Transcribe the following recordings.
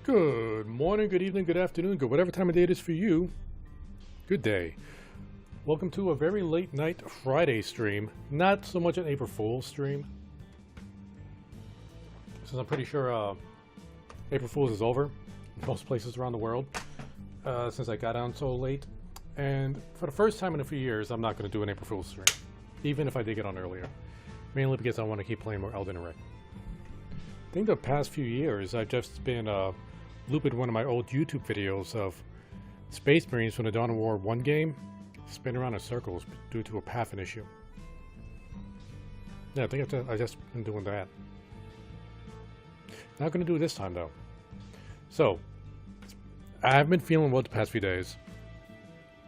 Good morning, good evening, good afternoon, good whatever time of day it is for you. Good day. Welcome to a very late night Friday stream. Not so much an April Fool's stream, since I'm pretty sure April Fool's is over in most places around the world, since I got on so late. And for the first time in a few years, I'm not going to do an April Fool's stream, even if I did get on earlier. Mainly because I want to keep playing more Elden Ring. I think the past few years, I've just been looping one of my old YouTube videos of Space Marines from the Dawn of War 1 game, spin around in circles due to a pathing issue. Yeah, I think I've just been doing that. Not going to do it this time though. So, I haven't been feeling well the past few days.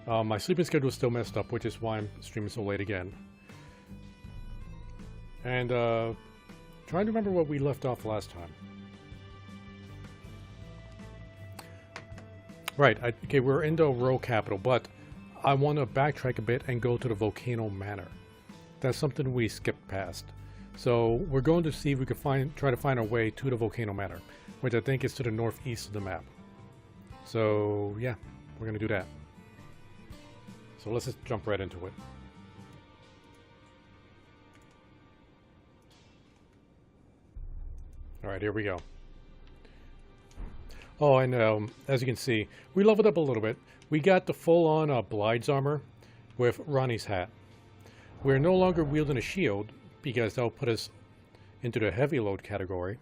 My sleeping schedule is still messed up, which is why I'm streaming so late again. And trying to remember what we left off last time. Right, okay, we're in the row capital, but I want to backtrack a bit and go to the Volcano Manor. That's something we skipped past. So we're going to see if we can try to find our way to the Volcano Manor, which I think is to the northeast of the map. So yeah, we're going to do that. So let's just jump right into it. Alright, here we go. Oh, and as you can see, we leveled up a little bit. We got the full-on Blide's armor with Ronnie's hat. We're no longer wielding a shield because that'll put us into the heavy load category.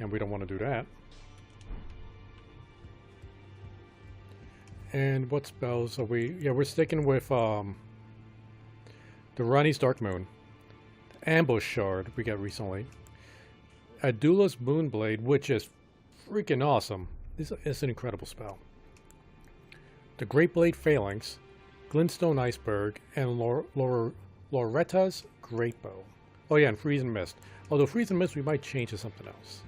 And we don't want to do that. And what spells are we? Yeah, we're sticking with the Ronnie's Dark Moon. Ambush Shard we got recently. Adula's Moonblade, which is freaking awesome. It's an incredible spell. The Great Blade Phalanx, Glintstone Iceberg, and Loretta's Great Bow. Oh yeah, and Freeze and Mist. Although Freeze and Mist we might change to something else.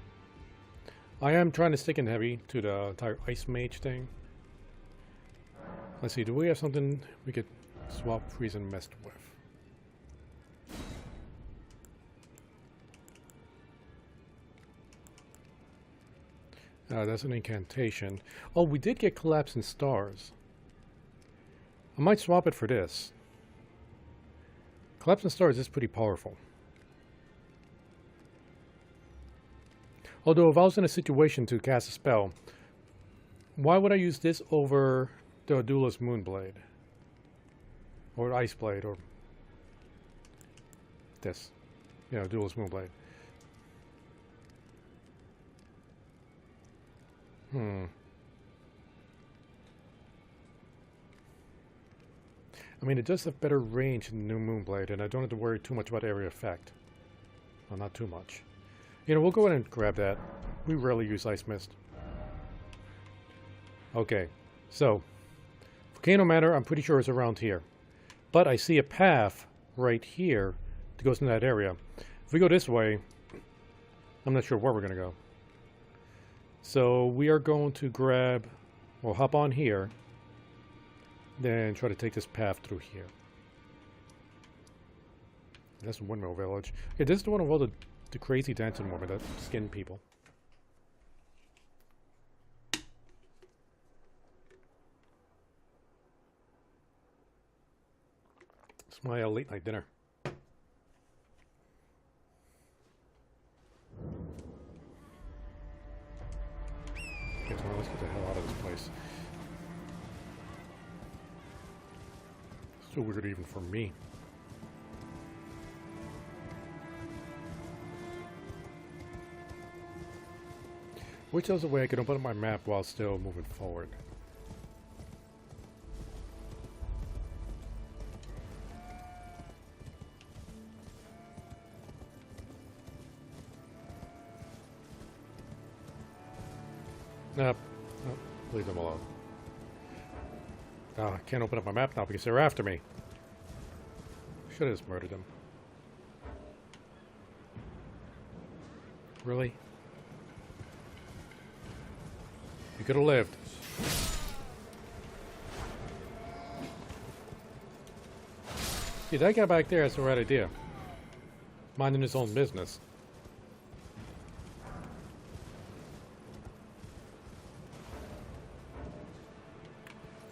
I am trying to stick in heavy to the entire Ice Mage thing. Let's see, do we have something we could swap Freeze and Mist with? That's an incantation. Oh, we did get Collapsing Stars. I might swap it for this. Collapsing Stars is pretty powerful. Although if I was in a situation to cast a spell, why would I use this over the Duelist Moonblade? Or Ice Blade, or this. You know, Duelist Moonblade. Hmm. I mean, it does have better range than the new Moonblade, and I don't have to worry too much about area effect. Well, not too much. You know, we'll go ahead and grab that. We rarely use Ice Mist. Okay, so Volcano Manor, I'm pretty sure is around here. But I see a path right here that goes in that area. If we go this way, I'm not sure where we're going to go. So we are going to grab, we'll hop on here, then try to take this path through here. That's Windmill Village. Okay, this is the one of all the crazy dancing women that skin people. It's my late night dinner. Okay, so let's get the hell out of this place. It's so weird even for me. Which is a way I can open up my map while still moving forward. Nope. Nope. Leave them alone. I can't open up my map now because they're after me. Should have just murdered them. Really? You could have lived. See, that guy back there has the right idea. Minding his own business.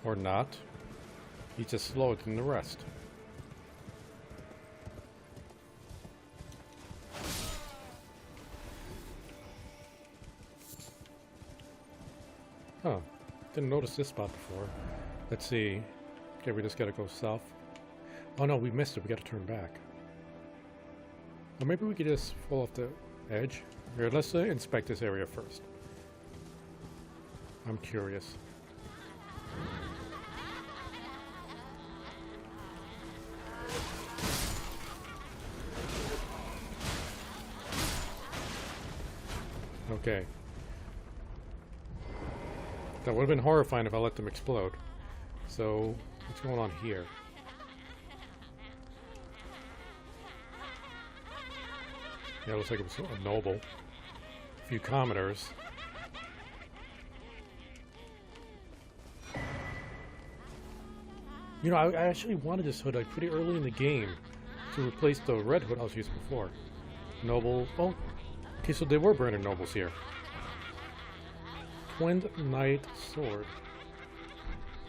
Or not. He's just slower than the rest. Huh. Didn't notice this spot before. Let's see. Okay, we just gotta go south. Oh no, we missed it. We gotta turn back. Or maybe we could just fall off the edge. Here, let's inspect this area first. I'm curious. Okay. That would have been horrifying if I let them explode. So, what's going on here? Yeah, it looks like it was a noble. A few commoners. You know, I actually wanted this hood like pretty early in the game to replace the red hood I was using before. Noble. Oh, okay, so they were burning nobles here. Twin Knight Sword.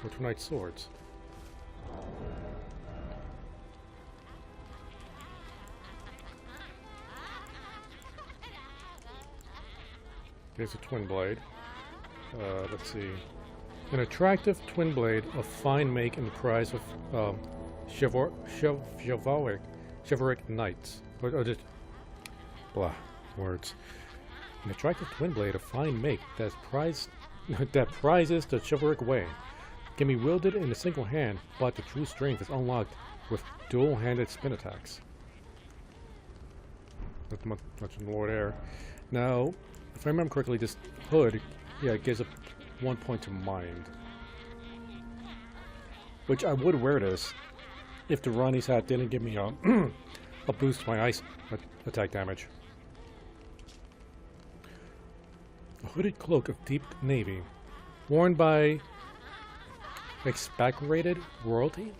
Or Twin Knight Swords. There's a twin blade. Let's see. An attractive twin blade of fine make and prize of chivalric knights. Or just blah words. An attractive twin blade of fine make that prizes the chivalric way. Can be wielded in a single hand, but the true strength is unlocked with dual-handed spin attacks. Not much more there. Now, if I remember correctly, this hood, yeah, it gives up 1 point to mind. Which I would wear this if the Ronnie's hat didn't give me a, a boost to my ice attack damage. A hooded cloak of deep navy, worn by expectorated royalty?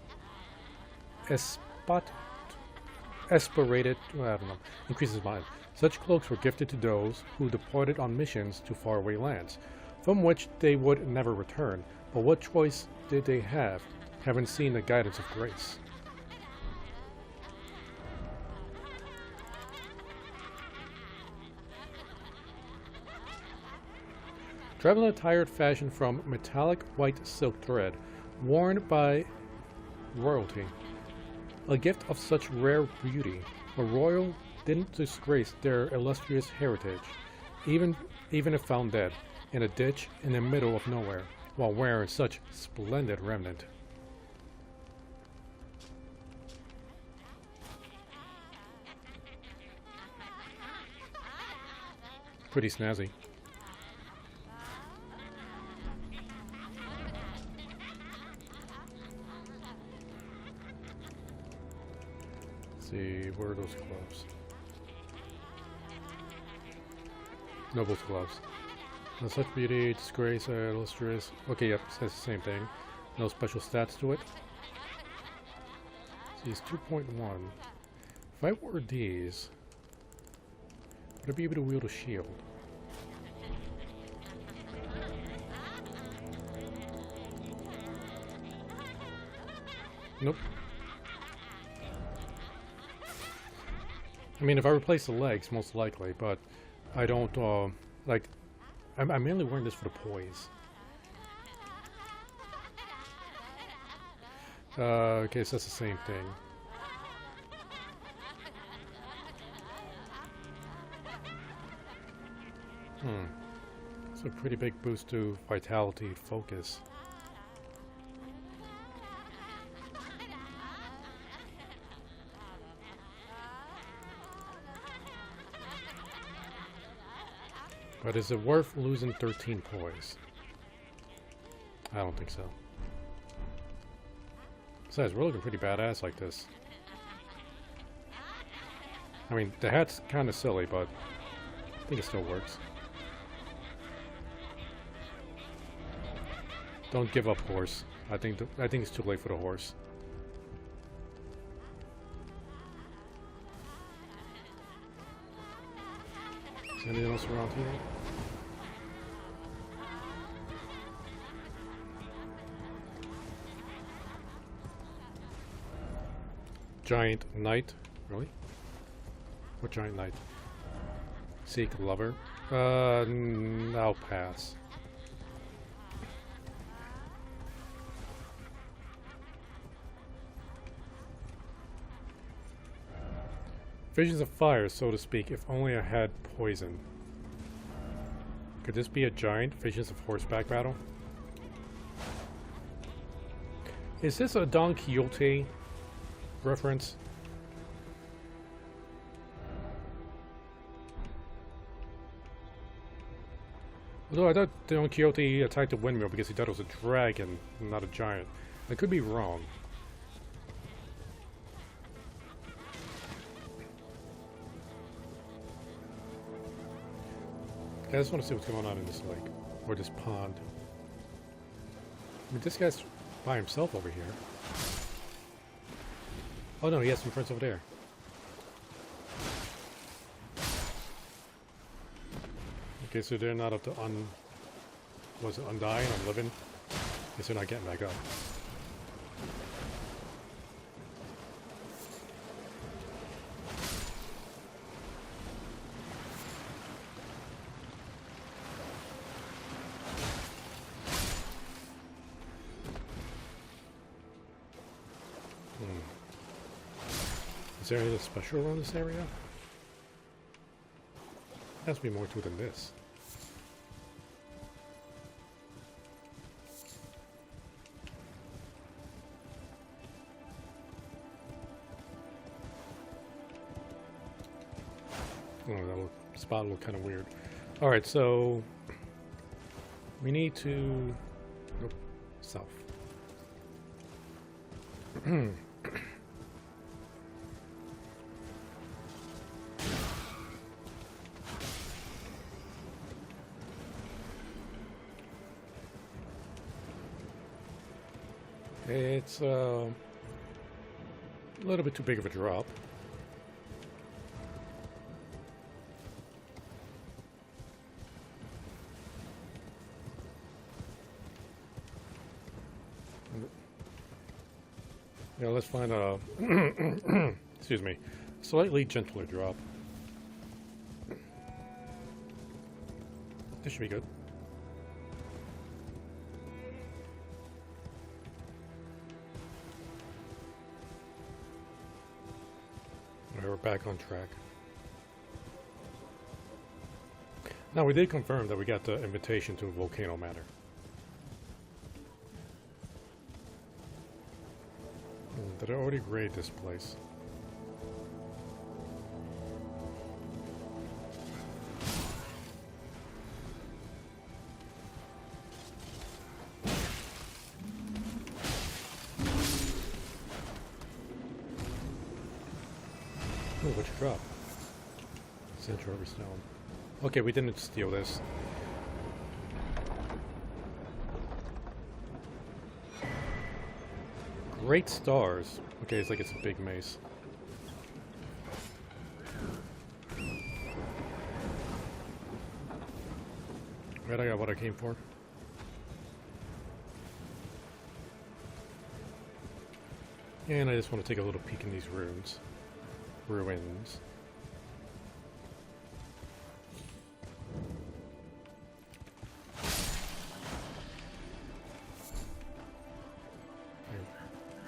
Aspirated, well, I don't know, increases mine. Such cloaks were gifted to those who departed on missions to faraway lands, from which they would never return. But what choice did they have, having seen the guidance of grace? Traveling attired fashioned from metallic white silk thread, worn by royalty. A gift of such rare beauty, a royal didn't disgrace their illustrious heritage, even if found dead. in a ditch in the middle of nowhere while wearing such splendid remnant. Pretty snazzy. Let's see, where are those gloves? Noble's gloves. No such beauty, disgrace, illustrious. Okay, yep, says the same thing. No special stats to it. See, it's 2.1. If I wore these, would I be able to wield a shield? Nope. I mean, if I replace the legs, most likely, but I don't, like, I'm mainly wearing this for the poise. Okay, so that's the same thing. It's a pretty big boost to vitality, focus. But is it worth losing 13 poise? I don't think so. Besides, we're looking pretty badass like this. I mean, the hat's kind of silly, but I think it still works. Don't give up, horse. I think it's too late for the horse. Is there anything else around here? Giant knight? Really? What giant knight? Seek lover? I'll pass. Visions of fire, so to speak, if only I had poison. Could this be a giant Visions of horseback battle? Is this a Don Quixote reference? Although I thought Don Quixote attacked the windmill because he thought it was a dragon, not a giant. I could be wrong. I just want to see what's going on in this lake, or this pond. I mean, this guy's by himself over here. Oh no, he has some friends over there. Okay, so they're not up to was it undying, unliving? Guess they're not getting back up. Is there anything special around this area? There has to be more to it than this. Oh, that spot looked kind of weird. Alright, so we need to go south. It's a little bit too big of a drop. Yeah, let's find a excuse me, slightly gentler drop. This should be good. Alright, we're back on track. Now, we did confirm that we got the invitation to Volcano Manor. Did I already raid this place? Oh, what you drop? Sanctuary Stone. Okay, we didn't steal this. Great stars. Okay, it's like it's a big mace. Right, I got what I came for. And I just want to take a little peek in these ruins. Ruins.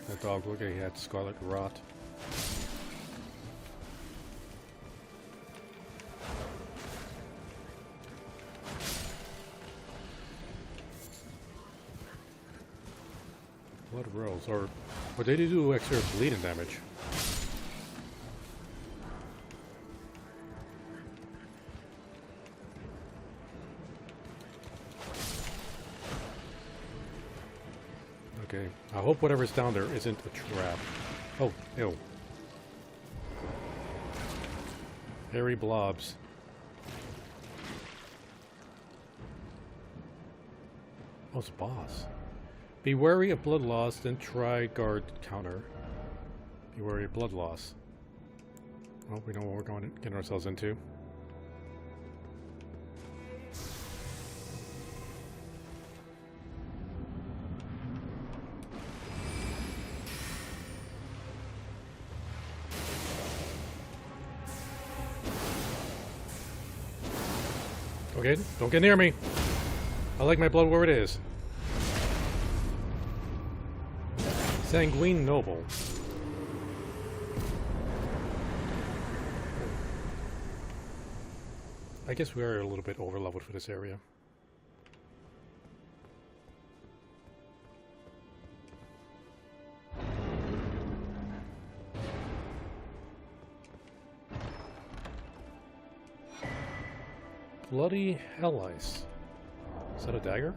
That dog, look at he had scarlet rot. Blood rolls, or they do extra bleeding damage. Okay, I hope whatever's down there isn't a trap. Oh, ew. Hairy blobs. Oh, it's a boss. Be wary of blood loss, then try guard counter. Be wary of blood loss. Well, we know what we're going to get ourselves into. Okay, don't get near me. I like my blood where it is. Sanguine Noble. I guess we are a little bit over-leveled for this area. Bloody Hell Ice. Is that a dagger?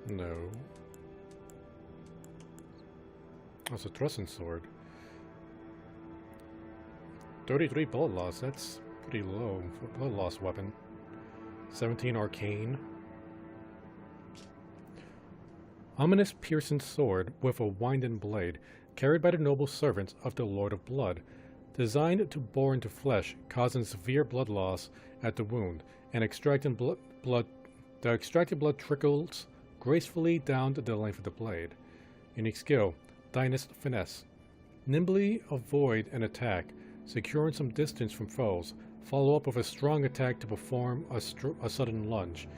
No. That's a thrusting sword. 33 blood loss, that's pretty low for a blood loss weapon. 17 arcane. Ominous piercing sword with a winding blade, carried by the noble servants of the Lord of Blood. Designed to bore into flesh, causing severe blood loss at the wound, and extracting blood. The extracted blood trickles gracefully down the length of the blade. Unique skill, Dynast Finesse. Nimbly avoid an attack, securing some distance from foes. Follow up with a strong attack to perform a sudden lunge.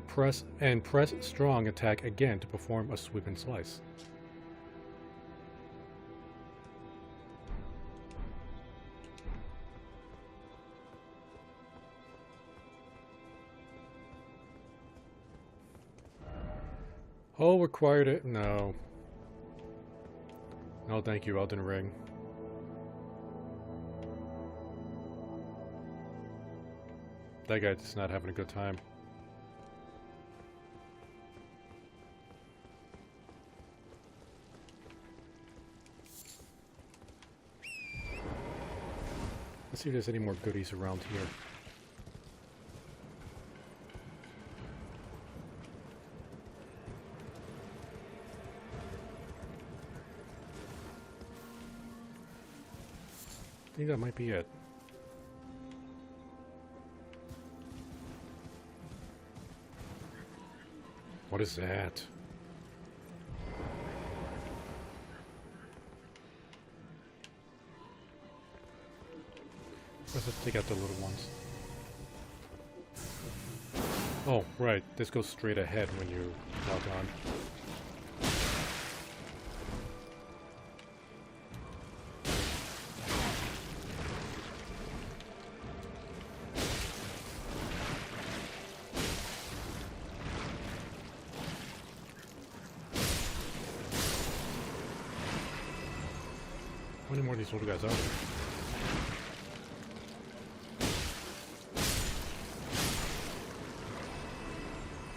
Press strong attack again to perform a sweeping slice. Oh, required it? No. No, thank you, Elden Ring. That guy's just not having a good time. Let's see if there's any more goodies around here. I think that might be it. What is that? Let's take out the little ones. Oh, right. This goes straight ahead when you log on. many more of these little guys are there?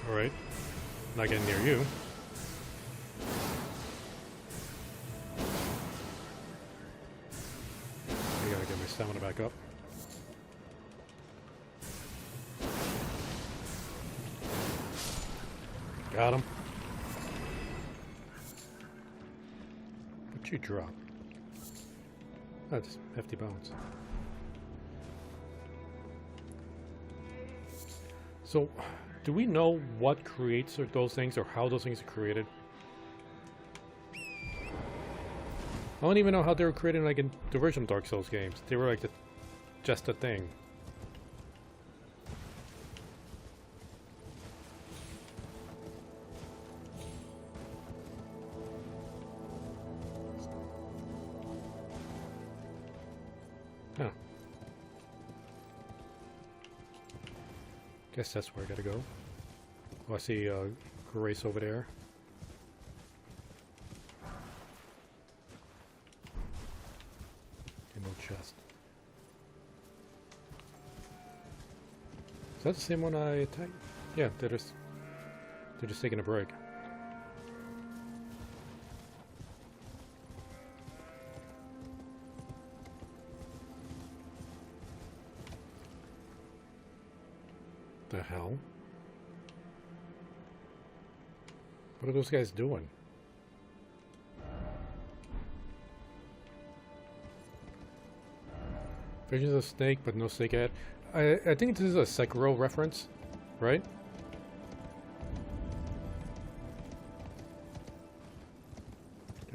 Alright. Not getting near you. I gotta get my stamina back up. Got him. What'd you drop? That's hefty bones. So, do we know what creates those things or how those things are created? I don't even know how they were created like in the original Dark Souls games. They were like just a thing. Huh. Guess that's where I gotta go. Oh, I see Grace over there. Okay, no chest. Is that the same one I attacked? Yeah, they're just taking a break. The hell? What are those guys doing? Visions of snake, but no snake head. I think this is a Sekiro reference, right?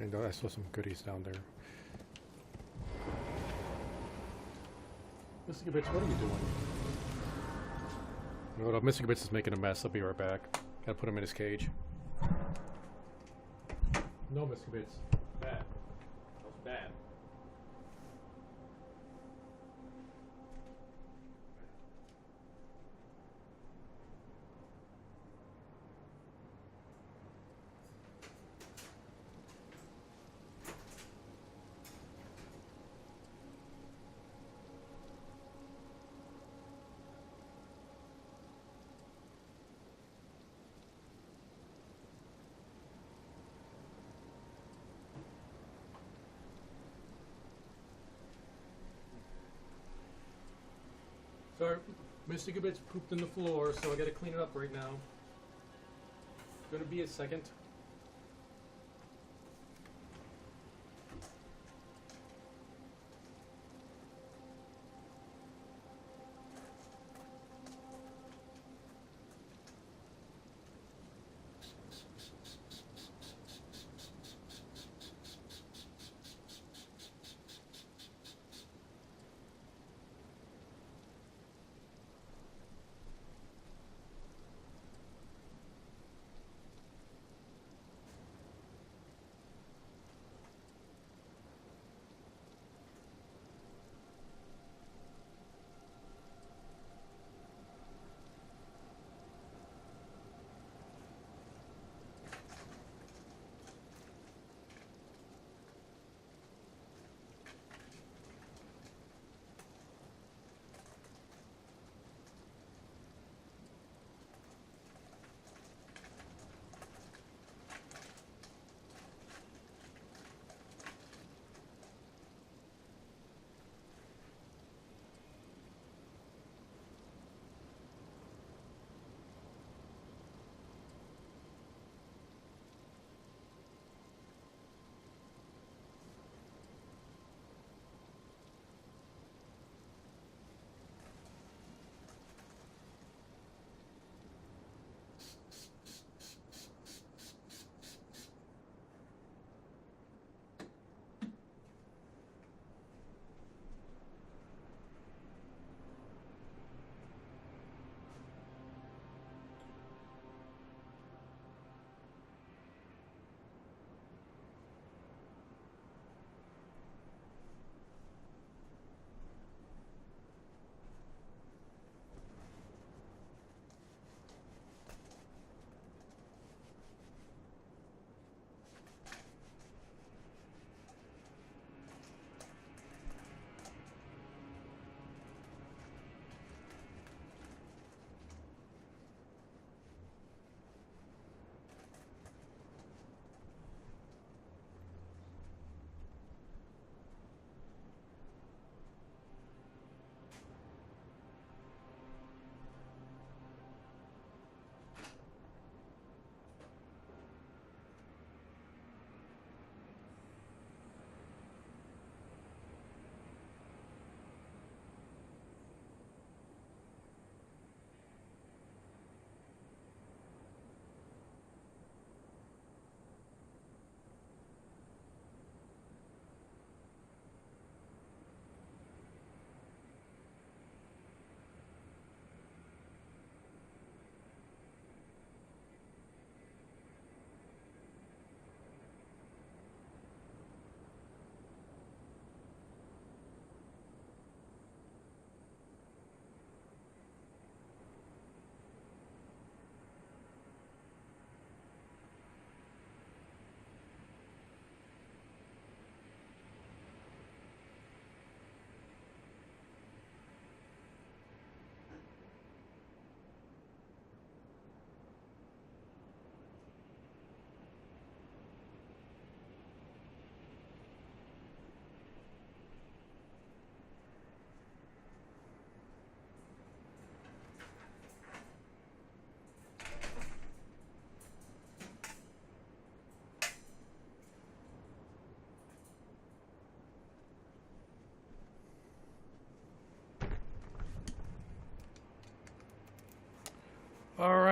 And I saw some goodies down there. Mr. Gibbets, what are you doing? You know what, Mr. Gibbets is making a mess. I'll be right back. Gotta put him in his cage. No, Mr. Gibbets. Bad. That was bad. Sorry, Mr. Gibbets pooped in the floor, so I gotta clean it up right now. Gonna be a second.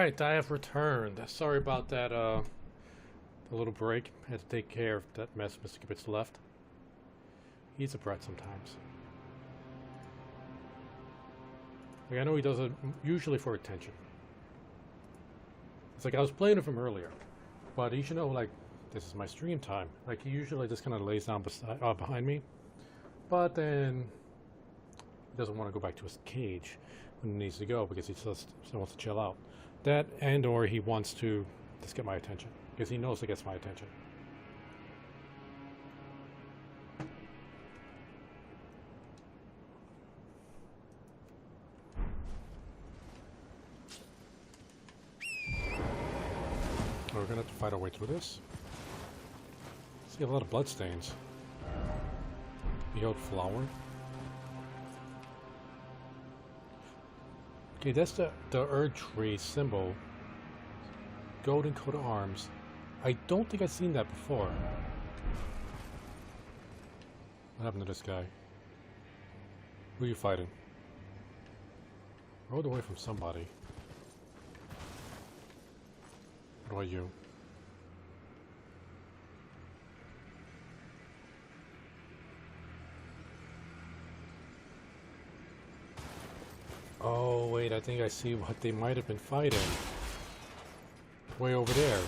Alright, I have returned. Sorry about that, the little break. Had to take care of that mess Mr. Gibbets left. He's a brat sometimes. Like, I know he does it usually for attention. It's like I was playing with him earlier. But you should know, like, this is my stream time. Like, he usually just kind of lays down beside, behind me. But then he doesn't want to go back to his cage when he needs to go because he just wants to chill out. That and or he wants to just get my attention because he knows it gets my attention. We're gonna have to fight our way through this. See a lot of bloodstains. The old flower. Okay, that's the Erd tree symbol. Golden coat of arms. I don't think I've seen that before. What happened to this guy? Who are you fighting? Rode away from somebody. What about you? Oh, wait, I think I see what they might have been fighting. Way over there.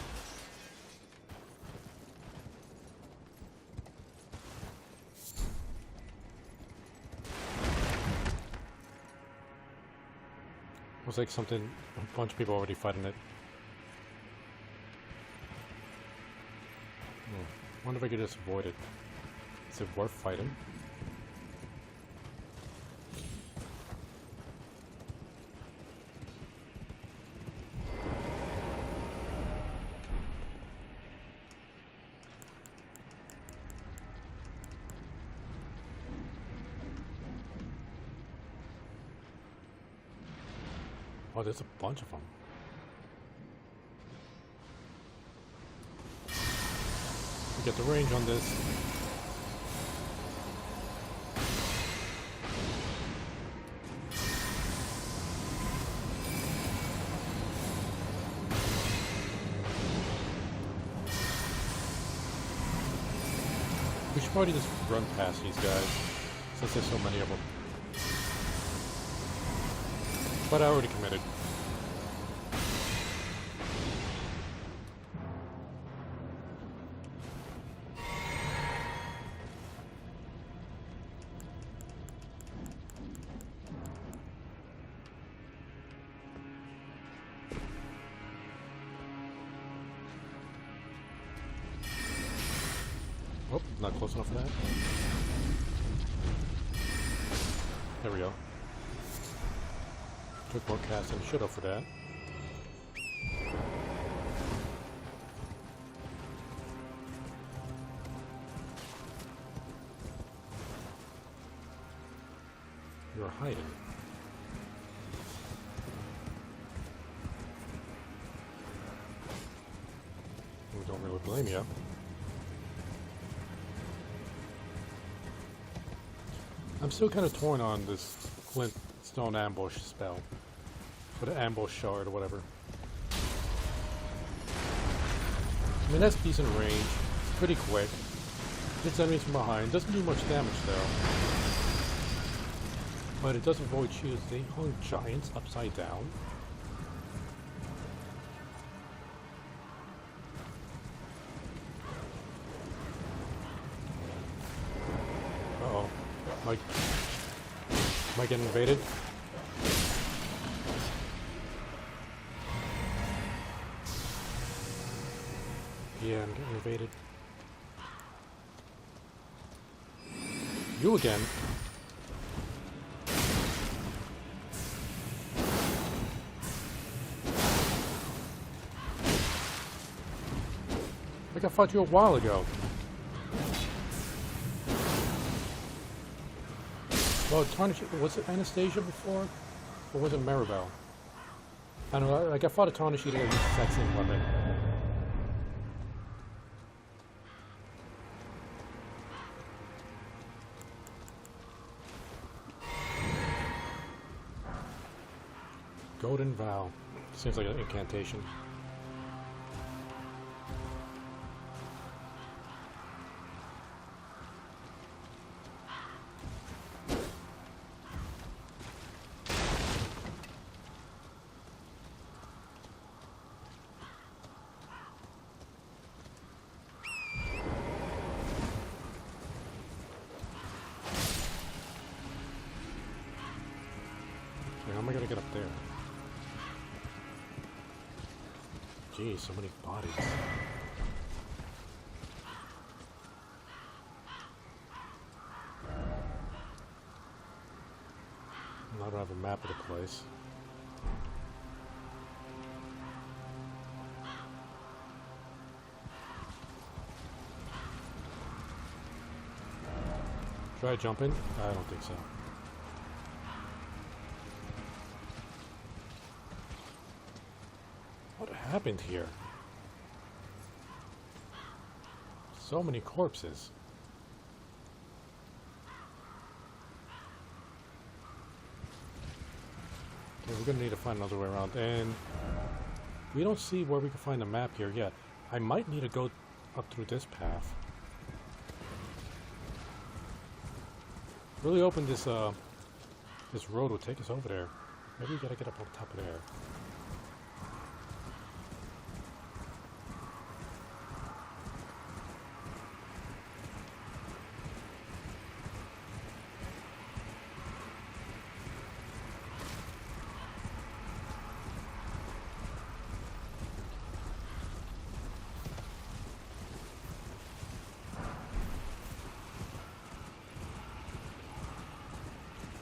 Looks like something, a bunch of people already fighting it. Wonder if I could just avoid it. Is it worth fighting? Oh, there's a bunch of them. We get the range on this. We should probably just run past these guys, since there's so many of them. But I already committed. Oh, not close enough for that. There we go. Took more cast than I should have for that. You're hiding. We don't really blame you. I'm still kind of torn on this Flintstone ambush spell. Or the ambush shard or whatever. I mean, that's decent range. It's pretty quick. Hits enemies from behind. Doesn't do much damage though. But it does avoid shields. They hung giants upside down. Uh-oh. Am I getting invaded? Yeah, I'm getting invaded. You again. Like I fought you a while ago. Well, Tarnish, was it Anastasia before? Or was it Maribel? I don't know, like I fought a Tarnish Eater with the exact same weapon. Golden Vow. Seems like an incantation. How am I gonna get up there? Geez, so many bodies. I don't have a map of the place. Try jumping? I don't think so. What happened here? So many corpses. Okay, we're gonna need to find another way around, and we don't see where we can find a map here yet. I might need to go up through this path. Really hoping this this road will take us over there. Maybe we gotta get up on top of there.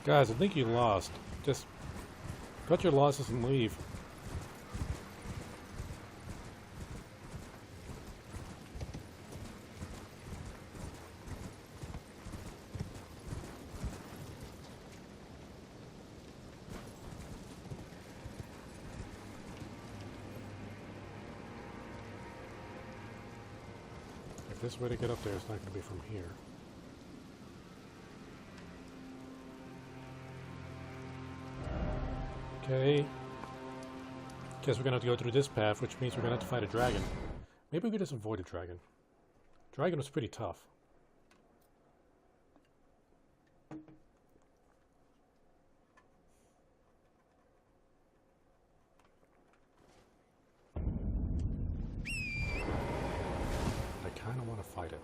Guys, I think you lost. Just cut your losses and leave. If this way to get up there is not going to be from here. Okay. Guess we're gonna have to go through this path, which means we're gonna have to fight a dragon. Maybe we could just avoid a dragon. Dragon was pretty tough. I kinda wanna fight it.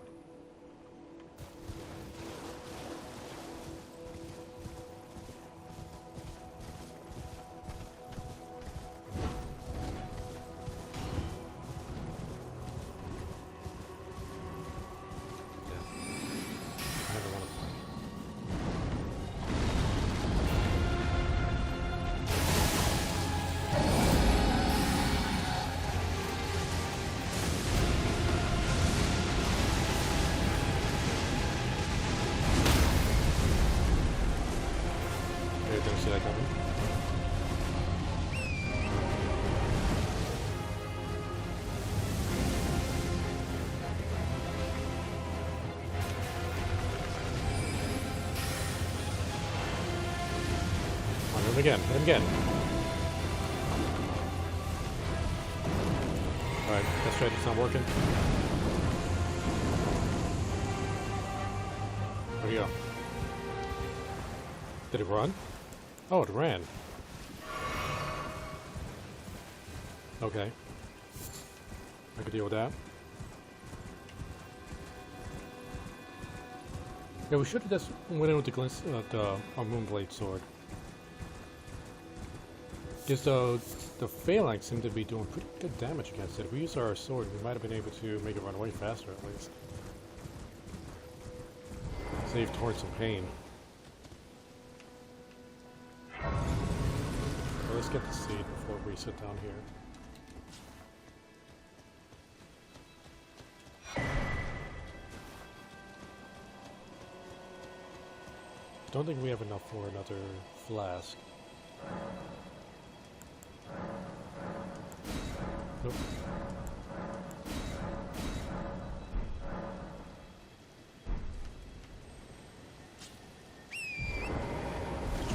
Didn't see that coming. On him again, hit him again. Alright, that strategy's not working. Where'd he go? Did it run? Oh, it ran. Okay. I could deal with that. Yeah, we should have just went in with our Moonblade sword. Because the phalanx seemed to be doing pretty good damage against it. If we used our sword, we might have been able to make it run away faster at least. Save Torrent some pain. Let's get the seed before we sit down here. Don't think we have enough for another flask. Nope.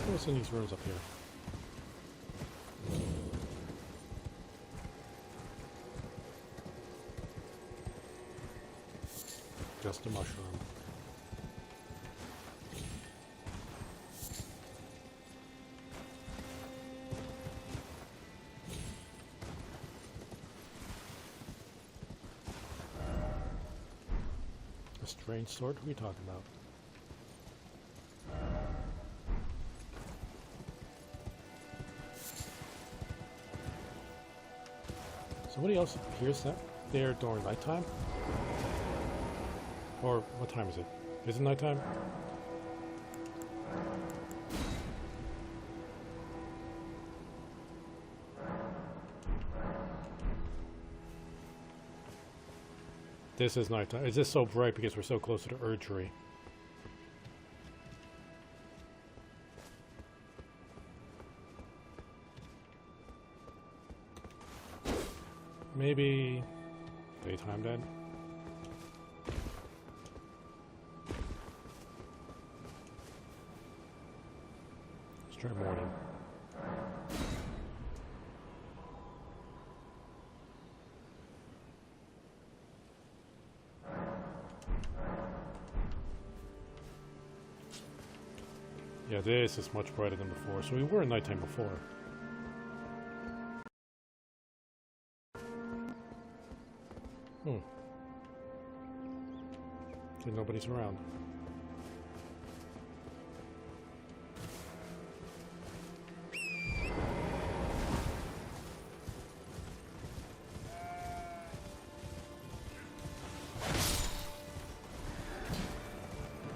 What's in these rooms up here? just a mushroom. A strange sword? Who are you talking about? Somebody else appears there during nighttime? Or what time is it? Is it nighttime? This is nighttime. Is this so bright because we're so close to the Erdtree? Maybe daytime then? Let's try morning. Yeah, this is much brighter than before. So we were in nighttime before. So nobody's around.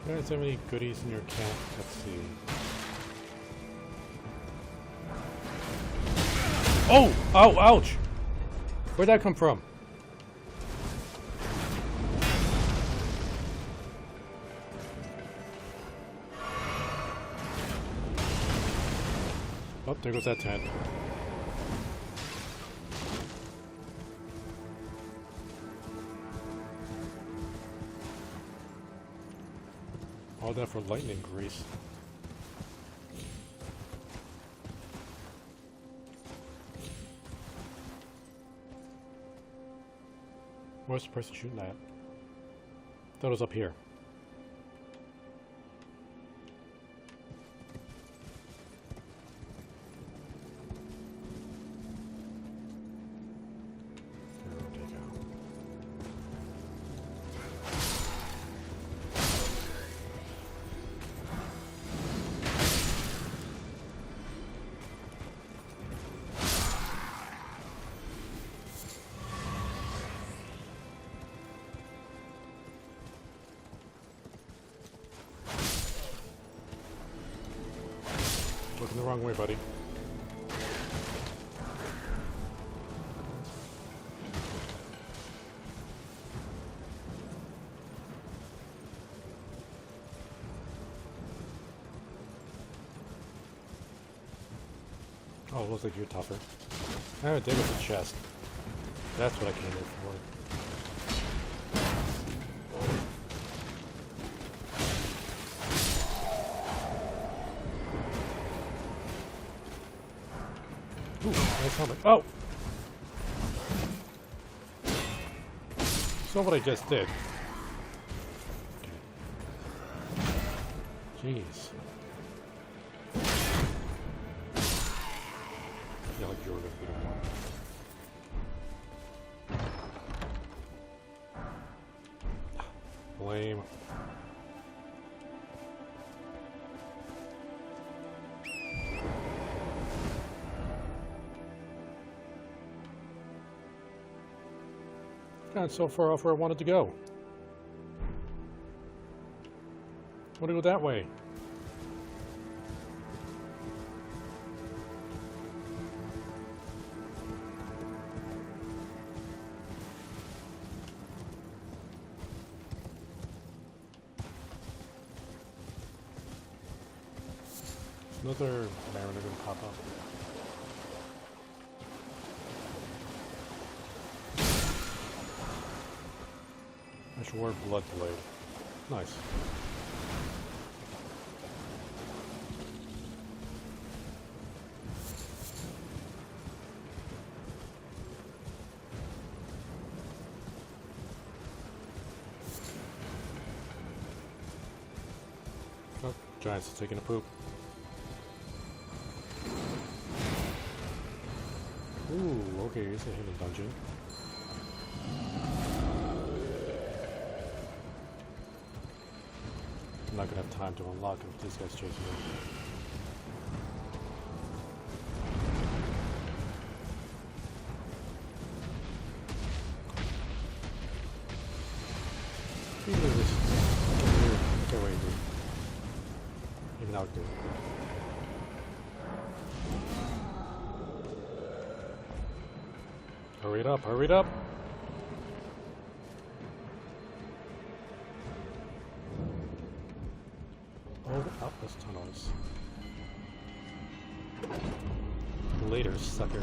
You guys have any goodies in your camp? Let's see. Oh! Oh, ouch! Where'd that come from? Oh, there goes that tent. All that for lightning grease. Where's the person shooting at? Thought it was up here. Looking the wrong way, buddy. Oh, it looks like you're tougher. I would dig with the chest. That's what I came here for. Ooh, nice helmet. Oh! That's not what I just did. Jeez. Yeah, like you're gonna be one. Lame. Got so far off where I wanted to go. I want to go that way. Another mariner gonna pop up. I should wear blood blade. Nice. Giants are taking a poop. Ooh, okay, here's a hidden dungeon. I'm not gonna have time to unlock him if this guy's chasing me. Even this. Okay, wait, even out there. Hurry it up, hurry it up! Oh, up those tunnels. Later, suckers.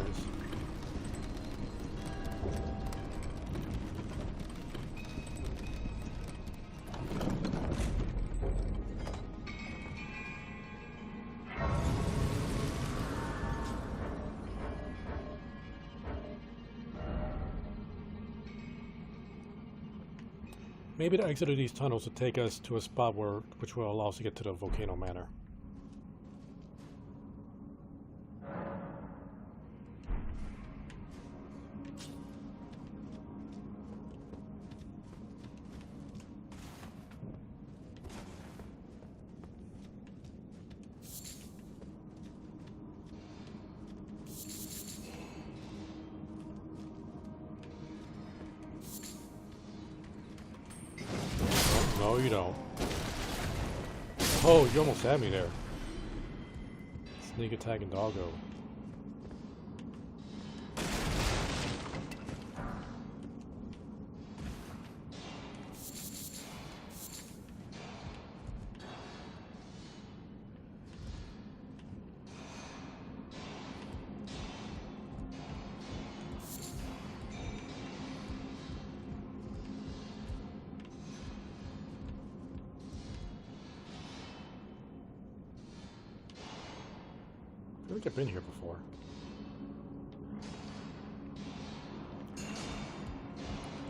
Maybe the exit of these tunnels will take us to a spot which will allow us to get to the Volcano Manor. No, you don't. Oh, you almost had me there. Sneak attack and doggo. I think I've been here before.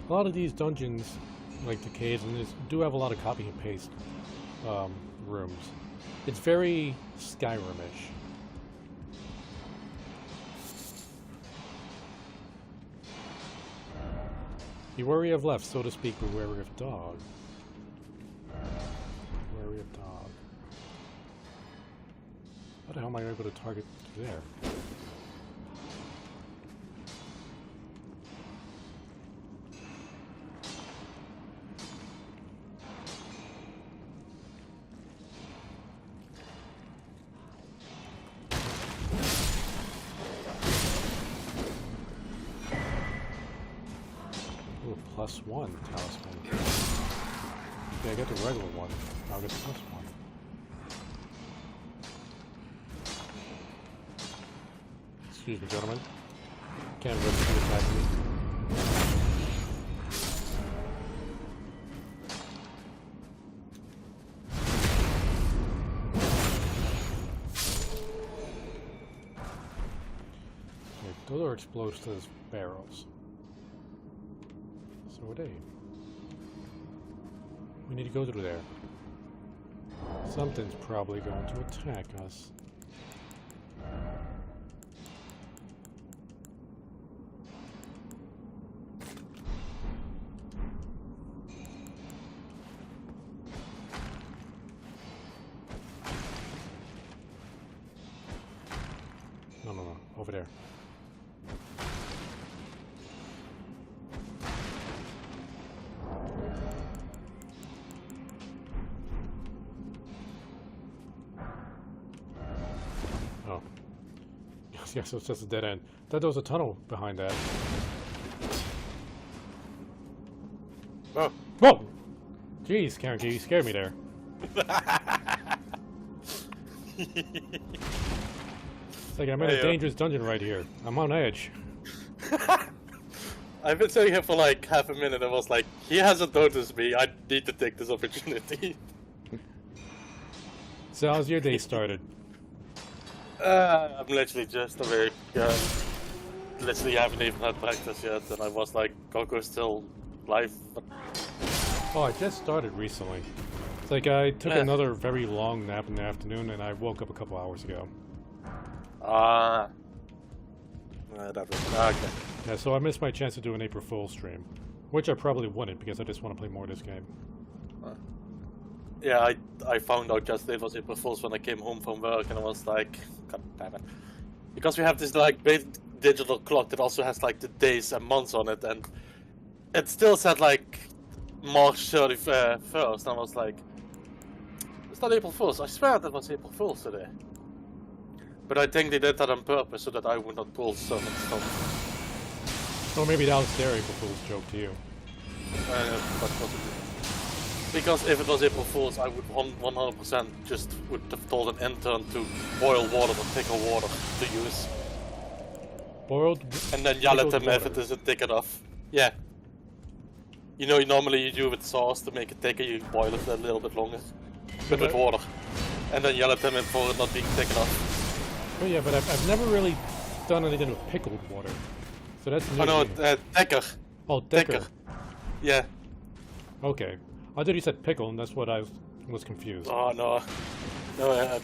A lot of these dungeons, like the caves, and this, do have a lot of copy and paste rooms. It's very Skyrim-ish. Beware of left, so to speak, beware of dog. Beware of dog. How the hell am I able to target there? Ooh, +1 talisman. Okay, I get the regular one. I'll get the +1. Excuse me, gentlemen. Can't risk you attacking me. Okay, those are explosive barrels. So are they. We need to go through there. Something's probably going to attack us. No, over there. Oh. Yes, it's just a dead end. I thought there was a tunnel behind that. Oh. Whoa! Jeez, Karen, you scared me there. It's like I'm in a dangerous dungeon right here. I'm on edge. I've been sitting here for like half a minute and was like, he hasn't noticed me, I need to take this opportunity. So how's your day started? I'm literally just awake. Literally haven't even had practice yet, and I was like, Coco's still live. Oh, I just started recently. It's like I took Eh. another very long nap in the afternoon, and I woke up a couple hours ago. Ah. That was okay. Yeah, so I missed my chance to do an April Fool's stream, which I probably wouldn't because I just want to play more of this game. Yeah, I found out just it was April Fool's when I came home from work, and I was like, God damn it. Because we have this like big digital clock that also has like the days and months on it, and it still said like March 31st, and I was like, it's not April Fool's. I swear that was April Fool's today. But I think they did that on purpose so that I would not pull so much stuff. Or maybe that was their April Fool's joke to you. But possibly. Because if it was April Fool's, I would 100% just would have told an intern to boil water or thicker water to use. Boiled. And then yell at them water. if it isn't thick enough. Yeah. You know, normally you do with sauce to make it thicker, you boil it a little bit longer. But with water. And then yell at them for it not being thick enough. Oh yeah, but I've never really done anything with pickled water. So that's new. Oh no, to me. thicker. Oh, thicker. Yeah. Okay. I thought you said pickle, and that's what I was confused. Oh no. No,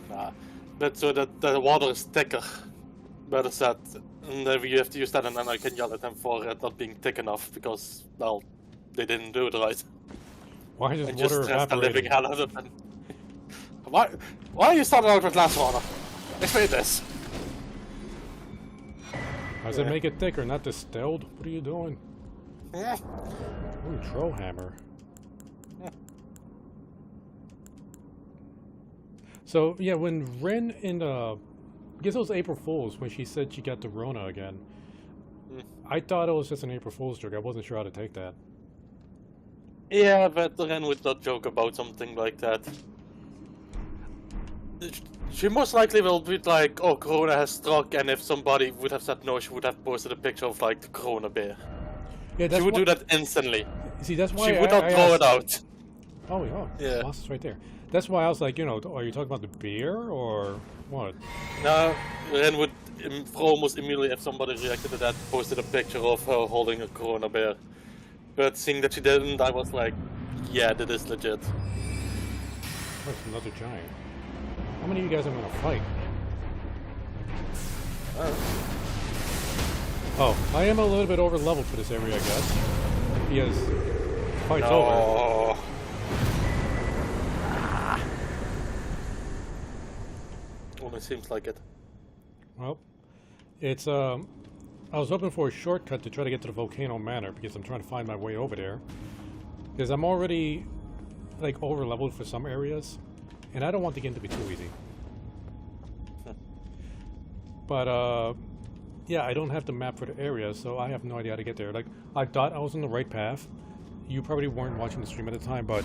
nah. But so that the water is thicker. Better said. And then you have to use that, and then I can yell at them for it not being thick enough because, well, they didn't do it right. Why is And water just stress the living evaporating? hell out of them. Why are you starting out with less water? Explain this. How does it make it thicker, not distilled? What are you doing? Yeah. Ooh, troll hammer. Yeah. So yeah, when Ren in I guess it was April Fool's when she said she got the Rona again. I thought it was just an April Fool's joke. I wasn't sure how to take that. Yeah, but Ren would not joke about something like that. She most likely will be like, oh, Corona has struck, and if somebody would have said no, she would have posted a picture of like the Corona bear. Yeah, that's She would why, do that instantly. See, that's why She would not throw it out. Oh yeah, Yeah. Boss is right there. That's why I was like, you know, are you talking about the beer or what? No, Ren would almost immediately, if somebody reacted to that, posted a picture of her holding a Corona bear. But seeing that she didn't, I was like, yeah, that is legit. Oh, it's another giant. How many of you guys are gonna fight? Oh, I am a little bit over leveled for this area, I guess. Because fight's over. No. Only seems like it. Well, it's I was hoping for a shortcut to try to get to the Volcano Manor because I'm trying to find my way over there. Because I'm already like over leveled for some areas, and I don't want the game to be too easy. But yeah, I don't have the map for the area, so I have no idea how to get there. Like, I thought I was on the right path. You probably weren't watching the stream at the time, but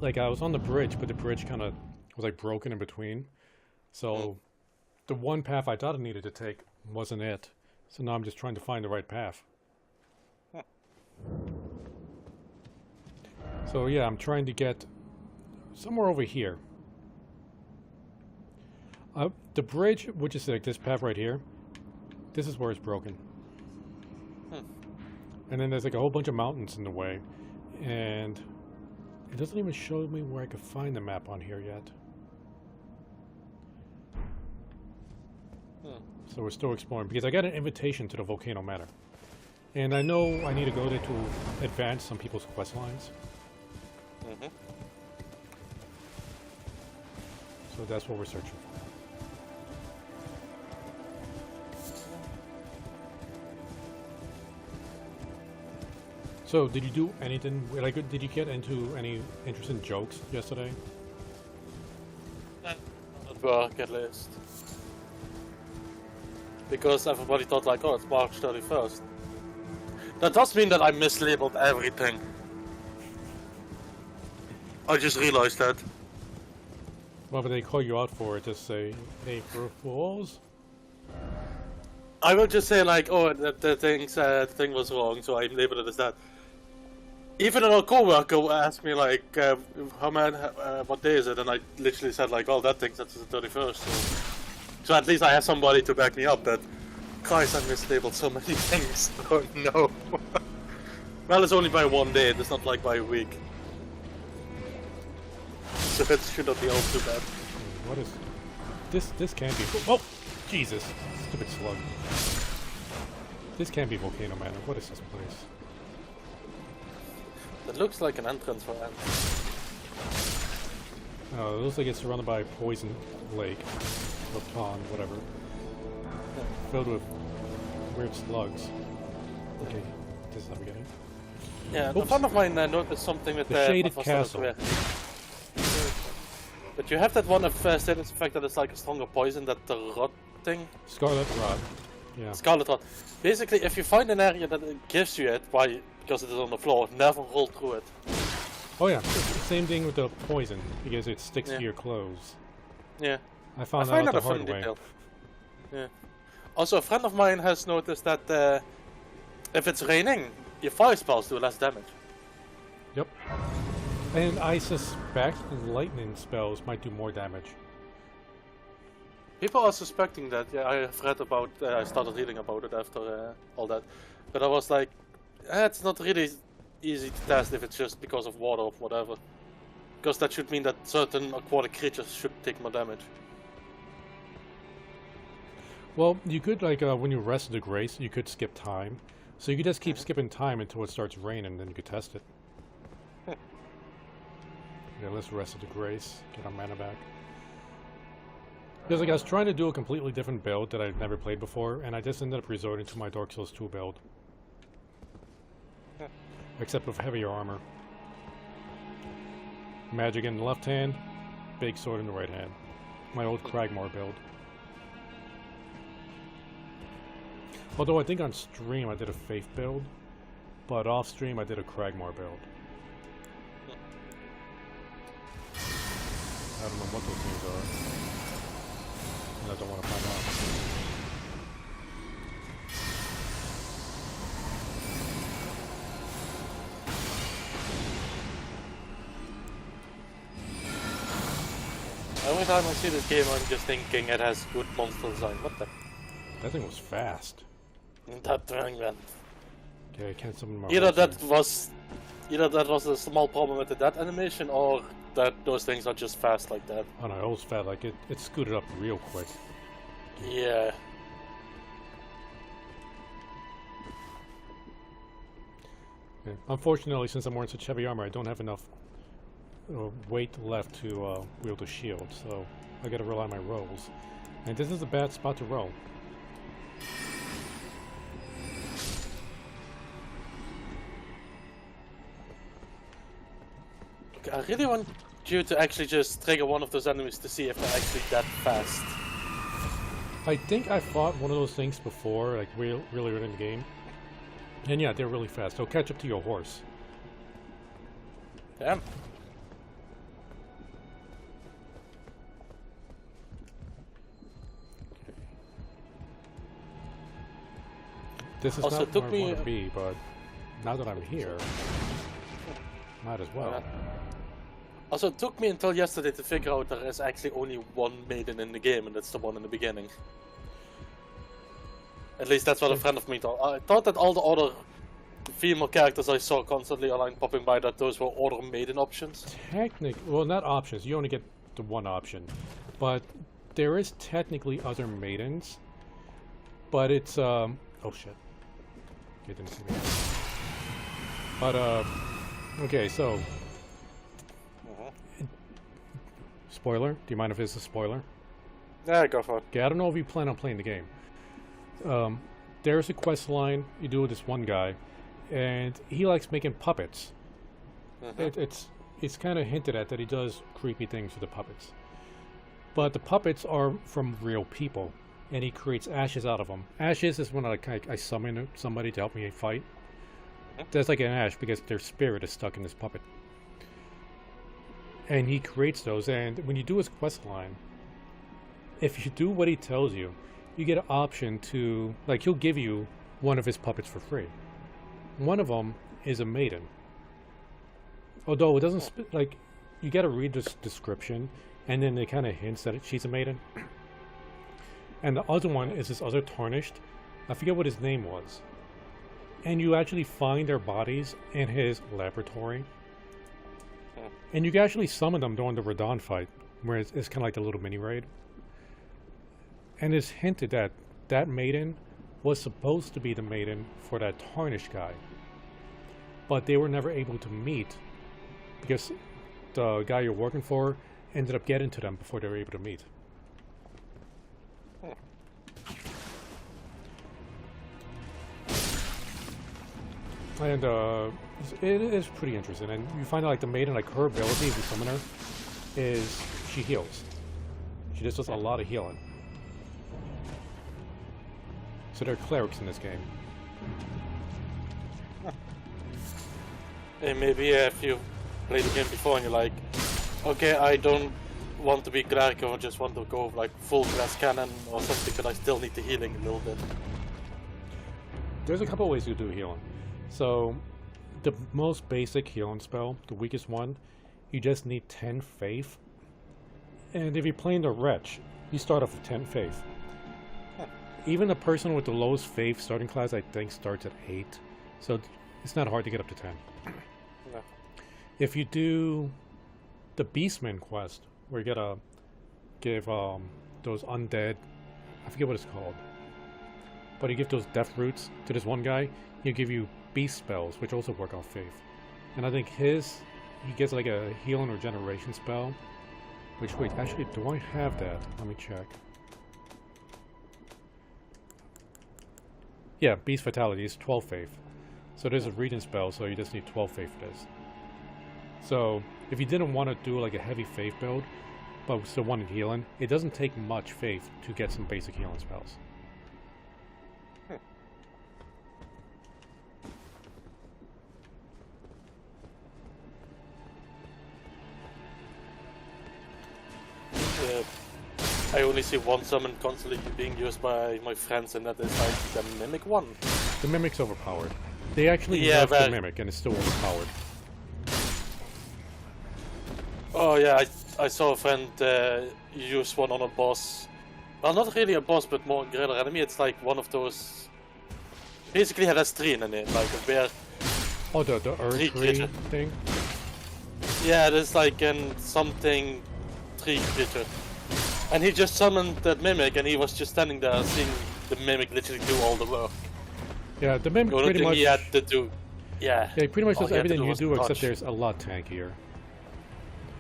like I was on the bridge, but the bridge kind of was like broken in between. So the one path I thought I needed to take wasn't it. So now I'm just trying to find the right path. So yeah, I'm trying to get somewhere over here. The bridge, which is like this path right here, this is where it's broken. And then there's like a whole bunch of mountains in the way. And it doesn't even show me where I could find the map on here yet. So we're still exploring, because I got an invitation to the Volcano Manor. And I know I need to go there to advance some people's quest lines. So that's what we're searching for. So, did you do anything, like, did you get into any interesting jokes yesterday? Not at work, at least. Because everybody thought like, oh, it's March 31st. That does mean that I mislabeled everything. I just realized that. Well, but they call you out for it, just say, April Fools? I will just say like, oh, the thing was wrong, so I labeled it as that. Even a co-worker asked me like, what day is it? And I literally said like, oh, that thing that's the 31st. So at least I have somebody to back me up. But Christ, I mislabeled so many things. Oh no. Well, it's only by one day. It's not like by a week. so it should not be all too bad. What is this? This can't be. Oh, Jesus! Stupid slug. This can't be Volcano Manor. What is this place? It looks like an entrance for ants. Oh, it looks like it's surrounded by a poison lake or pond, whatever, filled with weird slugs. Okay, this is how we get in. Yeah, Oops. a friend of mine noticed something with The Shaded Castle. But you have that one of stated the fact that it's like a stronger poison, that the rot thing. Scarlet Rot. Yeah. Scarlet rot. Basically, if you find an area that it gives you it because it is on the floor, never roll through it. Oh yeah, same thing with the poison, because it sticks to your clothes. Yeah. I found find out that the a fun hard way. detail. Yeah. Also, a friend of mine has noticed that if it's raining, your fire spells do less damage. Yep. And I suspect lightning spells might do more damage. People are suspecting that. Yeah, I have read about. I started reading about it after all that, but I was like, it's not really easy to test if it's just because of water or whatever. Because that should mean that certain aquatic creatures should take more damage. Well, you could, like, when you rest the grace, you could skip time. So you could just keep skipping time until it starts raining, then you could test it. Yeah, let's rest of the grace, get our mana back. Because, like, I was trying to do a completely different build that I've never played before, and I just ended up resorting to my Dark Souls 2 build. Except with heavier armor. Magic in the left hand, big sword in the right hand. My old Cragmore build. Although I think on stream I did a Faith build, but off stream I did a Cragmore build. I don't know what those things are, and I don't want to find out. Every time I see this game, I'm just thinking it has good monster design. What the? That thing was fast. That thing, man. Okay, I can't summon my Either horse that was a small problem with the death animation, or that those things are just fast like that. here. Oh no, it was fast. Like it scooted up real quick. Yeah. Okay. Unfortunately, since I'm wearing such heavy armor, I don't have enough weight left to wield a shield, so I gotta rely on my rolls. And this is a bad spot to roll. Okay, I really want you to actually just trigger one of those enemies to see if they're actually that fast. I think I fought one of those things before, like really early in the game. And yeah, they're really fast. They'll catch up to your horse. Damn. This is Also, not it took where I me want to be, but now that I'm here, might as well. Also, it took me until yesterday to figure out there is actually only one maiden in the game, and that's the one in the beginning. At least that's what a friend of mine thought. I thought that all the other female characters I saw constantly online popping by, that those were other maiden options. Well, not options. You only get the one option, but there is technically other maidens. But it's oh shit. Okay, didn't see me. But okay, so spoiler. Do you mind if it's a spoiler? Yeah, go for it. Okay, I don't know if you plan on playing the game. There's a quest line you do with this one guy, and he likes making puppets. It's kind of hinted at that he does creepy things with the puppets. But the puppets are from real people, and he creates ashes out of them. Ashes is when I summon somebody to help me fight. There's like an ash because their spirit is stuck in this puppet. And he creates those, and when you do his quest line, if you do what he tells you, you get an option to, like, he'll give you one of his puppets for free. One of them is a maiden. Although it doesn't, like, you gotta read this description, and then it kind of hints that she's a maiden. And the other one is this other tarnished. I forget what his name was. And you actually find their bodies in his laboratory. And you can actually summon them during the Radon fight, where it's kind of like a little mini raid. And it's hinted that that maiden was supposed to be the maiden for that Tarnished guy. But they were never able to meet because the guy you're working for ended up getting to them before they were able to meet. And it is pretty interesting, and you find out like the maiden, like her ability as a summoner is she heals. She just does a lot of healing. So they're clerics in this game. And maybe if you played the game before and you're like, okay, I don't want to be cleric, I just want to go like full glass cannon or something, but I still need the healing a little bit. There's a couple ways to do healing. So, the most basic healing spell, the weakest one, you just need 10 faith. And if you're playing the Wretch, you start off with 10 faith. Even the person with the lowest faith starting class, I think, starts at 8. So, it's not hard to get up to 10. No. If you do the Beastman quest, where you gotta give those undead, I forget what it's called, but you give those death roots to this one guy, he'll give you beast spells, which also work on faith. And I think he gets like a heal and regeneration spell, which, wait, actually, do I have that? Let me check. Yeah, beast fatality is 12 faith. So there's a reading spell, so you just need 12 faith for this. So, if you didn't want to do like a heavy faith build, but still wanted healing, it doesn't take much faith to get some basic healing spells. I only see one summon constantly being used by my friends, and that is like the Mimic one. The Mimic's overpowered. They actually nerfed the Mimic, and it's still overpowered. Oh yeah, I saw a friend use one on a boss. Well, not really a boss, but more a greater enemy. It's like one of those... Basically had a stream in it, like a bear... Oh, the Earth tree thing? Yeah, there's like something tree creature. And he just summoned that Mimic, and he was just standing there seeing the Mimic literally do all the work. Yeah, the Mimic The only pretty thing much... he had to do... Yeah. Yeah, he pretty much all does he had to everything you was do, except dodge. there's a lot tankier.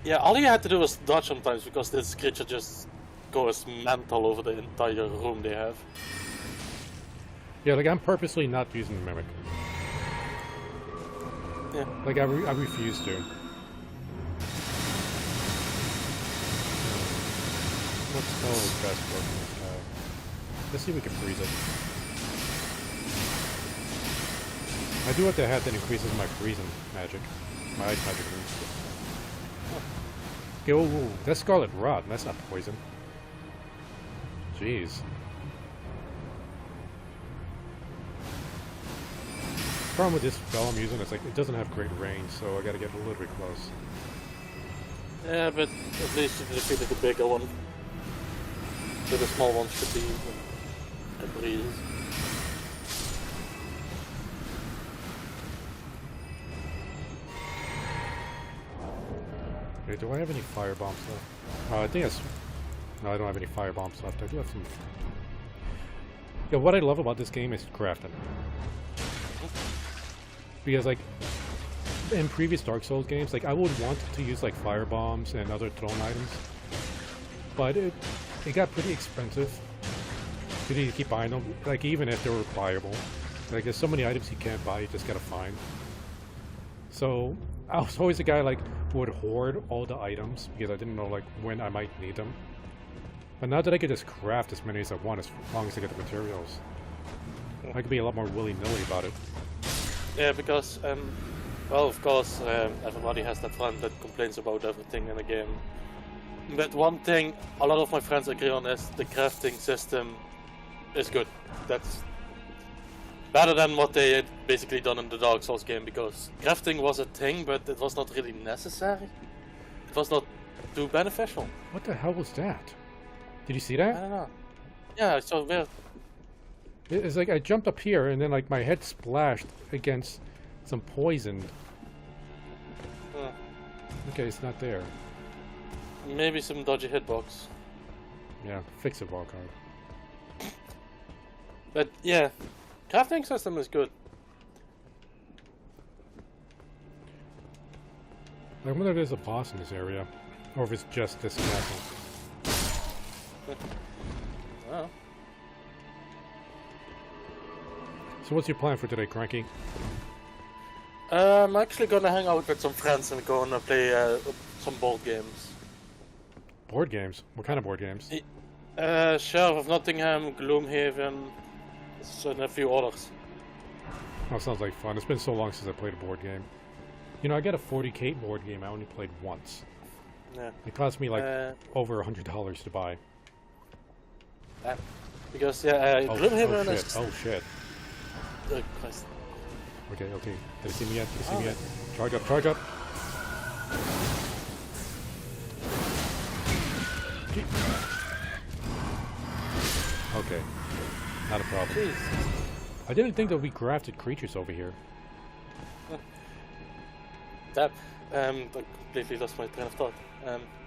Yeah, all you had to do was dodge sometimes, because this creature just goes mental over the entire room they have. Yeah, like I'm purposely not using the Mimic. Yeah. Like I refuse to. What spell is best for this guy? Let's see if we can freeze it. I do have the hat that increases my freezing magic. My ice magic moves. Okay, oh, that's Scarlet Rot. That's not poison. Jeez. Problem with this spell I'm using is like it doesn't have great range, so I gotta get a little bit close. Yeah, but at least you defeated the bigger one. So the small one should be a breeze. Okay, do I have any fire bombs left? I think it's... No, I don't have any fire bombs left. I do have some... Yeah, what I love about this game is crafting. Because, like, in previous Dark Souls games, like, I would want to use, like, fire bombs and other thrown items. But it got pretty expensive. You need to keep buying them, like, even if they were buyable. Like, there's so many items you can't buy, you just gotta find. So, I was always the guy, like, who would hoard all the items, because I didn't know, like, when I might need them. But now that I could just craft as many as I want, as long as I get the materials, I could be a lot more willy-nilly about it. Yeah, because, well, of course, everybody has that friend that complains about everything in the game. But one thing a lot of my friends agree on is the crafting system is good. That's better than what they had basically done in the Dark Souls game, because crafting was a thing, but it was not really necessary. It was not too beneficial. What the hell was that? Did you see I that? don't know. Yeah, so weird. It's like I jumped up here and then like my head splashed against some poison. okay, it's not there. Maybe some dodgy hitbox. Yeah, fix it, Wildcard. But yeah, crafting system is good. I wonder if there's a boss in this area, or if it's just this castle. Oh. So what's your plan for today, Cranky? I'm actually gonna hang out with some friends and go and play some board games. Board games? What kind of board games? Sheriff of Nottingham, Gloomhaven, and a few others. Oh, sounds like fun. It's been so long since I played a board game. You know, I got a 40K board game I only played once. Yeah. It cost me like over $100 to buy. Because Gloomhaven oh, is... shit. Oh shit. Christ. Okay. Did they see me yet? Did they see me yet? Charge up. Okay. Not a problem. Jeez. I didn't think there'd be grafted creatures over here. That, I completely lost my train of thought.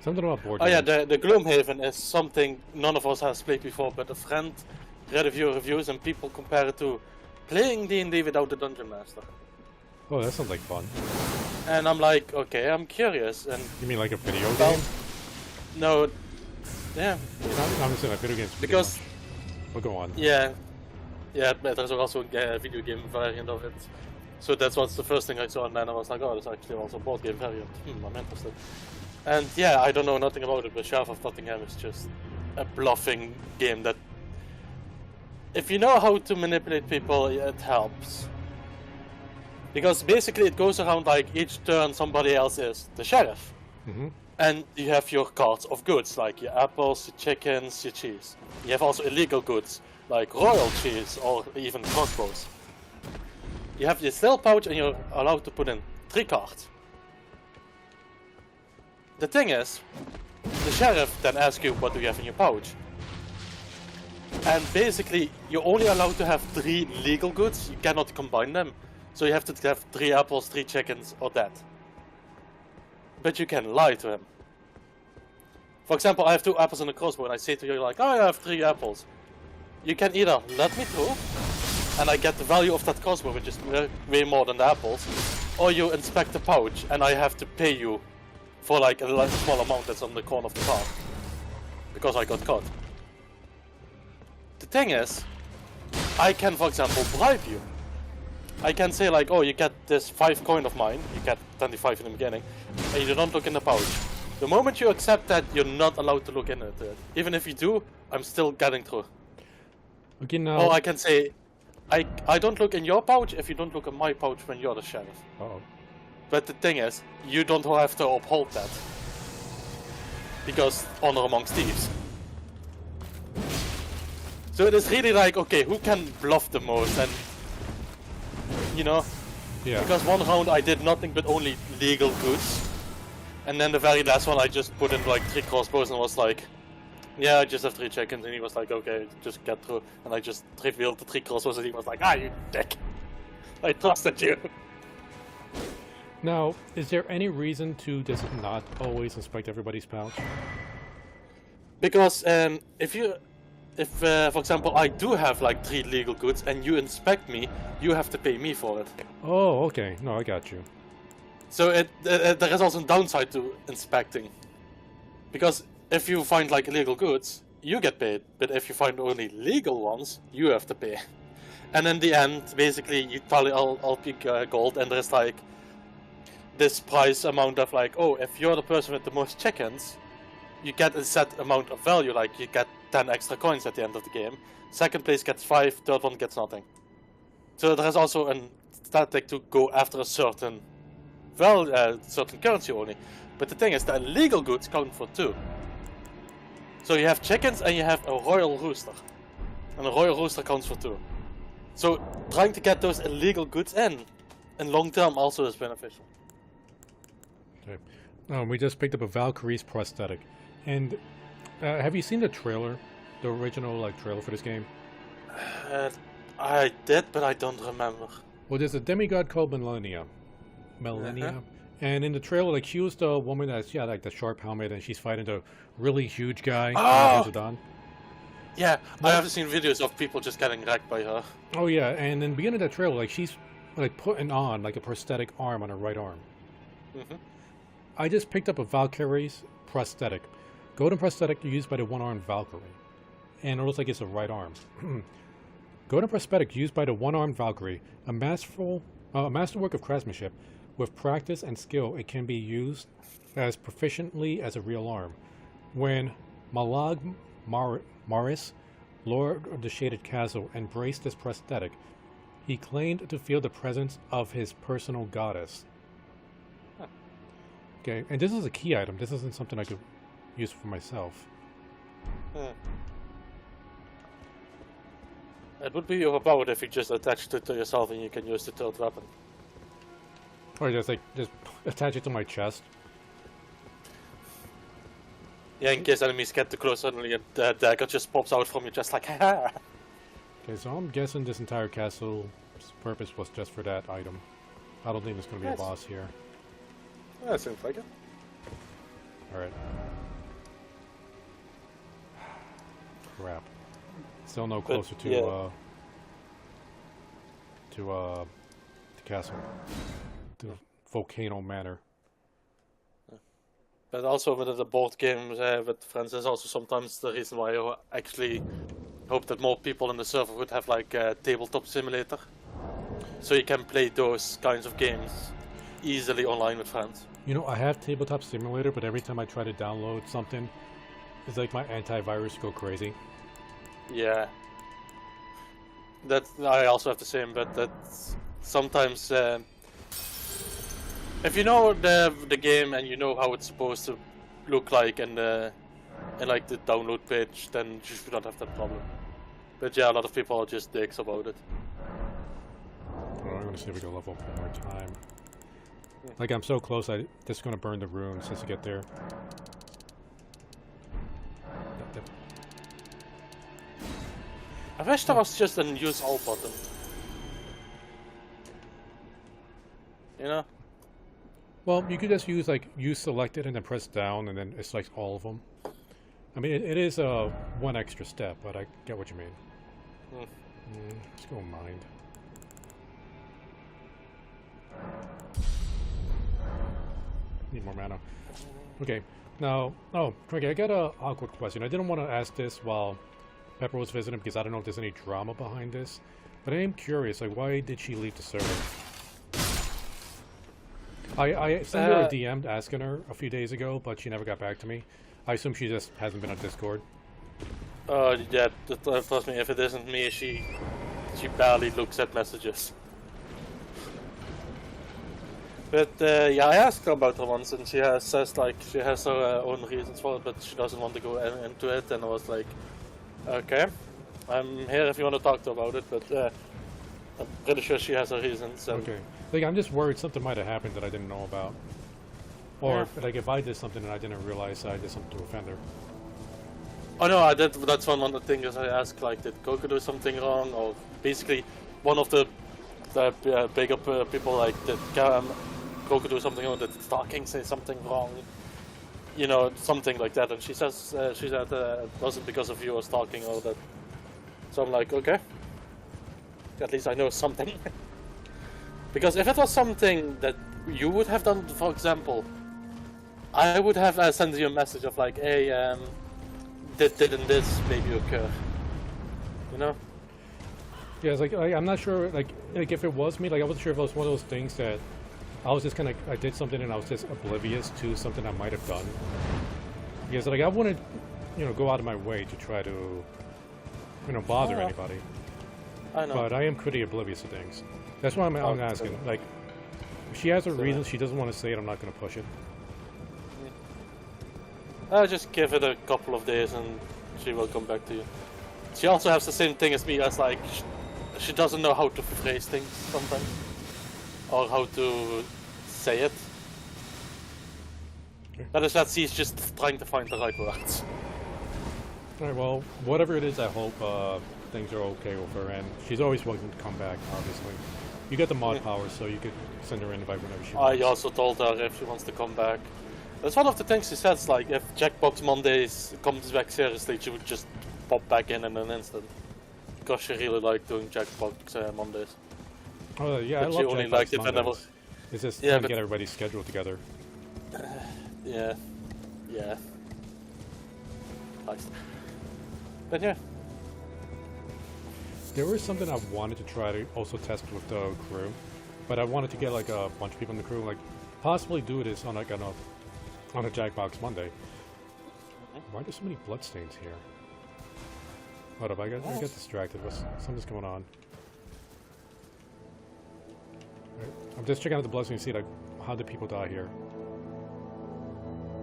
Something about board Oh games. yeah, the Gloomhaven is something none of us has played before, but a friend read a few reviews and people compare it to playing D&D without the Dungeon Master. Oh, that sounds like fun. And I'm like, okay, I'm curious. And You mean like a video well, game? no, yeah, I'm just saying like video games. because We'll go on. yeah, but there's also a video game variant of it. So that's what's the first thing I saw, and then I was like, oh, there's actually also a board game variant. I'm interested. And yeah, I don't know nothing about it, but Sheriff of Nottingham is just a bluffing game that, if you know how to manipulate people, it helps. Because basically it goes around like each turn somebody else is the sheriff. Mm-hmm. And you have your cards of goods, like your apples, your chickens, your cheese. You have also illegal goods, like royal cheese or even crossbows. You have your still pouch and you're allowed to put in 3 cards. The thing is, the sheriff then asks you what do you have in your pouch. And basically, you're only allowed to have 3 legal goods, you cannot combine them. So you have to have 3 apples, 3 chickens, or that. But you can lie to him. For example, I have 2 apples and a crossbow, and I say to you like, oh, I have 3 apples. You can either let me through, and I get the value of that crossbow, which is way more than the apples, or you inspect the pouch, and I have to pay you for like a small amount that's on the corner of the card. Because I got caught. The thing is, I can, for example, bribe you. I can say like, oh, you get this 5 coin of mine, you get 25 in the beginning, and you don't look in the pouch. The moment you accept that, you're not allowed to look into it. Even if you do, I'm still getting through. Okay, now. Or I can say, I don't look in your pouch if you don't look in my pouch when you're the sheriff. Uh-oh. But the thing is, you don't have to uphold that. Because honor amongst thieves. So it is really like, okay, who can bluff the most? And, you know, Yeah. because one round I did nothing but only legal goods. And then the very last one I just put in like 3 crossbows and was like, yeah, I just have 3 chickens. And he was like, okay, just get through. And I just revealed the 3 crossbows and he was like, ah, you dick. I trusted you. Now, is there any reason to just not always inspect everybody's pouch? Because if for example I do have like 3 legal goods and you inspect me, you have to pay me for it. Oh, okay. No, I got you. So there is also a downside to inspecting. Because if you find like illegal goods, you get paid. But if you find only legal ones, you have to pay. And in the end, basically, you tally all pick gold, and there's like this price amount of like, oh, if you're the person with the most chickens, you get a set amount of value, like you get 10 extra coins at the end of the game. Second place gets 5, third one gets nothing. So there is also a static to go after a certain certain currency only. But the thing is, the illegal goods count for 2. So you have chickens and you have a royal rooster. And a royal rooster counts for 2. So trying to get those illegal goods in long term also is beneficial. Okay. We just picked up a Valkyrie's prosthetic. And have you seen the trailer? The original like trailer for this game? I did, but I don't remember. Well, there's a demigod called Millennia. Uh-huh. And in the trailer, like, she was the woman that's, yeah, like the sharp helmet, and she's fighting the really huge guy. Oh! Yeah, I have seen videos of people just getting wrecked by her. Oh yeah, and in the beginning of that trailer, like, she's like putting on like a prosthetic arm on her right arm. Mm-hmm. I just picked up a Valkyrie's prosthetic, golden prosthetic used by the one-armed Valkyrie, and it looks like it's a right arm. Golden prosthetic used by the one-armed Valkyrie, a masterwork of craftsmanship. With practice and skill, it can be used as proficiently as a real arm. When Malag Maris, Lord of the Shaded Castle, embraced this prosthetic, he claimed to feel the presence of his personal goddess. Huh. Okay, and this is a key item. This isn't something I could use for myself. It would be overpowered if you just attached it to yourself and you can use the third weapon. Or just attach it to my chest. Yeah, in case enemies get too close, suddenly the dagger just pops out from you, just like, haha. Okay, so I'm guessing this entire castle's purpose was just for that item. I don't think there's going to be a boss here. That seems like it. Alright. Crap. Still no closer to the castle. The Volcano Manor. But also with the board games with friends is also sometimes the reason why I actually hope that more people in the server would have like a tabletop simulator. So you can play those kinds of games easily online with friends. You know, I have Tabletop Simulator, but every time I try to download something, it's like my antivirus go crazy. Yeah. I also have the same, but that's sometimes if you know the game and you know how it's supposed to look like in like the download page, then you should not have that problem. But yeah, a lot of people are just dicks about it. Well, I'm gonna see if we can level up one more time. Like, I'm so close, I'm just gonna burn the runes just to get there. Yep. I wish there was just a use all button. You know? Well, you could just use, like, use selected and then press down and then it selects all of them. I mean, it is one extra step, but I get what you mean. Let's go mind. Need more mana. Okay, now, Craig, I got a awkward question. I didn't want to ask this while Pepper was visiting because I don't know if there's any drama behind this, but I am curious, like, why did she leave the server? I sent her a DM asking her a few days ago, but she never got back to me. I assume she just hasn't been on Discord. Yeah, trust me, if it isn't me, she barely looks at messages. But yeah, I asked her about her once, and she says like she has her own reasons for it, but she doesn't want to go into it. And I was like, okay, I'm here if you want to talk to her about it, but I'm pretty sure she has her reasons. And Okay, like, I'm just worried something might have happened that I didn't know about, or like if I did something and I didn't realize I did something to offend her. Oh no, I did. That's one of the things I asked. Like, did Coco do something wrong, or basically one of the bigger people like did Coco do something wrong? Did Stalking say something wrong? You know, something like that. And she said it wasn't because of you or Stalking or that. So I'm like, okay, at least I know something. Because if it was something that you would have done, for example, I would have sent you a message of like, hey, didn't this maybe occur? You know? Yeah, it's like I'm not sure. Like if it was me, like I wasn't sure if it was one of those things that I was just kind of I did something and I was just oblivious to something I might have done. Because like I wouldn't, go out of my way to try to, bother anybody. I know. But I am pretty oblivious to things. That's why I'm asking. Like, if she has a reason she doesn't want to say it, I'm not going to push it. I'll just give it a couple of days and she will come back to you. She also has the same thing as me, as like, she doesn't know how to phrase things sometimes. Or how to say it. Okay. That is that she's just trying to find the right words. Alright, well, whatever it is, I hope things are okay with her, and she's always welcome to come back, obviously. You got the mod power, so you could send her an invite whenever she I wants. also told her if she wants to come back. That's one of the things she says, like, if Jackbox Mondays comes back seriously, she would just pop back in an instant. Because she really liked doing Jackbox Mondays. Oh yeah, But I she love only Jackbox liked it Mondays. whenever... It's just Yeah, trying to but- get everybody's schedule together. Yeah. Yeah. Nice. But yeah. There was something I wanted to try to also test with the crew, but I wanted to get like a bunch of people in the crew, like possibly do this on like on a Jackbox Monday. Why are there so many bloodstains here? Hold up, I got distracted. Something's going on. Right, I'm just checking out the bloodstains to see like how did people die here.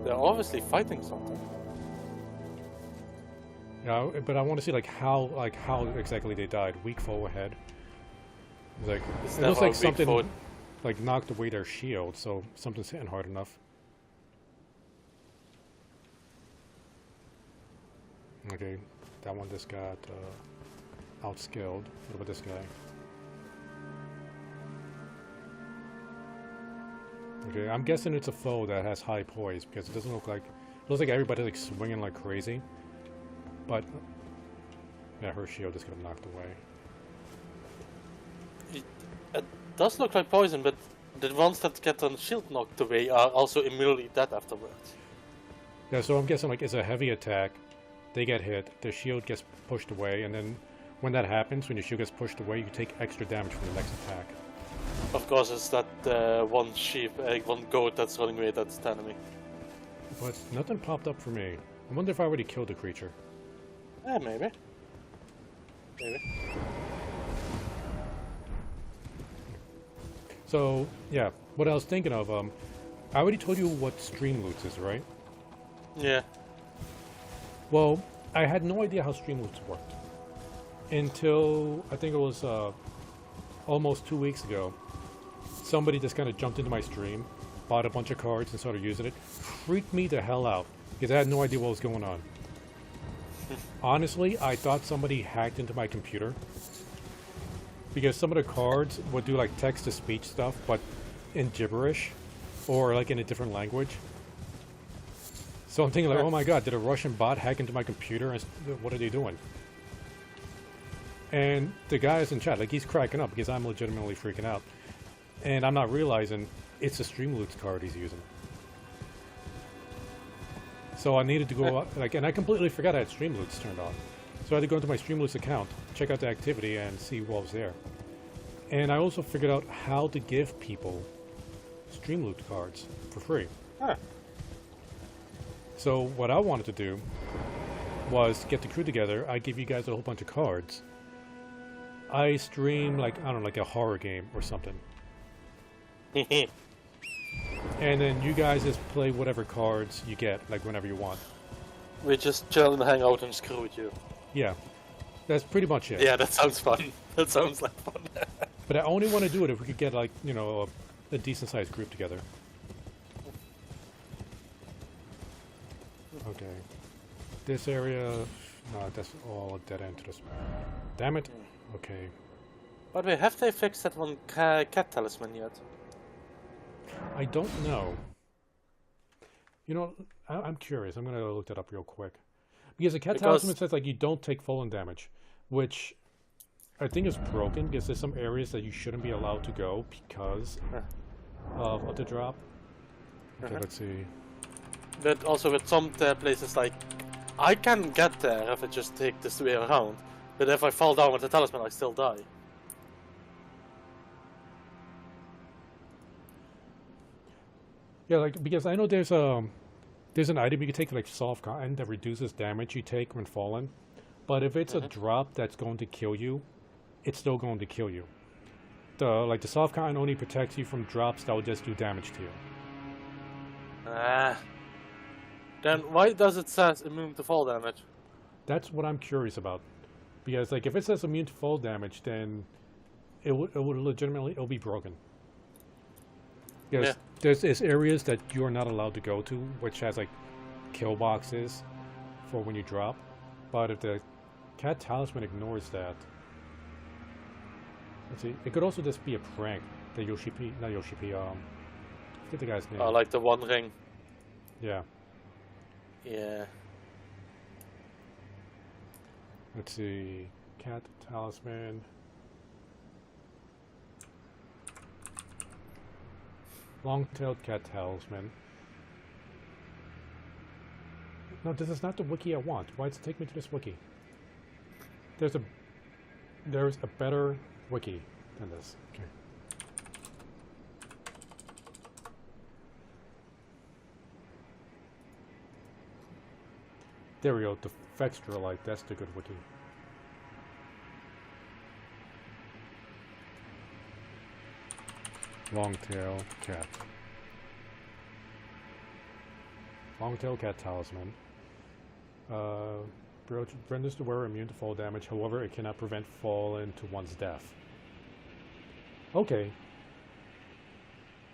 They're obviously fighting something. Yeah, but I want to see like how exactly they died. Weak forehead. It's like It's it looks never a like weak something foe. like knocked away their shield, so something's hitting hard enough. Okay, that one just got outskilled. What about this guy? Okay, I'm guessing it's a foe that has high poise because it doesn't look like it looks like everybody's like swinging like crazy. But yeah, her shield just got knocked away. It does look like poison, but the ones that get on shield knocked away are also immediately dead afterwards. Yeah, so I'm guessing like it's a heavy attack. They get hit, their shield gets pushed away, and then when that happens, when your shield gets pushed away, you take extra damage from the next attack. Of course, it's that one sheep, one goat that's running away that's the enemy. But nothing popped up for me. I wonder if I already killed the creature. Yeah, maybe. Maybe. So, yeah, what I was thinking of, I already told you what stream loots is, right? Yeah. Well, I had no idea how stream loots worked. Until, I think it was almost 2 weeks ago. Somebody just kind of jumped into my stream, bought a bunch of cards and started using it. Freaked me the hell out, because I had no idea what was going on. Honestly, I thought somebody hacked into my computer. Because some of the cards would do like text-to-speech stuff, but in gibberish, or like in a different language. So I'm thinking like, oh my god, did a Russian bot hack into my computer? And what are they doing? And the guy is in chat, like he's cracking up because I'm legitimately freaking out. And I'm not realizing it's a Streamloots card he's using. So I needed to go, like, and I completely forgot I had Streamloots turned on. So I had to go into my Streamloots account, check out the activity, and see what was there. And I also figured out how to give people Streamloot cards for free. Huh. So what I wanted to do was get the crew together. I give you guys a whole bunch of cards. I stream like, I don't know, like a horror game or something. And then you guys just play whatever cards you get, like whenever you want. We just chill and hang out and screw with you. Yeah, that's pretty much it. Yeah, that sounds fun. That sounds like fun. But I only want to do it if we could get like, you know, a decent sized group together. Okay. This area, no, that's all a dead end to this. Damn it. Okay. By the way, have they fixed that one cat talisman yet? I don't know. You know, I'm curious. I'm gonna look that up real quick. Because the cat talisman says like you don't take fallen damage, which I think is broken because there's some areas that you shouldn't be allowed to go because of the drop. Okay, let's see. But also with some places like, I can get there if I just take this way around, but if I fall down with the talisman I still die. Yeah, like because I know there's an item you can take like soft cotton that reduces damage you take when falling, but if it's a drop that's going to kill you, it's still going to kill you. The soft cotton only protects you from drops that will just do damage to you. Then why does it say immune to fall damage? That's what I'm curious about, because like if it says immune to fall damage, then it would legitimately it'll be broken. Because there's areas that you're not allowed to go to, which has like kill boxes for when you drop. But if the cat talisman ignores that, Let's see. It could also just be a prank that Yoshi P, not Yoshi P. Forget the guy's name. Like the One Ring. Yeah. Yeah. Let's see. Cat talisman. Long-tailed cat talisman. No, this is not the wiki I want. Why does it take me to this wiki? There's a better wiki than this. Okay. There we go. The Fextra light. That's the good wiki. Long-tail cat. Long-tail cat talisman. Brooch renders the wearer immune to fall damage. However, it cannot prevent fall into one's death. Okay.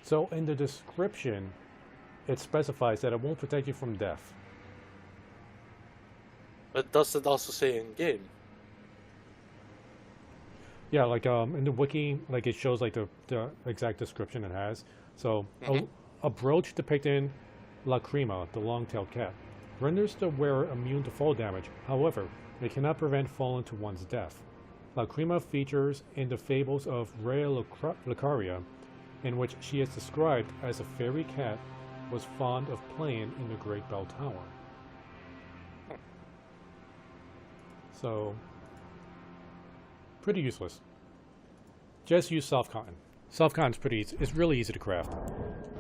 So in the description, it specifies that it won't protect you from death. But does it also say in game? Yeah, like in the wiki, like it shows like the exact description it has. So a brooch depicting Lacrima, the long-tailed cat, renders the wearer immune to fall damage. However, it cannot prevent fall into one's death. Lacrima features in the fables of Rhea Lucaria, in which she is described as a fairy cat was fond of playing in the Great Bell Tower. So, pretty useless. Just use soft cotton. Soft cotton's pretty easy. It's really easy to craft.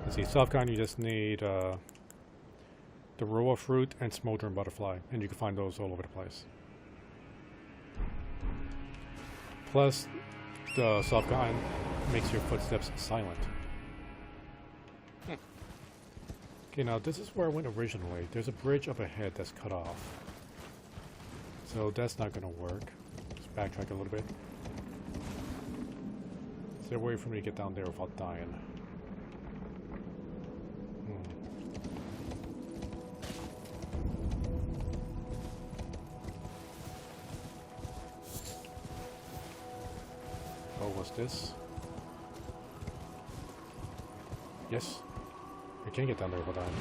Let's see, soft cotton you just need the roa fruit and smoldering butterfly, and you can find those all over the place. Plus, the soft cotton makes your footsteps silent. Okay, now this is where I went originally. There's a bridge up ahead that's cut off. So that's not gonna work. Let's backtrack a little bit. Is there a way for me to get down there without dying? Oh, what's this? Yes. I can get down there without dying.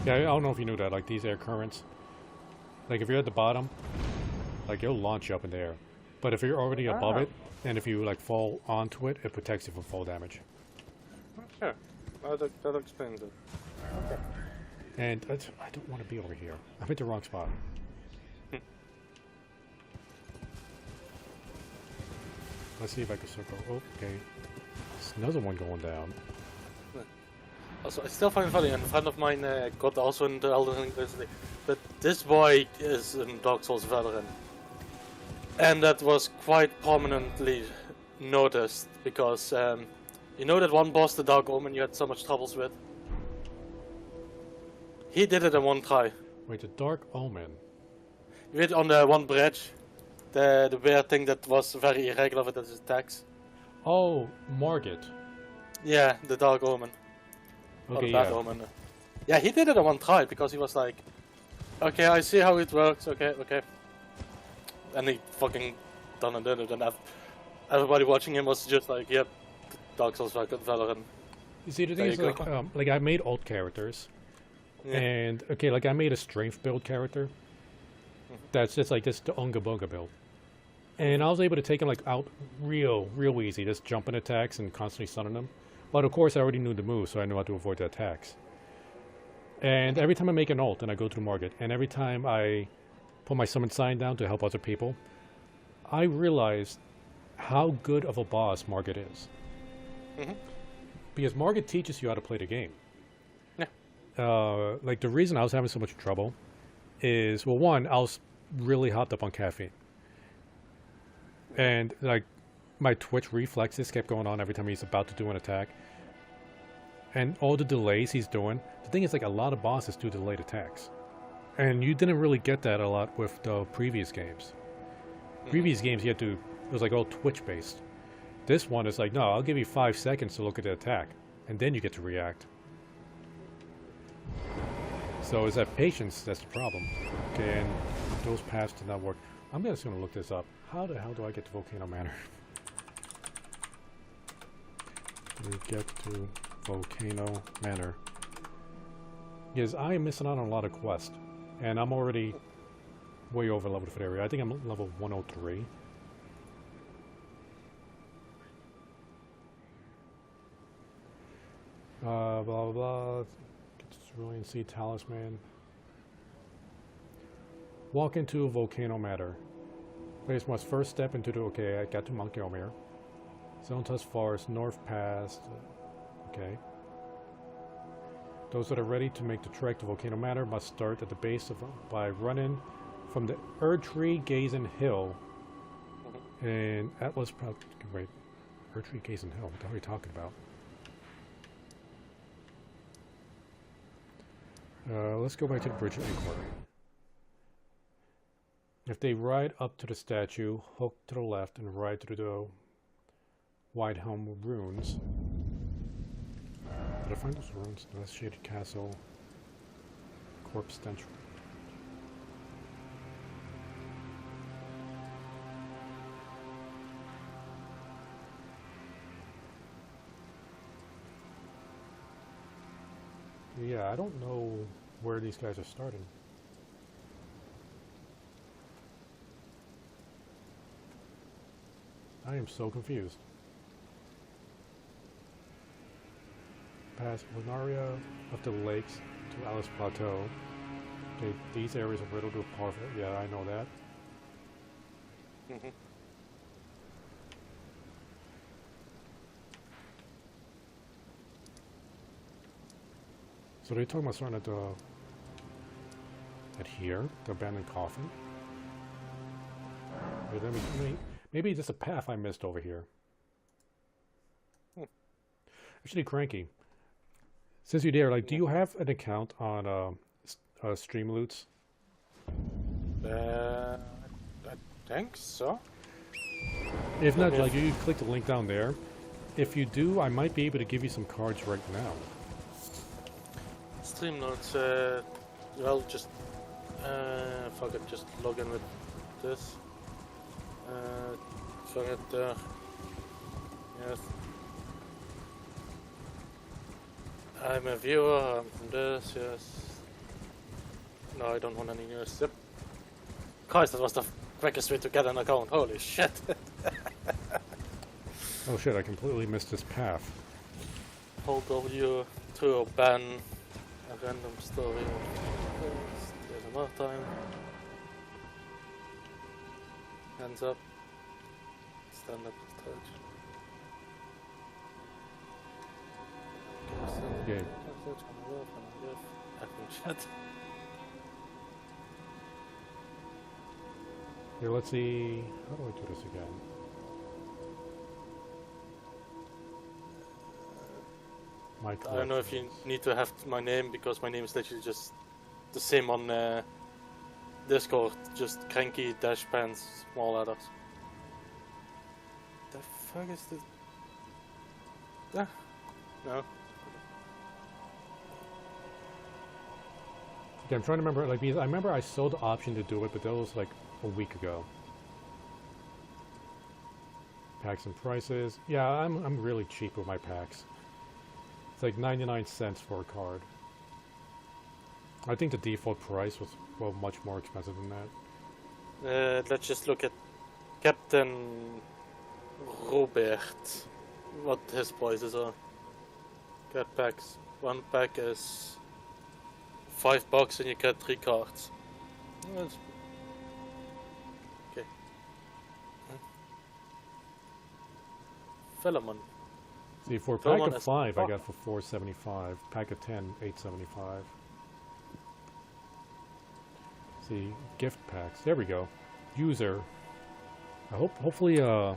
Yeah, I don't know if you knew that. Like, these air currents. Like, if you're at the bottom, like, it'll launch you up in the air. But if you're already above it, and if you, like, fall onto it, it protects you from fall damage. Okay. That explains it. Okay. And I don't want to be over here. I'm at the wrong spot. Let's see if I can circle. Oh, okay. There's another one going down. Also, I still find it funny, and a friend of mine got also into Elden Ring recently, but this boy is a Dark Souls veteran. And that was quite prominently noticed, because you know that one boss, the Dark Omen, you had so much troubles with? He did it in one try. Wait, the Dark Omen? You did on the one bridge, the weird thing that was very irregular with his attacks. Oh, Margit. Yeah, the Dark Omen. Okay, yeah. yeah. Yeah, he did it in one try because he was like, okay, I see how it works, okay. And he fucking done and did it, and everybody watching him was just like, yep, Dark Souls veteran. You see, the thing is, like I made alt characters, and okay, like I made a strength build character. That's just like this the Unga Bunga build, and I was able to take him like out real easy, just jumping attacks and constantly stunning them. But of course, I already knew the move, so I knew how to avoid the attacks. And every time I make an ult, and I go to the market, and every time I put my summon sign down to help other people, I realized how good of a boss Margit is. Because Margit teaches you how to play the game. Yeah. Like the reason I was having so much trouble is, well, one, I was really hopped up on caffeine. And like my Twitch reflexes kept going on every time he's about to do an attack. And all the delays he's doing. The thing is, like, a lot of bosses do delayed attacks. And you didn't really get that a lot with the previous games. Previous games, you had to, it was like all Twitch based. This one is like, no, I'll give you 5 seconds to look at the attack. And then you get to react. So it's that patience that's the problem. Okay, and those paths did not work. I'm just going to look this up. How the hell do I get to Volcano Manor? we get to Volcano Manor. Yes, I am missing out on a lot of quests. And I'm already way over leveled for the area. I think I'm level 103. Blah blah blah. Get to Cerulean Sea Talisman. Walk into Volcano Manor. Place must first step into the... Okay, I got to Mount Gelmir. Zontas Forest, North Pass. Okay. Those that are ready to make the trek to Volcano Manor must start at the base of by running from the Erdtree Gazing Hill and Atlas... Wait. Erdtree Gazing Hill? What the hell are you talking about? Let's go back to the Bridge of Inquiry. If they ride up to the statue, hook to the left and ride through the Whitehelm ruins. Did I find those ruins? The Shaded Castle. Corpse Stench. Yeah, I don't know where these guys are starting. I am so confused. Past Lunaria, up the lakes to Alice Plateau. Okay, these areas are riddled with powerful... Yeah, I know that. So they're talking about starting at here, the abandoned coffin. Wait, maybe it's just a path I missed over here. Actually, Cranky, since you're there, like, do you have an account on Streamloots? I think so. If not, like, you click the link down there. If you do, I might be able to give you some cards right now. Stream notes, well, just, fuck it, just log in with this. Fuck it, yes. I'm a viewer, I'm from this, yes. No, I don't want any news, yep. Christ, that was the quickest way to get an account, holy shit. Oh shit, I completely missed this path. Hold W to ban a random story. There's another time. Hands up. Stand up touch. Okay. Chat. Here, let's see. How do I do this again? My I don't know if you need to have my name, because my name is literally just the same on Discord, just Cranky dash pants, small letters. The fuck is this? Ah, no. Okay, I'm trying to remember, like, because I remember I sold the option to do it, but that was like a week ago. Packs and prices. Yeah, I'm really cheap with my packs. It's like 99 cents for a card. I think the default price was, well, much more expensive than that. Let's just look at Captain Robert. What his prices are. Get packs. One pack is $5 and you get 3 cards. That's okay. Philemon. See, for a pack of 5, I got for $4.75. Pack of 10, $8.75. See, gift packs. There we go. User. Hopefully, I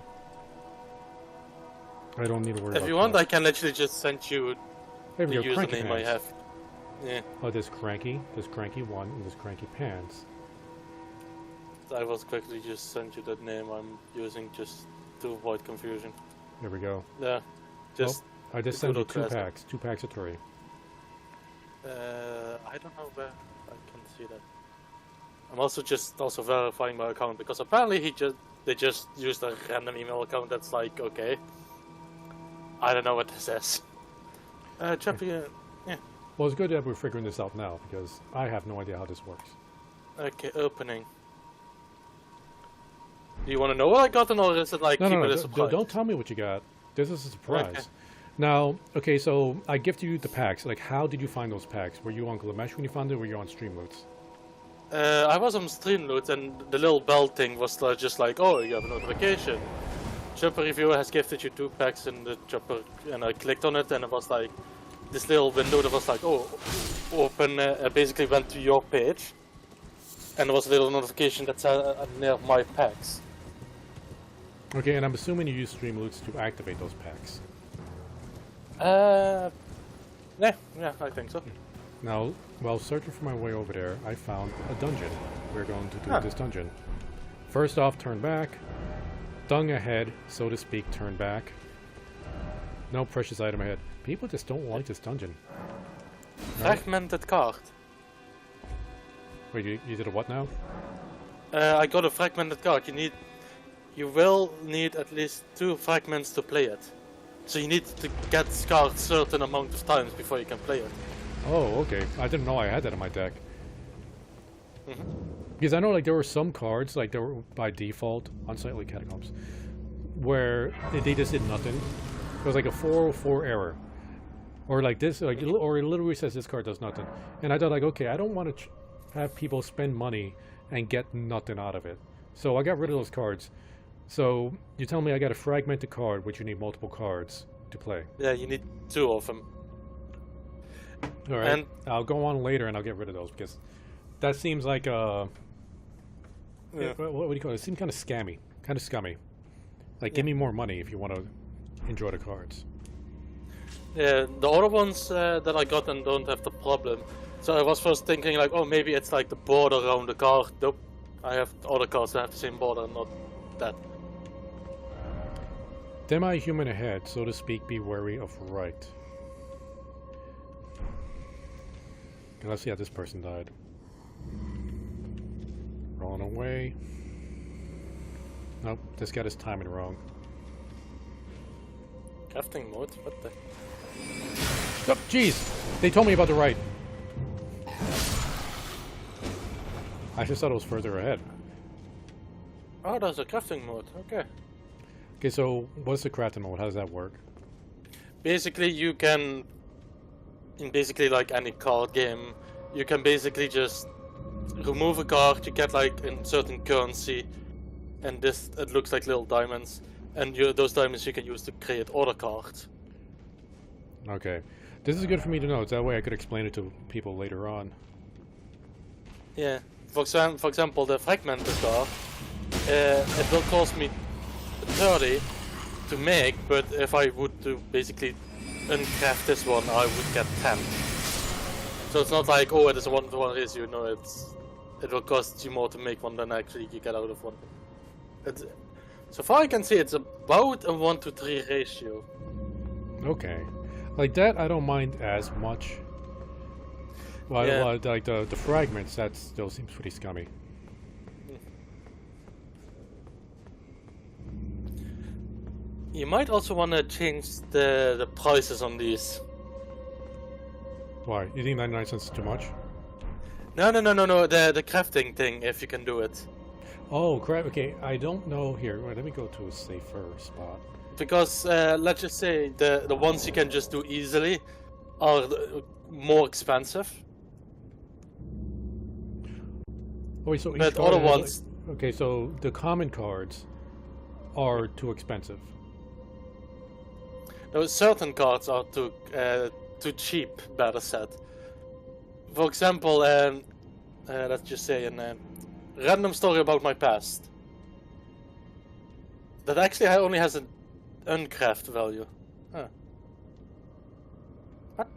don't need to worry about If you want, I can actually just send you the username I have. Yeah. Oh, there's Cranky 1, and there's Cranky Pants. I will quickly just send you that name I'm using just to avoid confusion. There we go. Yeah. Just I just sent you 2 packs. 2 packs of 3. I don't know where I can see that. I'm also verifying my account, because apparently they just used a random email account that's like, okay. I don't know what this is. Choppy, yeah. Well, it's good that we're figuring this out now, because I have no idea how this works. Okay, opening. Do you want to know what I got, or is it like No, keep no, it no, a surprise? don't tell me what you got. This is a surprise. Okay. Now, okay, so I gifted you the packs. Like, how did you find those packs? Were you on Glamesh when you found it, or were you on Streamloots? I was on Streamloot, and the little bell thing was just like, oh, you have a notification. Chopper Reviewer has gifted you 2 packs in the Chopper, and I clicked on it, and it was like this little window that was like, oh, open. I basically went to your page, and there was a little notification that said near my packs. Okay, and I'm assuming you use Streamloots to activate those packs. Yeah, I think so. Now, while searching for my way over there, I found a dungeon. We're going to do this dungeon. First off, turn back. Dung ahead, so to speak, turn back. No precious item ahead. People just don't like this dungeon. Right? Fragmented card. Wait, you did a what now? I got a fragmented card. You will need at least 2 fragments to play it. So you need to get cards certain amount of times before you can play it. Oh, okay. I didn't know I had that in my deck. Because I know like there were some cards, like there were by default, Unsightly Catacombs, where they just did nothing. It was like a 404 error. Or like this, like, or it literally says this card does nothing. And I thought like, okay, I don't want to have people spend money and get nothing out of it. So I got rid of those cards. So you tell me I got a fragmented card, which you need multiple cards to play. Yeah, you need 2 of them. All right, And I'll go on later and I'll get rid of those because that seems like yeah. what do you call it? It seems kind of scammy, kind of scummy. Like, give me more money if you want to enjoy the cards. Yeah, the other ones that I got and don't have the problem. So I was first thinking like, oh, maybe it's like the border around the card. Nope, I have other cards that have the same border, not that. Demi-human ahead, so to speak, be wary of right. Okay, let's see how this person died. Rolling away. Nope, this got his timing wrong. Crafting mode? What the? Oh, jeez! They told me about the right. I just thought it was further ahead. Oh, there's a crafting mode. Okay. Okay, so what's the crafting mode? How does that work? Basically, you can, in basically like any card game, you can basically just remove a card. You get like a certain currency, and this it looks like little diamonds, and those diamonds you can use to create other cards. Okay. This is good for me to know. That way I could explain it to people later on. Yeah. For example, the fragmented card, it will cost me 30 to make, but if I would to basically uncraft this one, I would get 10. So it's not like, oh, it is a 1-to-1 ratio. No, it will cost you more to make one than actually you get out of one. So far I can see it's about a 1-to-3 ratio. Okay. Like that I don't mind as much. Well, Yeah. like the fragments, that still seems pretty scummy. You might also want to change the prices on these. Why? You think 99 cents is too much? No, the crafting thing, if you can do it. Oh, crap. Okay, I don't know. Here, wait, let me go to a safer spot. Because, let's just say, the ones you can just do easily are more expensive. Oh, wait, so each But card other has, ones... like, okay, so the common cards are too expensive. Those certain cards are too cheap, better said. For example, let's just say a random story about my past. That actually only has an uncraft value. Huh. What?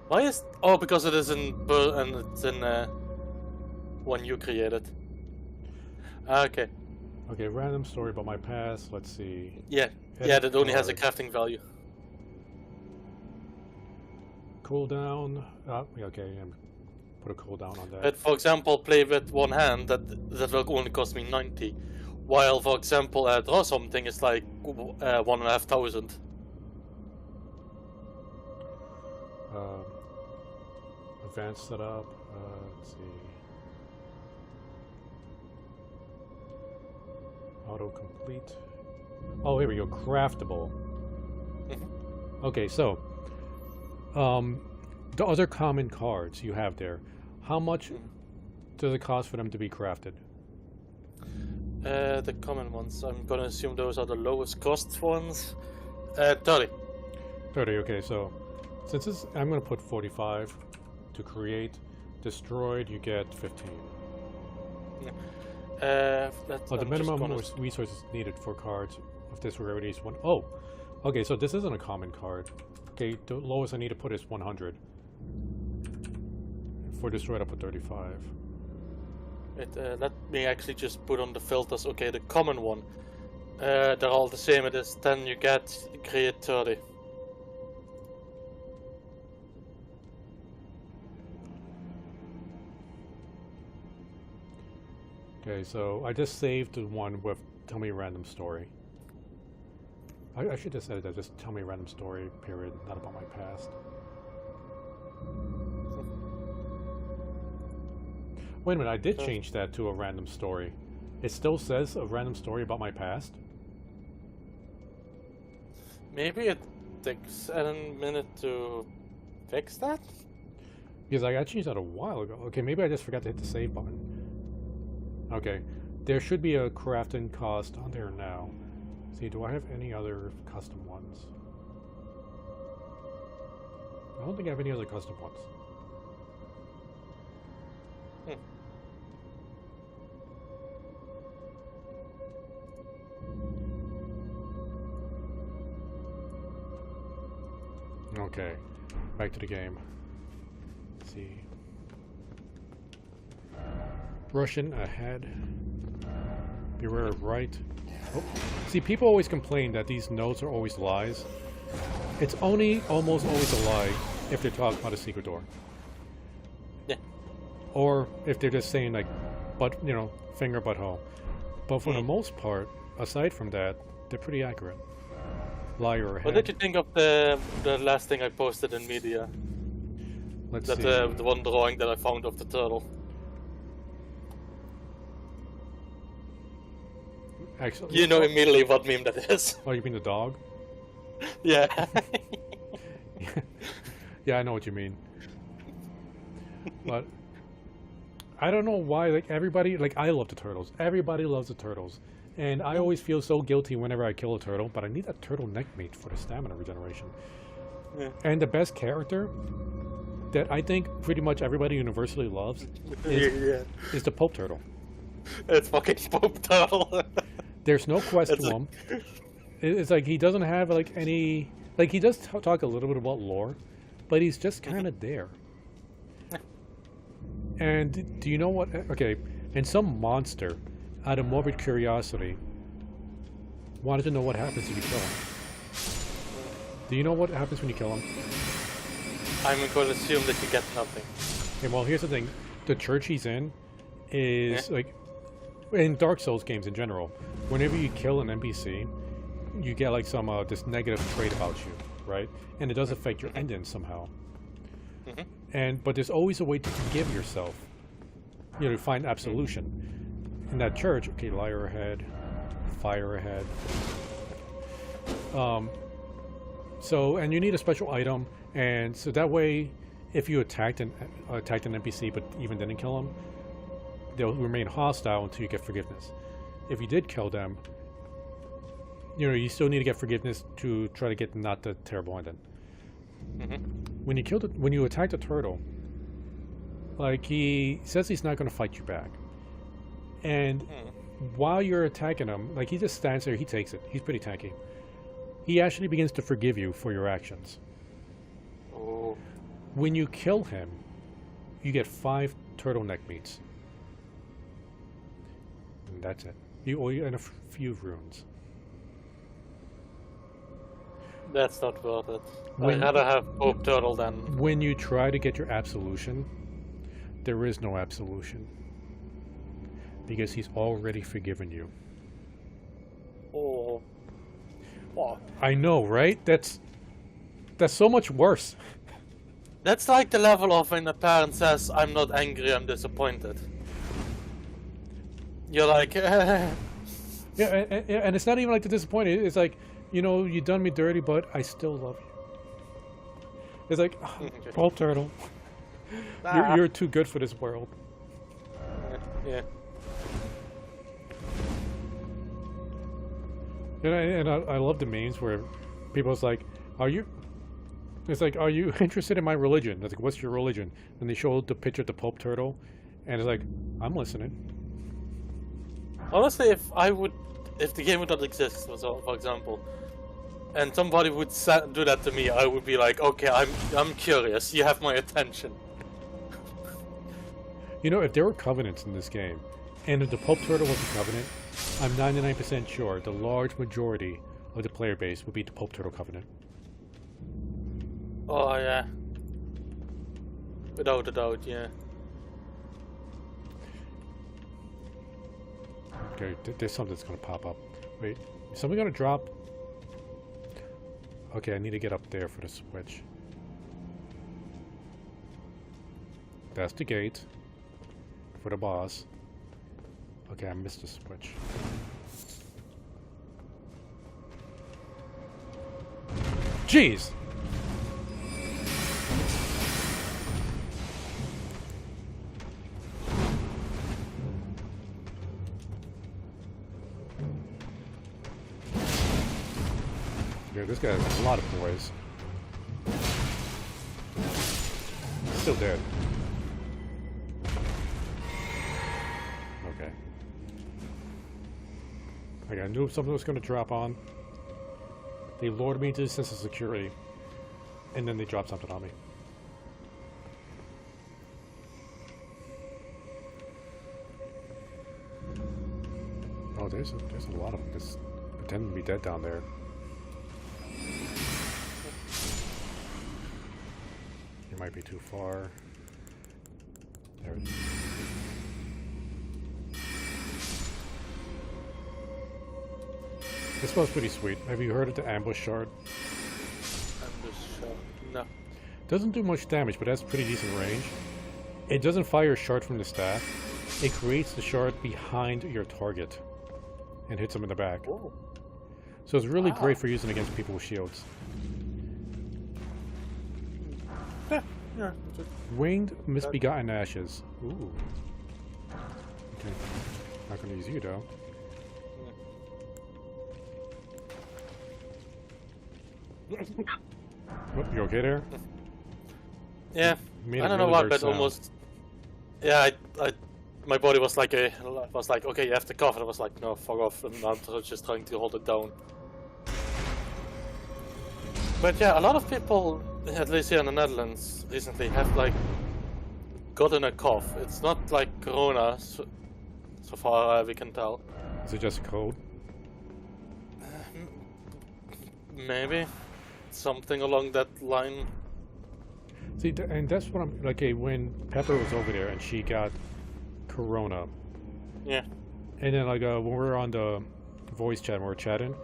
Why is... Oh, because it is and it's in one you created. Okay. Okay, random story about my past. Let's see. Yeah. Edit Yeah, that only has a cards. crafting value. Cooldown. Okay, put a cooldown on that. But for example, play with one hand, that will only cost me 90. While, for example, draw something is like 1,500. Advanced setup. Let's see. Autocomplete. Oh, here we go. Craftable. Okay, so the other common cards you have there, how much does it cost for them to be crafted? The common ones. I'm gonna assume those are the lowest cost ones. 30. 30. Okay, so since this, I'm gonna put 45 to create. Destroyed, you get 15. The minimum resources needed for cards of this rarity is 1. Oh, okay, so this isn't a common card. Okay, the lowest I need to put is 100. For destroyed, I'll put 35. Let me actually just put on the filters. Okay, the common one. They're all the same. It is 10 you get, create 30. Okay, so I just saved the one with tell me a random story. I should just edit that, just tell me a random story, period, not about my past. Wait a minute, I did change that to a random story. It still says a random story about my past? Maybe it takes a minute to fix that? Because I changed that a while ago. Okay, maybe I just forgot to hit the save button. Okay, there should be a crafting cost on there now. See, do I have any other custom ones? I don't think I have any other custom ones. Okay, back to the game. Let's see. Russian ahead. Beware of right. Oh. See, people always complain that these notes are always lies. It's only almost always a lie if they're talking about a secret door. Yeah. Or if they're just saying like, but you know, finger butthole. But for the most part, aside from that, they're pretty accurate. Liar ahead. What did you think of the last thing I posted in media? Let's see. The one drawing that I found of the turtle. Actually, you know immediately what meme that is. Oh, you mean the dog? Yeah. Yeah, I know what you mean. But I don't know why, like everybody, like I love the turtles. Everybody loves the turtles. And I always feel so guilty whenever I kill a turtle, but I need that turtle neck meat for the stamina regeneration. Yeah. And the best character that I think pretty much everybody universally loves is the Pope Turtle. It's fucking Pope Turtle. There's no quest to him. It's like he doesn't have like any... Like he does talk a little bit about lore, but he's just kind of there. And do you know what... Okay, and some monster, out of morbid curiosity, wanted to know what happens if you kill him. Do you know what happens when you kill him? I'm going to assume that you get nothing. Okay, well, here's the thing. The church he's in is like... In Dark Souls games in general, whenever you kill an NPC, you get like some this negative trait about you, right? And it does affect your ending somehow. But there's always a way to forgive yourself. You know, to find absolution. In that church, okay, liar ahead, fire ahead. So, and you need a special item, and so that way, if you attacked an NPC but even didn't kill him, they'll remain hostile until you get forgiveness. If you did kill them, you know, you still need to get forgiveness to try to get not the terrible ending. When you attack the turtle, like he says he's not going to fight you back, and while you're attacking him, like he just stands there, he takes it. He's pretty tanky. He actually begins to forgive you for your actions. Oh. When you kill him, you get 5 turtleneck meats. And that's it. And a few runes. That's not worth it. I'd rather have Pope Turtle than... When you try to get your absolution, there is no absolution. Because he's already forgiven you. Oh. Oh. I know, right? That's so much worse. That's like the level of when a parent says, "I'm not angry, I'm disappointed." You're like, Yeah, and it's not even like the disappointed. It's like, you know, you done me dirty, but I still love you. It's like, Paul Turtle, you're too good for this world. yeah. And I love the memes where people's like, are you... It's like, are you interested in my religion? It's like, what's your religion? And they show the picture of the Pope Turtle, and it's like, I'm listening. Honestly, if the game would not exist, for example, and somebody would do that to me, I would be like, okay, I'm curious. You have my attention. You know, if there were covenants in this game, and if the Pope Turtle was a covenant, I'm 99% sure the large majority of the player base would be the Pope Turtle covenant. Oh yeah. Without a doubt, yeah. Okay, there's something that's gonna pop up. Wait, is something gonna drop? Okay, I need to get up there for the switch. That's the gate for the boss. Okay, I missed the switch. Jeez! Yeah, this guy has a lot of poise. Still dead. Okay. Okay, I knew something was going to drop on. They lured me into a sense of security. And then they dropped something on me. Oh, there's a lot of them just pretending to be dead down there. You might be too far. There it is. This smells pretty sweet. Have you heard of the ambush shard? Ambush shard? No. Doesn't do much damage, but has pretty decent range. It doesn't fire a shard from the staff. It creates the shard behind your target and hits them in the back. Ooh. So it's really great for using against people with shields. Yeah. Winged Misbegotten Ashes. Ooh. Okay. Not gonna use you though. What, you okay there? Yeah. I don't know why, but almost. Yeah, my body was like okay, you have to cough, and I was like, no, fuck off, and I'm just trying to hold it down. But yeah, a lot of people, at least here in the Netherlands, recently have like gotten a cough. It's not like Corona, so far we can tell. Is it just a cold? Maybe something along that line. See, and that's what I'm like. Okay, when Pepper was over there and she got Corona. Yeah. And then like when we were on the voice chat, when we were chatting,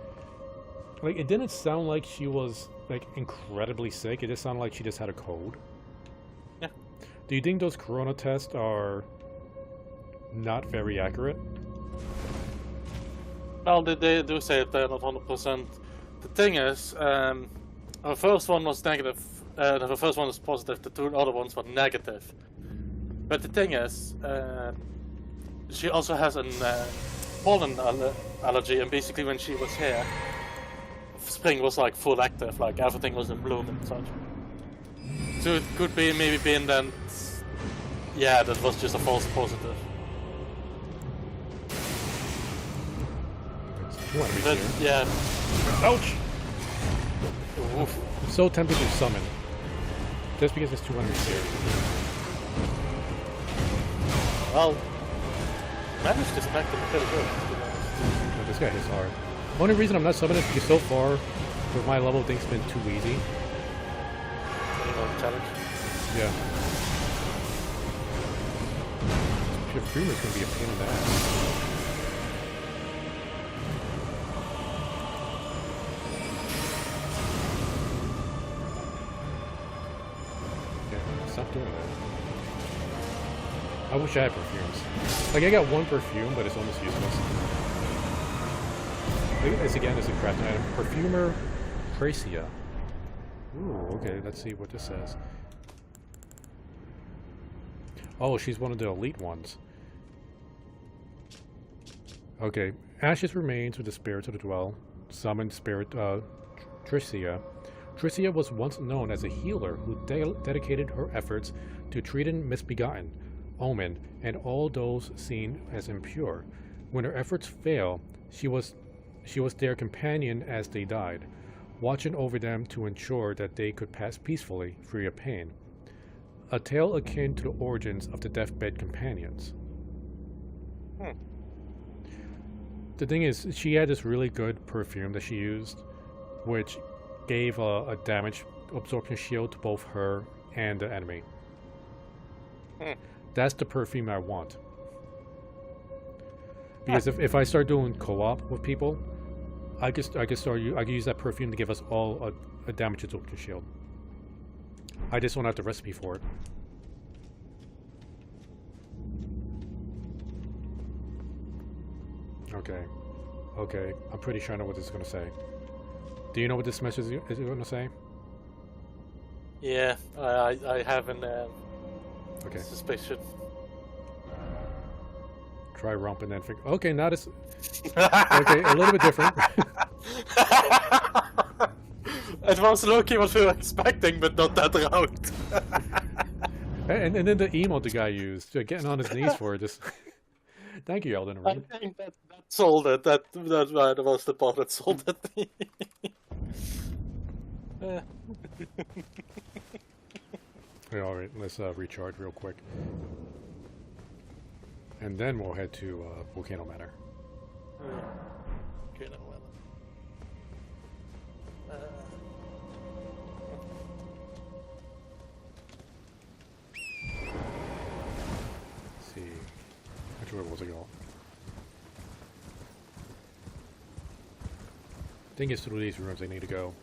like it didn't sound like she was like incredibly sick. It just sounded like she just had a cold. Yeah. Do you think those Corona tests are not very accurate? Well, they do say they're not 100%. The thing is, our first one was negative. The first one was positive. The two other ones were negative. But the thing is, she also has a pollen allergy, and basically when she was here, spring was like full active, like everything was in bloom and such. So it could be maybe being that, yeah, that was just a false positive. But, yeah. Ouch! Oof. I'm so tempted to summon. Just because it's 200 here. Well, managed to smack them pretty good. Oh, this guy hits hard. Only reason I'm not summoning is because so far, for my level, things have been too easy. Challenge? Yeah. Your Freeman's gonna be a pain in the ass. I wish I had perfumes. Like, I got one perfume, but it's almost useless. It's again, it's a crafting item. Perfumer Tracia. Ooh, okay, let's see what this says. Oh, she's one of the elite ones. Okay, ashes remains with the spirits of the dwell. Summoned spirit Tricia. Tricia was once known as a healer who dedicated her efforts to treating misbegotten, omen, and all those seen as impure. When her efforts failed, she was their companion as they died, watching over them to ensure that they could pass peacefully, free of pain. A tale akin to the origins of the deathbed companions. The thing is, she had this really good perfume that she used, which gave a damage absorption shield to both her and the enemy. That's the perfume I want. Because if I start doing co-op with people, I could use that perfume to give us all a damage absorption shield. I just don't have the recipe for it. Okay. Okay, I'm pretty sure I know what this is going to say. Do you know what this message is going to say? Yeah, I have an Okay. suspicion. Try romp and then figure. Okay, now this. Okay, a little bit different. It was low-key what we were expecting, but not that route. and then the emote the guy used, getting on his knees for it. Just. Thank you, Elden Ring. I think that sold it. That was the part that sold it. Alright, let's recharge real quick. And then we'll head to Volcano Manor. Okay, no, well. Let's see. Actually, where was I going? I think it's through these rooms I need to go.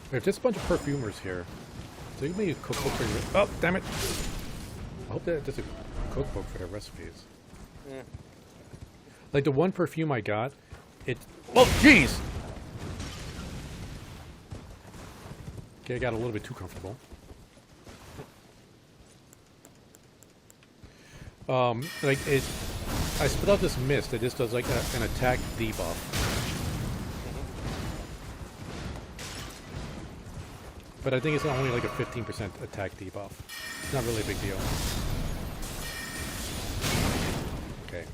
There's just a bunch of perfumers here. So give me a cookbook for your... Oh, damn it! I hope that there's a cookbook for their recipes. Yeah. Like the one perfume I got, it... Oh, jeez! Okay, I got a little bit too comfortable. Like it... I spit out this mist that just does like an attack debuff. But I think it's only like a 15% attack debuff. It's not really a big deal. Okay.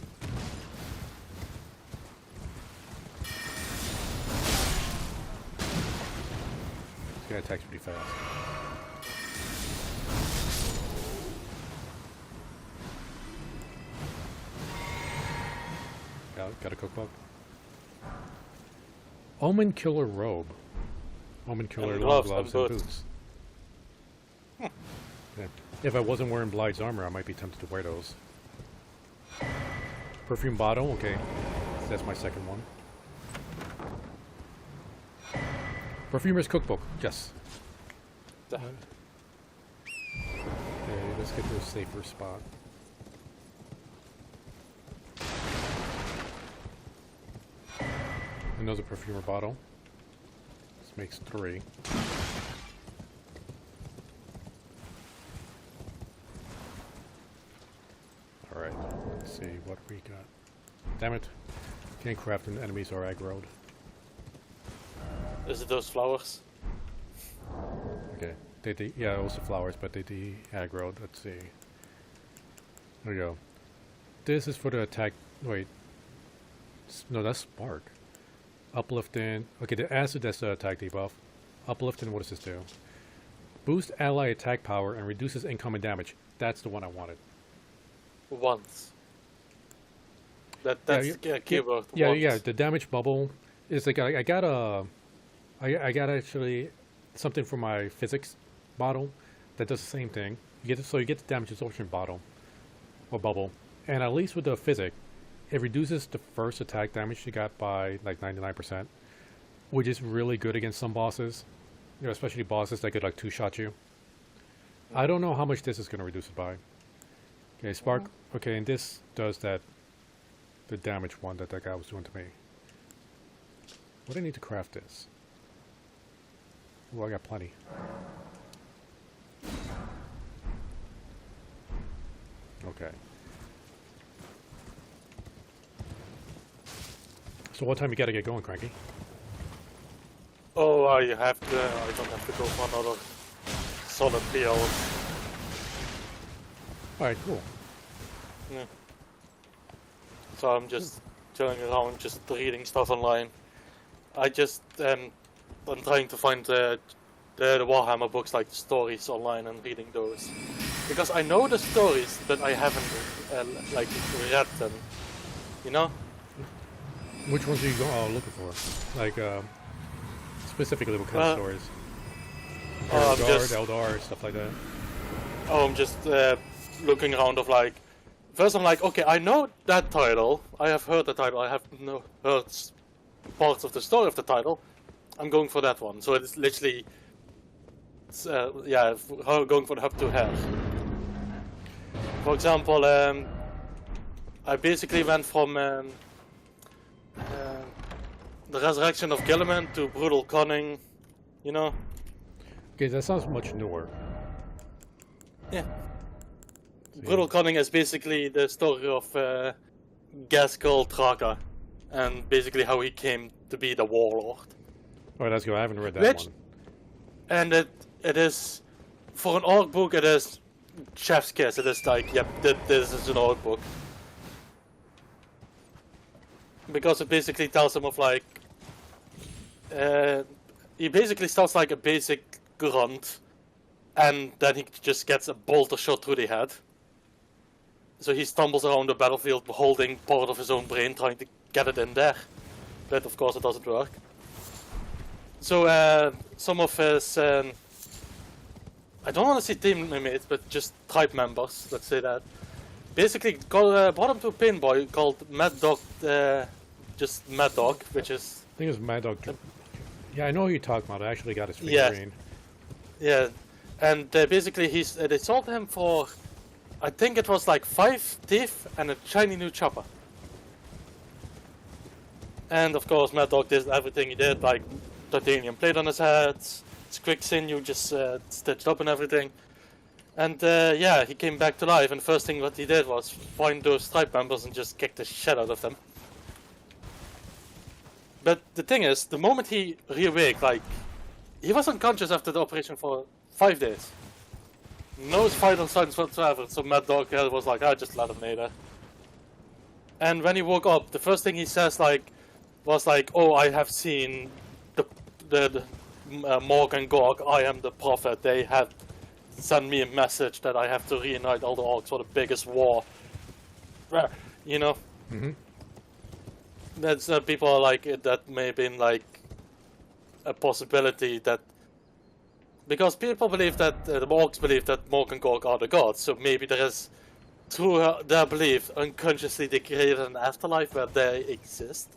This guy attacks pretty fast. Got a cookbook. Omen Killer Robe. Omen Killer And long gloves gloves and boots. Yeah. If I wasn't wearing Blythe's armor, I might be tempted to wear those. Perfume bottle, okay. That's my second one. Perfumer's cookbook, yes. Okay, let's get to a safer spot. Another perfumer bottle. This makes 3. Alright, let's see what we got. Damn it. Can't craft when enemies are aggroed. Is it those flowers? Okay. Yeah, also flowers, but they de-aggroed. Let's see. There we go. This is for the attack. Wait. No, that's Spark. Uplifting. Okay, the acid, that's the attack debuff. Uplifting, what does this do? Boost ally attack power and reduces incoming damage. That's the one I wanted. Once. That's the keyword. Yeah, once. yeah. The damage bubble is like I got actually something for my physics bottle that does the same thing. You get you get the damage absorption bottle or bubble, and at least with the physic, it reduces the first attack damage you got by like 99%, which is really good against some bosses. You know, especially bosses that could like 2-shot you. I don't know how much this is going to reduce it by. Okay, spark. Okay, and this does that. The damage one that guy was doing to me. What do I need to craft this? Oh, I got plenty. Okay. So what time you gotta get going, Cranky? Oh, I don't have to go for another solid 3 hours. Alright, cool. Yeah. So I'm just chilling around, just reading stuff online. I'm trying to find the Warhammer books, like the stories online, and reading those. Because I know the stories, but I haven't like read them. You know? Which ones are you looking for? Like, specifically what kind of stories? Eldar, stuff like that. Oh, I'm just looking around of like... First I'm like, okay, I know that title. I have heard the title. I have heard parts of the story of the title. I'm going for that one. So it's literally... going for the hub to hair. For example, I basically went from the resurrection of Gilliman to brutal cunning, you know? Okay, that sounds much newer. Yeah. Brutal cunning is basically the story of Gaskell Traka, and basically how he came to be the warlord. Oh, that's good. I haven't read that one. And it is, for an orc book, it is chef's kiss. It is like, yep, this is an orc book. Because it basically tells him of like, he basically starts like a basic grunt, and then he just gets a bolter shot through the head. So he stumbles around the battlefield holding part of his own brain, trying to get it in there. But of course it doesn't work. So some of his, I don't want to say teammates, but just tribe members, let's say that, basically brought him to a pain boy called Mad Dog, just Mad Dog, which is... I think it was Mad Dog. Yeah, I know who you're talking about. I actually got his figurine. Yeah, and basically they sold him for, I think it was like 5 teeth and a shiny new chopper. And of course Mad Dog did everything he did, like titanium plate on his head, his quick sinew just stitched up and everything. And yeah, he came back to life, and the first thing what he did was find those tribe members and just kick the shit out of them. But the thing is, the moment he reawake, like, he was unconscious after the operation for 5 days. No vital signs whatsoever, so Mad Dog was like, I just let him lay there. And when he woke up, the first thing he says, like, was like, oh, I have seen the Morg and Gorg, I am the prophet, they have sent me a message that I have to reunite all the orcs for the biggest war. You know? Mm-hmm. That's people are like, that may have been like a possibility that, because people believe that the orcs believe that Morg and Gorg are the gods, so maybe there is, through their belief, unconsciously they created an afterlife where they exist.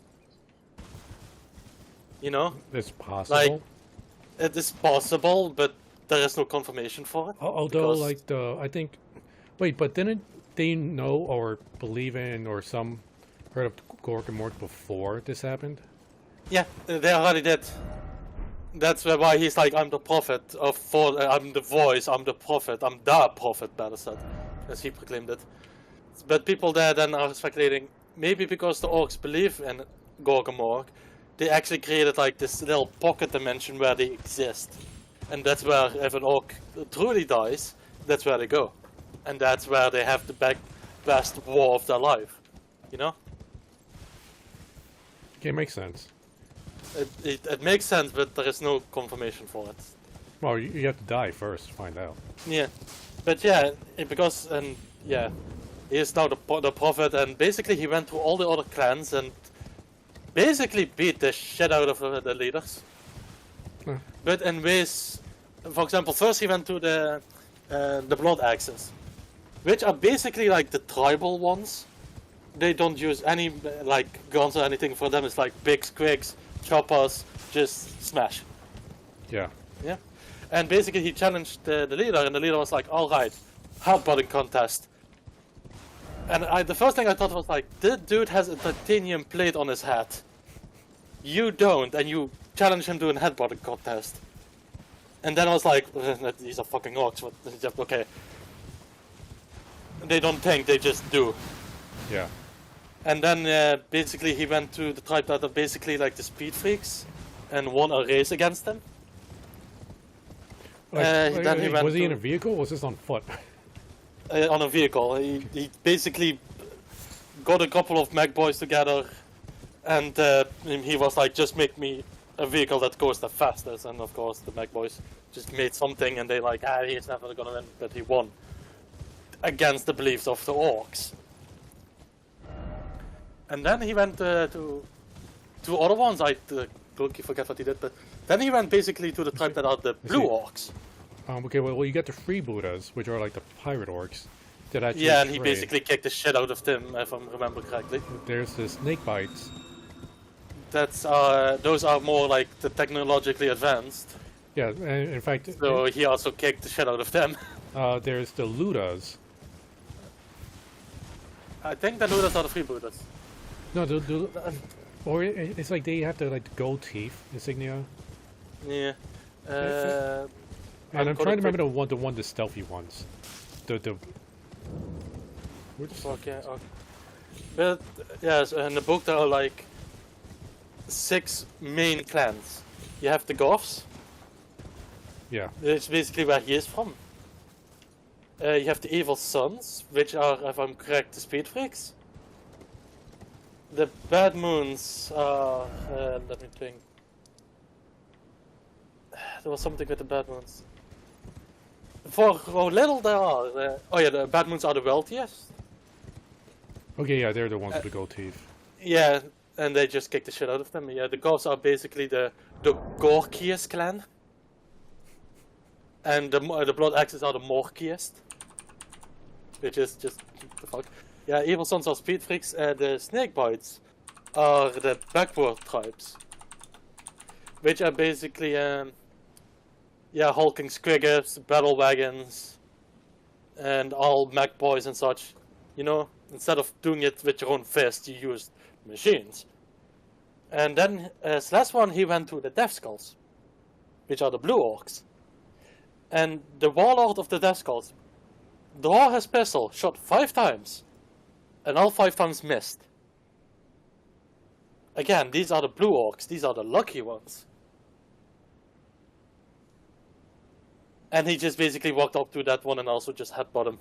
You know? It's possible. Like, it is possible, but there is no confirmation for it. Although, like, I think... Wait, but didn't they know or believe in or some heard of Gorg and Morg before this happened? Yeah, they already did. That's why he's like, I'm the prophet I'm the voice, I'm the prophet, I'm the prophet, better said, as he proclaimed it. But people there then are speculating, maybe because the orcs believe in Gorg and Morg, they actually created like this little pocket dimension where they exist. And that's where, if an orc truly dies, that's where they go. And that's where they have the best war of their life. You know? Okay, makes sense. It makes sense, but there is no confirmation for it. Well, you have to die first to find out. Yeah. But yeah, because, and yeah, he is now the prophet, and basically he went to all the other clans and basically beat the shit out of the leaders. Huh. But in ways, for example, first he went to the blood axes, which are basically like the tribal ones. They don't use any like guns or anything. For them it's like big squigs, choppers, just smash. Yeah. Yeah. And basically he challenged the leader, and the leader was like, alright, headbutting contest. And the first thing I thought was like, this dude has a titanium plate on his head. You don't, and you challenge him to a headbutting contest. And then I was like, these are fucking orcs, but okay. They don't think, they just do. Yeah. And then basically he went to the tribe that are basically like the speed freaks, and won a race against them. Then he went was he in a vehicle or was this on foot? On a vehicle. He basically got a couple of mech boys together, and he was like, just make me a vehicle that goes the fastest. And of course the mech boys just made something, and they like, he's never gonna win, but he won. Against the beliefs of the orcs. And then he went to other ones, I forget what he did, but then he went basically to the tribe that are the blue orcs. Okay, well you got the freebooters, which are like the pirate orcs. That actually yeah, and he basically kicked the shit out of them, if I remember correctly. There's the snake bites. That's those are more like the technologically advanced. Yeah, and in fact. So he also kicked the shit out of them. There's the ludas. I think the looters are the freebooters. No, or it's like they have the like gold teeth insignia. Yeah. And I'm trying to remember the stealthy ones. Okay. But yes, in the book there are like 6 main clans. You have the Goths. Yeah. It's basically where he is from. You have the Evil Sons, which are, if I'm correct, the Speed Freaks. The Bad Moons are... let me think. There was something with the Bad Moons. For how little there are... oh yeah, the Bad Moons are the wealthiest. Okay, yeah, they're the ones with the gold teeth. Yeah, and they just kick the shit out of them. Yeah, the Goths are basically the Gorkiest clan. And the Blood Axes are the Morkiest. Which is just the fuck. Yeah, Evil Sons are Speed Freaks, and the Snakebites are the backward tribes. Which are basically, hulking squiggers, battle wagons, and all mech boys and such. You know, instead of doing it with your own fist, you used machines. And then, as last one, he went to the Death Skulls, which are the blue orcs. And the warlord of the Death Skulls draw his pistol, shot 5 times, and all 5 times missed. Again, these are the blue orcs, these are the lucky ones. And he just basically walked up to that one and also just headbutt him.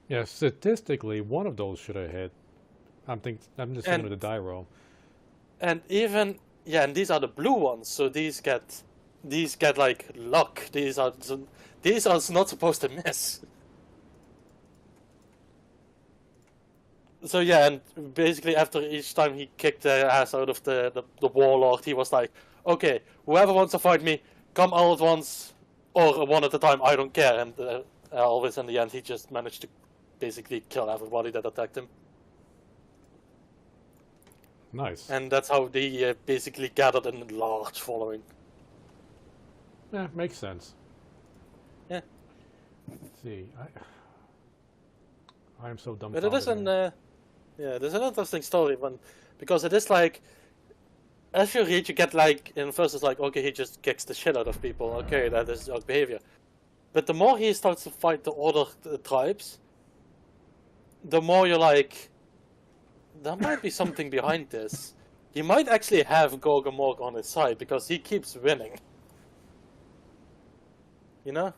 Yeah, statistically, one of those should have hit. I'm just thinking of the die roll. And even, and these are the blue ones, so these get like luck. These are not supposed to miss. So yeah, and basically after each time he kicked the ass out of the warlord, he was like, okay, whoever wants to fight me, come all at once, or one at a time, I don't care. And always in the end, he just managed to basically kill everybody that attacked him. Nice. And that's how they basically gathered a large following. Yeah, makes sense. Yeah. Let's see, I am so dumb. But it is there's an interesting story because it is like, as you read, you get like, in first it's like, okay, he just kicks the shit out of people, okay, that is dog behavior. But the more he starts to fight the other tribes, the more you're like, there might be something behind this. He might actually have Gorgamorg on his side because he keeps winning. You know?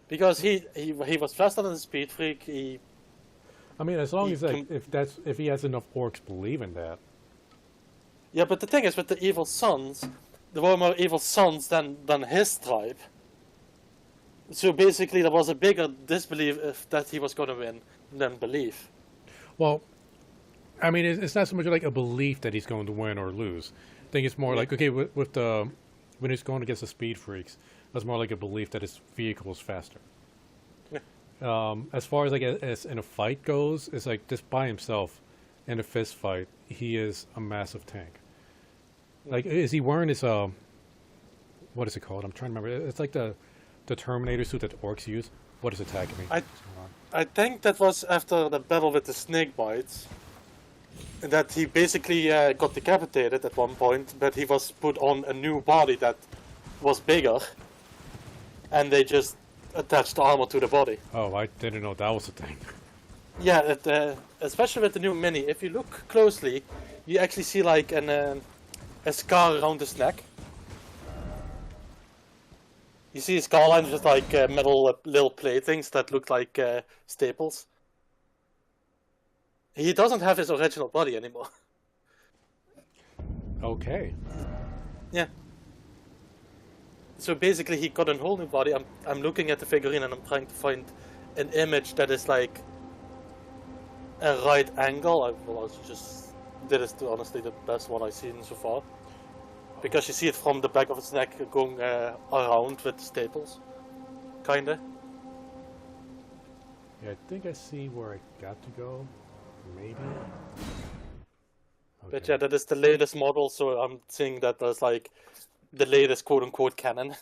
Because he was faster than the Speed Freak. I mean, as long as if he has enough orcs believing that. Yeah, but the thing is, with the Evil Sons, there were more Evil Sons than his tribe. So basically, there was a bigger disbelief that he was going to win than belief. Well, I mean, it's not so much like a belief that he's going to win or lose. I think it's more like, okay, with the when he's going against the Speed Freaks, that's more like a belief that his vehicle is faster. Yeah. As far as like as in a fight goes, it's like just by himself in a fist fight, he is a massive tank. Like, is he wearing his what is it called? I'm trying to remember. It's like the Terminator suit that orcs use. What is attacking me? I think that was after the battle with the snake bites. That he basically got decapitated at one point, but he was put on a new body that was bigger, and they just attached the armor to the body. Oh, I didn't know that was a thing. Yeah, especially with the new mini. If you look closely, you actually see like a scar around his neck. You see his scar line just like metal little playthings that look like staples. He doesn't have his original body anymore. Okay. Yeah. So basically he got a whole new body. I'm looking at the figurine and I'm trying to find an image that is like a right angle. That is honestly the best one I've seen so far. Because you see it from the back of his neck going around with staples. Kinda. Yeah, I think I see where I got to go. Maybe. Okay. But yeah, that is the latest model, so I'm seeing that there's like the latest quote-unquote canon.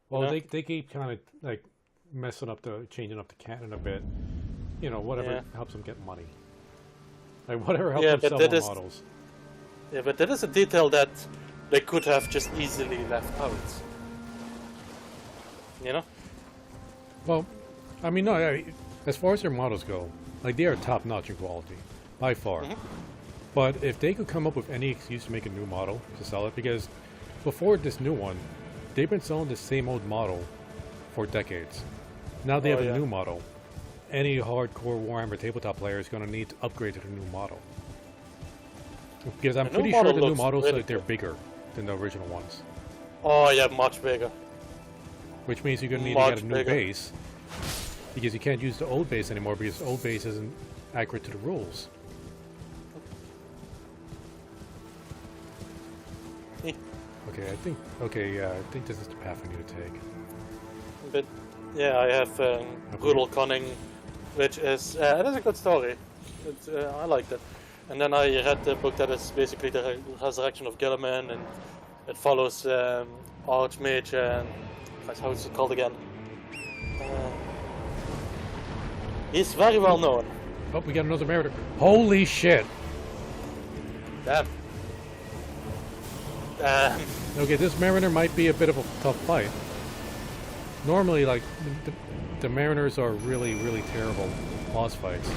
Well, You know? they keep kind of like changing up the canon a bit. You know, whatever helps them get money. Like whatever helps them sell more models. Yeah, but that is a detail that they could have just easily left out. You know? Well, I mean, no, as far as their models go, like they are top-notch in quality, by far. Mm-hmm. But if they could come up with any excuse to make a new model to sell it, because before this new one, they've been selling the same old model for decades. Now they have a new model. Any hardcore Warhammer tabletop player is going to need to upgrade to the new model. Because I'm pretty sure the new models really they're bigger than the original ones. Oh yeah, much bigger. Which means you're going to need to get a new base. Because you can't use the old base anymore because the old base isn't accurate to the rules. Okay, I think this is the path we need to take. But yeah, I have Brutal Cunning, which is it is a good story. I liked it. And then I read the book that is basically the resurrection of Gilliman, and it follows Archmage and how's it called again? He's very well known. Oh, we got another Mariner. Holy shit! Damn. Okay, this Mariner might be a bit of a tough fight. Normally, like, the Mariners are really, really terrible boss fights.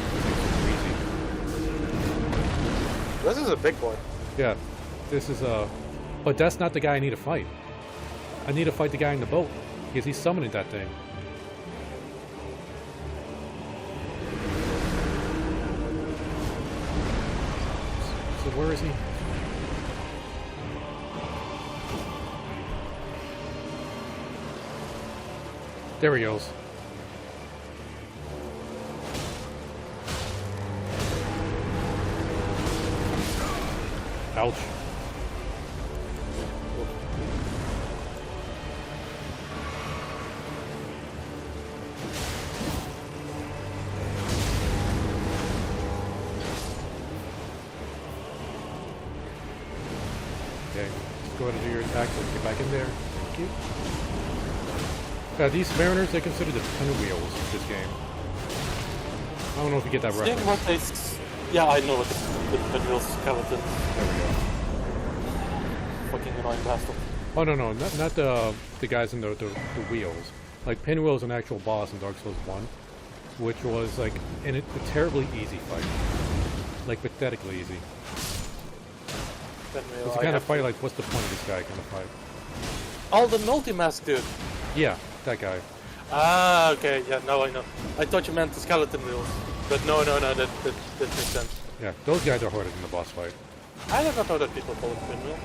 This is a big boy. Yeah, this is but that's not the guy I need to fight. I need to fight the guy in the boat, because he's summoning that thing. So where is he? There he goes. Ouch. Okay, just go ahead and do your attack. Let's get back in there. Thank you. These Mariners, they're considered the pinwheels of this game. I don't know if you get that reference. Yeah, I know it. The pinwheel skeleton. There we go. Fucking annoying bastard. Oh no, not the guys in the wheels. Like Pinwheel's an actual boss in Dark Souls 1, which was like a terribly easy fight, like pathetically easy. It's the kind of fight like, what's the point of this guy kind of fight? Oh, the multi-mask dude. Yeah, that guy. Ah, okay, yeah, now I know. I thought you meant the skeleton wheels, but no, that makes sense. Yeah, those guys are harder than the boss fight. I never thought that people call it pinwheel.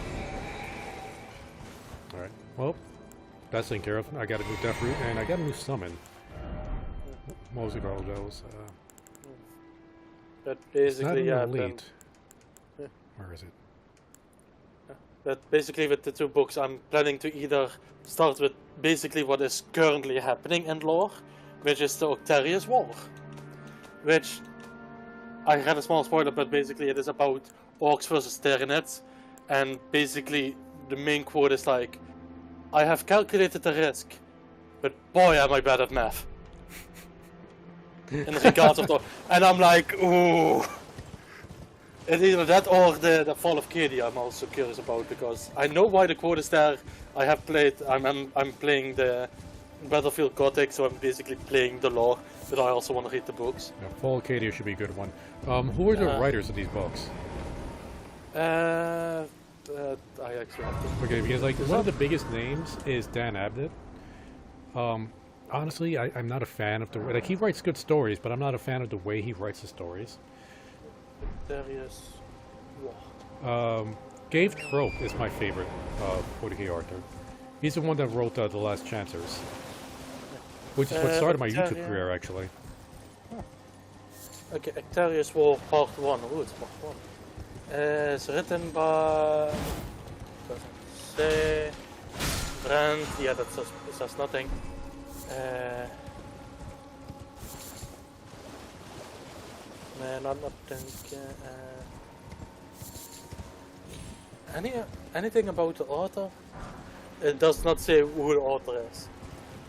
Alright, well, that's taken care of. I got a new Death Root, and I got a new Summon. What was it called? Those? But basically, it's not an elite. Where is it? But basically with the two books, I'm planning to either start with basically what is currently happening in lore, which is the Octarius War. Which, I had a small spoiler, but basically it is about orcs versus Tyranids, and basically the main quote is like, "I have calculated the risk, but boy am I bad at math." In regards of the, and I'm like, ooh. It's either that or the Fall of Katie I'm also curious about, because I know why the quote is there. I have played, I'm playing the Battlefield Gothic, so I'm basically playing the lore, but I also want to read the books. Yeah, Fall Acadia should be a good one. Who are the writers of these books? I actually have to. Okay, because like one of the biggest names is Dan Abnett. Honestly, I'm not a fan of the like he writes good stories, but I'm not a fan of the way he writes the stories. Darius. Gabe Trope is my favorite 40k author. He's the one that wrote The Last Chancers, which is what started my YouTube career, actually. Okay, Actarius War Part 1. Oh, it's Part 1. It's written by... doesn't say... Brand, yeah, that says nothing. Man, I'm not thinking... anything about the author? It does not say who the author is.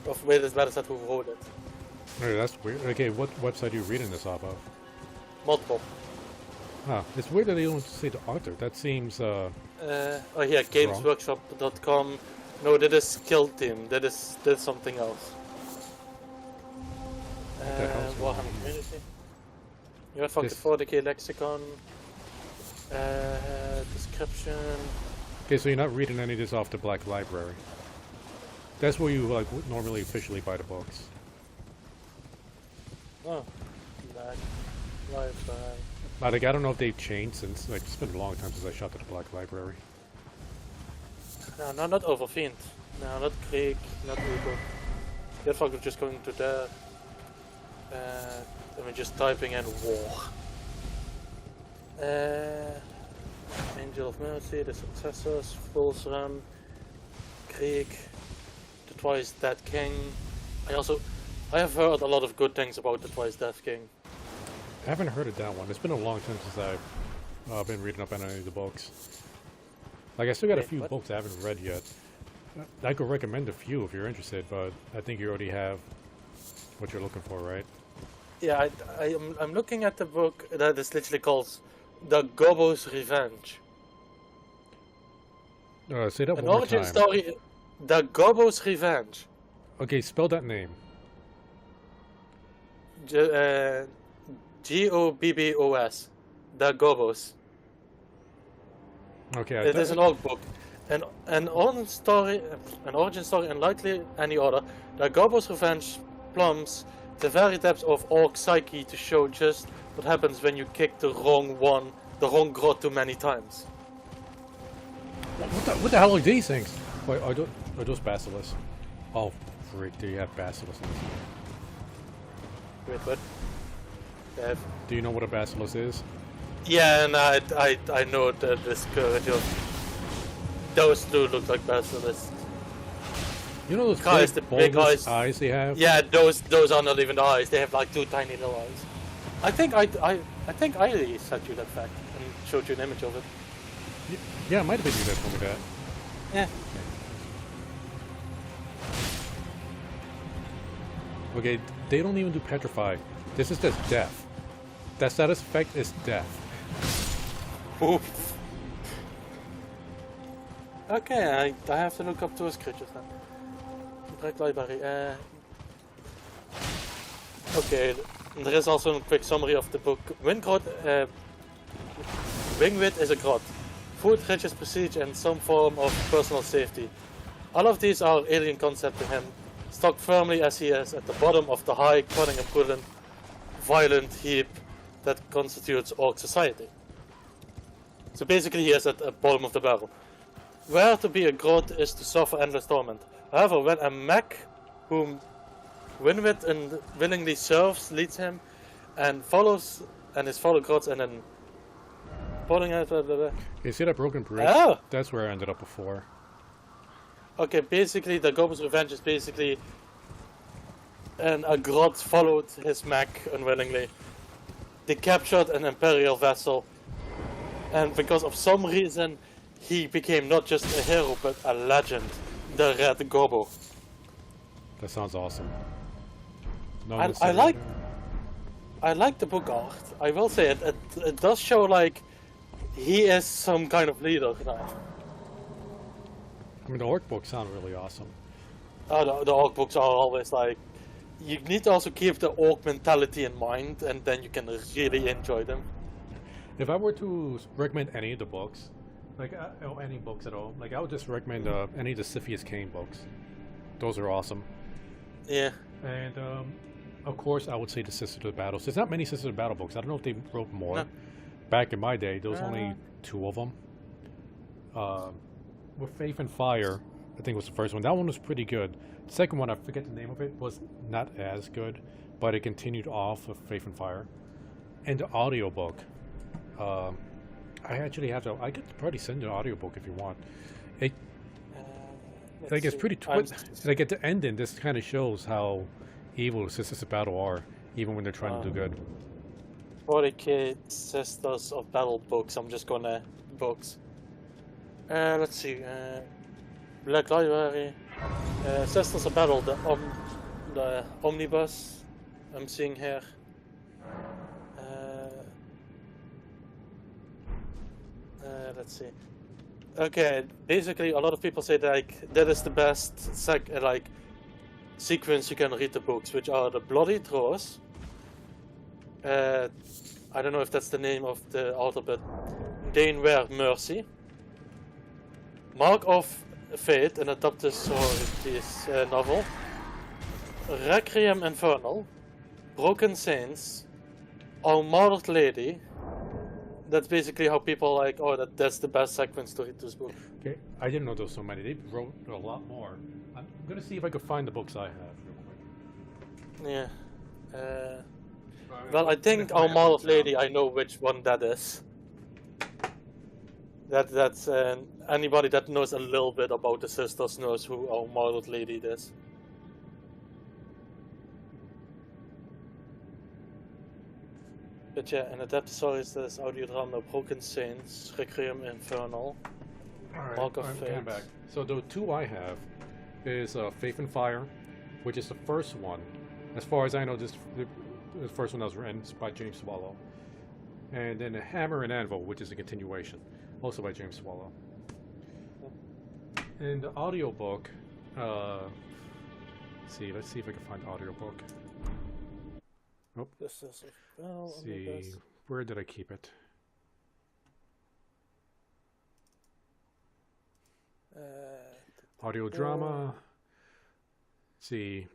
Of wait, it's better said who wrote it. Oh, that's weird. Okay, what website are you reading this off of? Multiple. Huh, it's weird that they don't say the author. That seems, oh yeah, gamesworkshop.com. No, that is Kill Team. That is something else. Warhammer Community. You have fucking 40k lexicon. Description. Okay, so you're not reading any of this off the Black Library. That's where you like normally officially buy the books. Oh, Black Library. Like, I don't know if they've changed since. Like, it's been a long time since I shopped at the Black Library. No, not Overfiend. No, not Krieg, not Ugo. That fucker just going to there. And we're just typing in war. Angel of Mercy, the successors, Fulsram, Krieg, the Twice Dead King. I have heard a lot of good things about the Twice Dead King. I haven't heard of that one. It's been a long time since I've been reading up on any of the books. Like, I still got a few books I haven't read yet. I could recommend a few if you're interested, but I think you already have what you're looking for, right? Yeah, I'm looking at the book that is literally called The Gobbo's Revenge. Say that An one more origin time. story, The Gobbo's Revenge. Okay, spell that name. Gobbos. The Gobbos. Okay, It is an old book. An origin story, unlikely any other. The Gobbo's Revenge plumbs the very depths of orc psyche to show just what happens when you kick the wrong grot too many times. What the hell are these things? Wait, are those basilisks? Oh, freak! Do you have basilisks in this game? Wait, what? Do you know what a basilisk is? Yeah, and I know that this courage of those two look like basilisks. You know those Guys, the big eyes they have? Yeah, those are not even the eyes. They have like two tiny little eyes. I think I sent you that fact and showed you an image of it. Yeah, it might have been you that told me that. Yeah. Okay, they don't even do petrify. This is just death. That status effect is death. Oof. Okay, I have to look up those creatures then. Black Library. Okay, there is also a quick summary of the book. Wingwit is a grot. Food, riches, prestige, and some form of personal safety. All of these are alien concepts to him, stuck firmly as he is at the bottom of the high, cunning and prudent, violent heap that constitutes orc society. So basically he is at the bottom of the barrel. Where to be a grot is to suffer endless torment. However, when a mech whom Winwit and willingly serves leads him and follows and his fellow grots and then following it. You see that broken bridge? Oh! That's where I ended up before. Okay, basically the Gobbo's Revenge is basically a grot followed his mech unwillingly. They captured an Imperial vessel and because of some reason he became not just a hero but a legend, the Red Gobbo. That sounds awesome. No I like the book art. I will say it does show like he is some kind of leader now. I mean, the orc books sound really awesome. The orc books are always like, you need to also keep the orc mentality in mind, and then you can really enjoy them. If I were to recommend any of the books, like or any books at all, like I would just recommend any of the Siphius Cain books. Those are awesome. Yeah. And of course, I would say the Sisters of Battles. There's not many Sisters of Battle books. I don't know if they wrote more. No. Back in my day, there was only 2 of them. With Faith and Fire, I think was the first one. That one was pretty good. The second one, I forget the name of it, was not as good, but it continued off of Faith and Fire. And the audiobook, I actually have to. I could probably send you an audiobook if you want. It like it's pretty. Like at the ending, this kind of shows how evil the Sisters of Battle are, even when they're trying to do good. 40k Sisters of Battle books. I'm just gonna books. Let's see. Black Library. Sisters of Battle, the omnibus. I'm seeing here. Let's see. Okay, basically a lot of people say that, like, that is the best sequence you can read the books, which are the Bloody Throws. I don't know if that's the name of the author, but Dane Ware Mercy. Mark of Fate, an adapted novel. Requiem Infernal. Broken Saints. Our Martyred Lady. That's basically how people like, oh, that's the best sequence to read this book. Okay, I didn't know there was so many. They wrote a lot more. I'm gonna see if I can find the books I have real quick. Yeah. Well, I think Our Martyred Lady, I know which one that is. That's anybody that knows a little bit about the sisters knows who Our Martyred Lady is. But yeah, an adapted story is this audio drama Broken Saints, Requiem Infernal, Mark of Fate. Back. So the 2 I have is Faith and Fire, which is the first one. As far as I know, the first one that was written by James Swallow. And then Hammer and Anvil, which is a continuation, also by James Swallow. And the audiobook, let's see if I can find the audiobook. Nope. This is Let's see, where did I keep it? Audio drama. Let's see,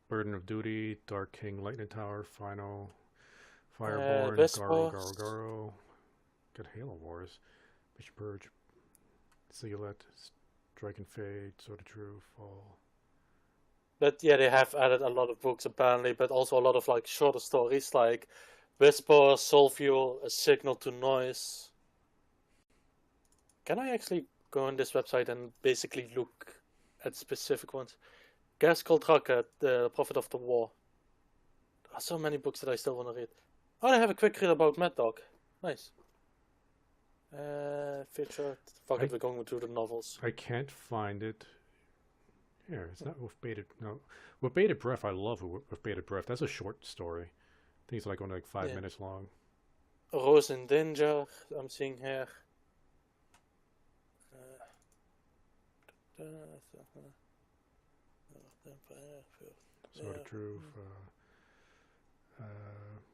Burden of Duty, Dark King, Lightning Tower, Final, Fireborn, Garo, got Halo Wars, Mission Purge, Sealet, Strike and Fade, Sword of True, Fall. But yeah, they have added a lot of books apparently, but also a lot of like shorter stories like Whisper, Soul Fuel, A Signal to Noise. Can I actually go on this website and basically look at specific ones? Gaskell Tracker, The Prophet of the War. There are so many books that I still want to read. Oh, I have a quick read about Mad Dog. Nice. Featured. Fuck it, we're going through the novels. I can't find it. Here, it's not With Bated. No, With Bated Breath. I love With Bated Breath. That's a short story. I think it's like only like 5 minutes long. Rose in Danger. I'm seeing here. Sword of Truth.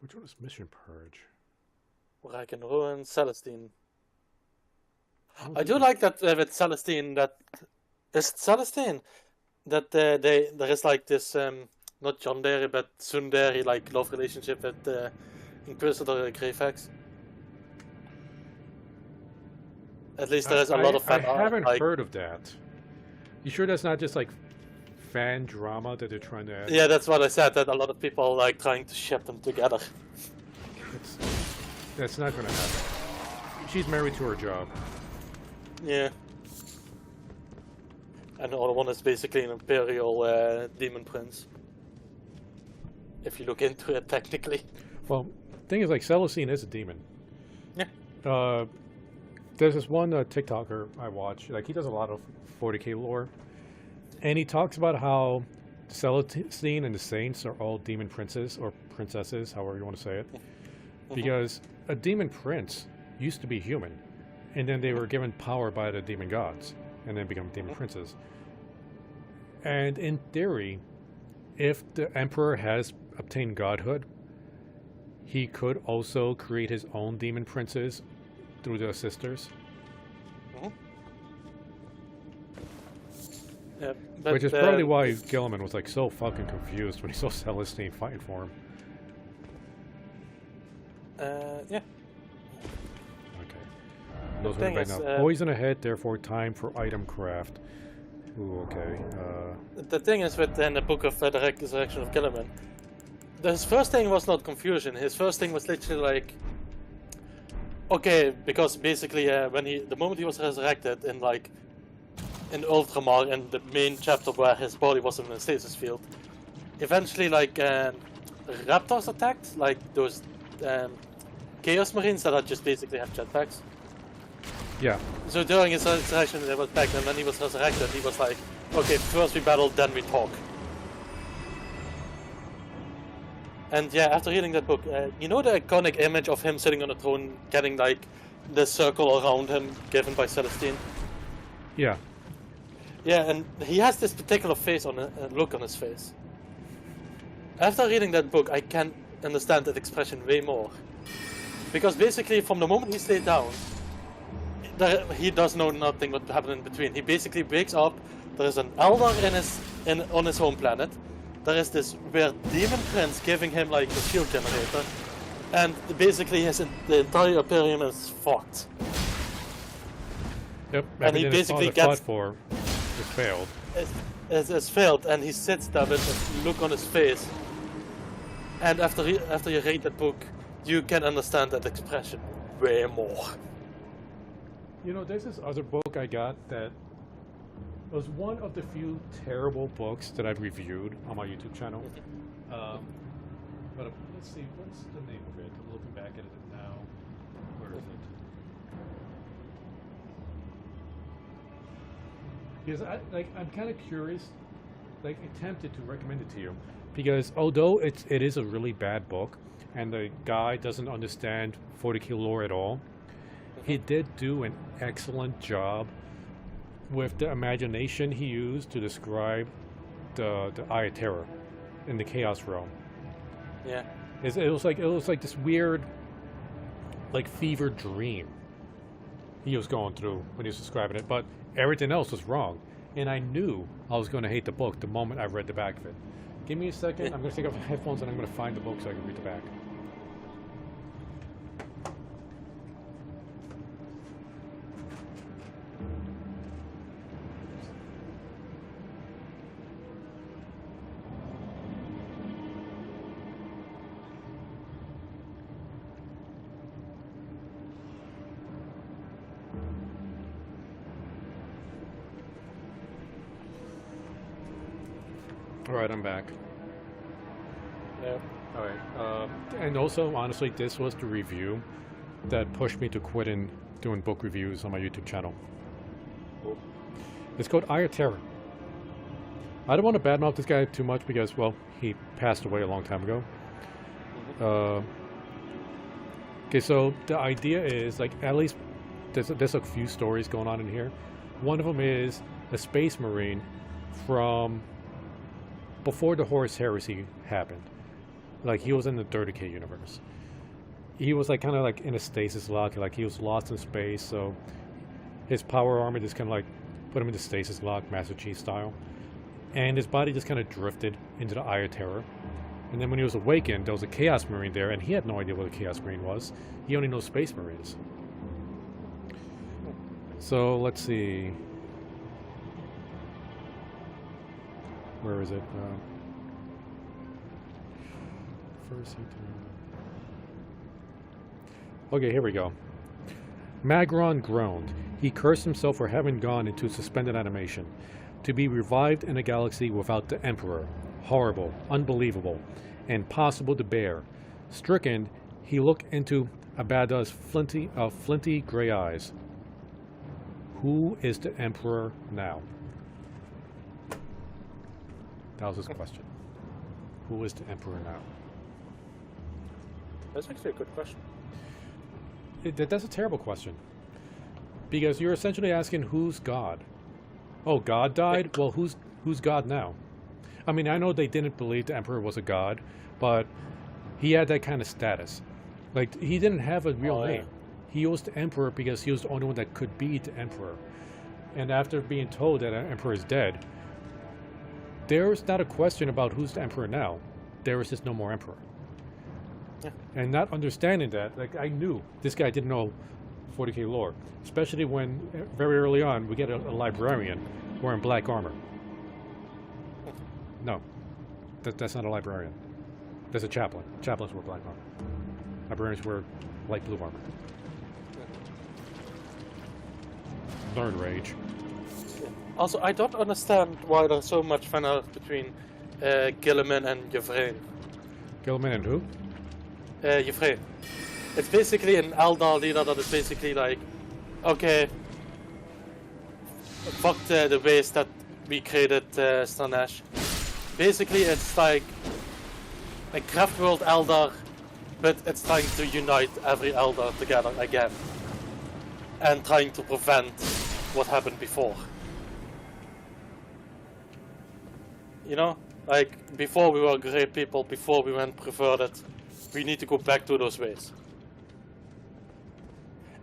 Which one is Mission Purge? Rack and Ruin, Celestine. I do like that with Celestine. That is it Celestine. That there is like this not John Derry but Sundari like love relationship with Inquisitor Greyfax. At least there is a lot of fan art. I haven't like, heard of that. You sure that's not just like fan drama that they're trying to add? Yeah, that's what I said. That a lot of people like trying to ship them together. That's not going to happen. She's married to her job. Yeah. And the other one is basically an Imperial demon prince. If you look into it technically. Well, the thing is, like, Celestine is a demon. Yeah. There's this one TikToker I watch. Like he does a lot of 40k lore, and he talks about how Celestine and the Saints are all demon princes or princesses, however you want to say it, because a demon prince used to be human, and then they were given power by the demon gods, and then become demon princes. And in theory, if the emperor has obtained godhood, he could also create his own demon princes through the sisters. Yeah, Which is probably why Gilliman was like so fucking confused when he saw Celestine fighting for him. Yeah. Okay. Those thing are is, now. Poison ahead, therefore time for item craft. Ooh, okay. The thing is within the book of the Resurrection of Gilliman, his first thing was not confusion. His first thing was literally like, okay, because basically the moment he was resurrected in Ultramar, in the main chapter where his body was in the stasis field, eventually raptors attacked, like those Chaos Marines that just basically have jetpacks. Yeah. So during his resurrection, they was back, and when he was resurrected, he was like, okay, first we battle, then we talk. And yeah, after reading that book, you know the iconic image of him sitting on a throne, getting like the circle around him given by Celestine? Yeah. Yeah, and he has this particular look on his face. After reading that book, I can understand that expression way more. Because basically, from the moment he stayed down, he does know nothing what happened in between. He basically wakes up, there is an elder on his home planet, there is this weird demon prince giving him like a shield generator, and basically the entire Imperium is fucked. Yep. And he basically gets for it failed. It's failed, and he sits there with a look on his face. And after you read that book, you can understand that expression way more. You know, there's this other book I got that was one of the few terrible books that I've reviewed on my YouTube channel. But let's see, what's the name of it? I'm looking back at it now. Where is it? Because I'm kind of curious, tempted to recommend it to you, because although it is a really bad book, and the guy doesn't understand 40k lore at all, he did do an excellent job with the imagination he used to describe the Eye of Terror in the Chaos Realm. Yeah. It was like this weird, fever dream he was going through when he was describing it, but everything else was wrong. And I knew I was going to hate the book the moment I read the back of it. Give me a second. I'm going to take off my headphones and I'm going to find the book so I can read the back. Alright, I'm back. Yeah. Alright, and also, honestly, this was the review that pushed me to quit in doing book reviews on my YouTube channel. Cool. It's called Eye of Terror. I don't want to badmouth this guy too much because, well, he passed away a long time ago. Okay, so the idea is, at least there's a few stories going on in here. One of them is a space marine from before the Horus Heresy happened. He was in the 30k universe. He was kind of in a stasis lock, he was lost in space, so his power armor just kind of put him in the stasis lock, Master Chief style. And his body just kind of drifted into the Eye of Terror. And then when he was awakened, there was a Chaos Marine there, and he had no idea what a Chaos Marine was. He only knows Space Marines. So, let's see. Where is it? First okay, here we go. Magron groaned. He cursed himself for having gone into suspended animation. To be revived in a galaxy without the Emperor. Horrible, unbelievable, and impossible to bear. Stricken, he looked into Abada's flinty gray eyes. Who is the Emperor now? That was his question. Who is the Emperor now? That's actually a good question. That's a terrible question. Because you're essentially asking who's God. Oh, God died? Well, who's God now? I mean, I know they didn't believe the Emperor was a god, but he had that kind of status. Like, he didn't have a real name. He was the Emperor because he was the only one that could be the Emperor. And after being told that the Emperor is dead, there's not a question about who's the Emperor now. There is just no more Emperor. Yeah. And not understanding that, like, I knew this guy didn't know 40k lore. Especially when, very early on, we get a librarian wearing black armor. No. That's not a librarian. That's a chaplain. Chaplains wear black armor. Librarians wear light blue armor. Learn rage. Also, I don't understand why there's so much fan art between Gilliman and Yvrain. Gilliman and who? Yvrain. It's basically an Eldar leader that is basically like, okay, fuck the ways that we created Slanesh. Basically, it's like a Craftworld Eldar, but it's trying to unite every Eldar together again. And trying to prevent what happened before. You know? Like, before we were great people, before we went perverted, we need to go back to those ways.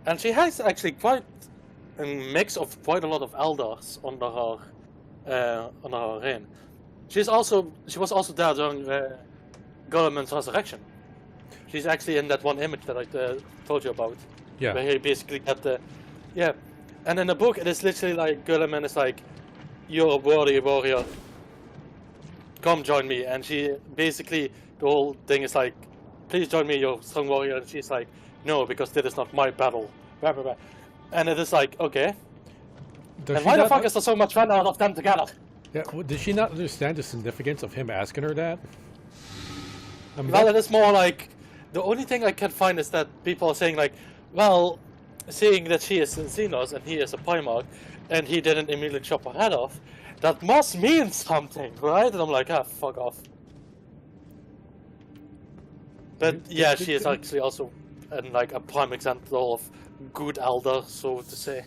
And she has actually quite a mix of quite a lot of Eldars under her reign. She was also there during Gulliman's resurrection. She's actually in that one image that I told you about. Yeah. Where he basically got the... Yeah. And in the book, it is literally like, Gulliman is like, you're a worthy warrior. Come join me. And she, basically, the whole thing is like, please join me, you're a strong warrior. And she's like, no, because this is not my battle. Blah, blah, blah. And it is like, okay. And why the fuck is there so much fun out of them together? Yeah, well, did she not understand the significance of him asking her that? I mean, Well, it is more like, the only thing I can find is that people are saying like, well, seeing that she is Xenos and he is a Primarch, and he didn't immediately chop her head off, that must mean something, right? And I'm like, ah, fuck off. But yeah, she is actually also like a prime example of good Elder, so to say.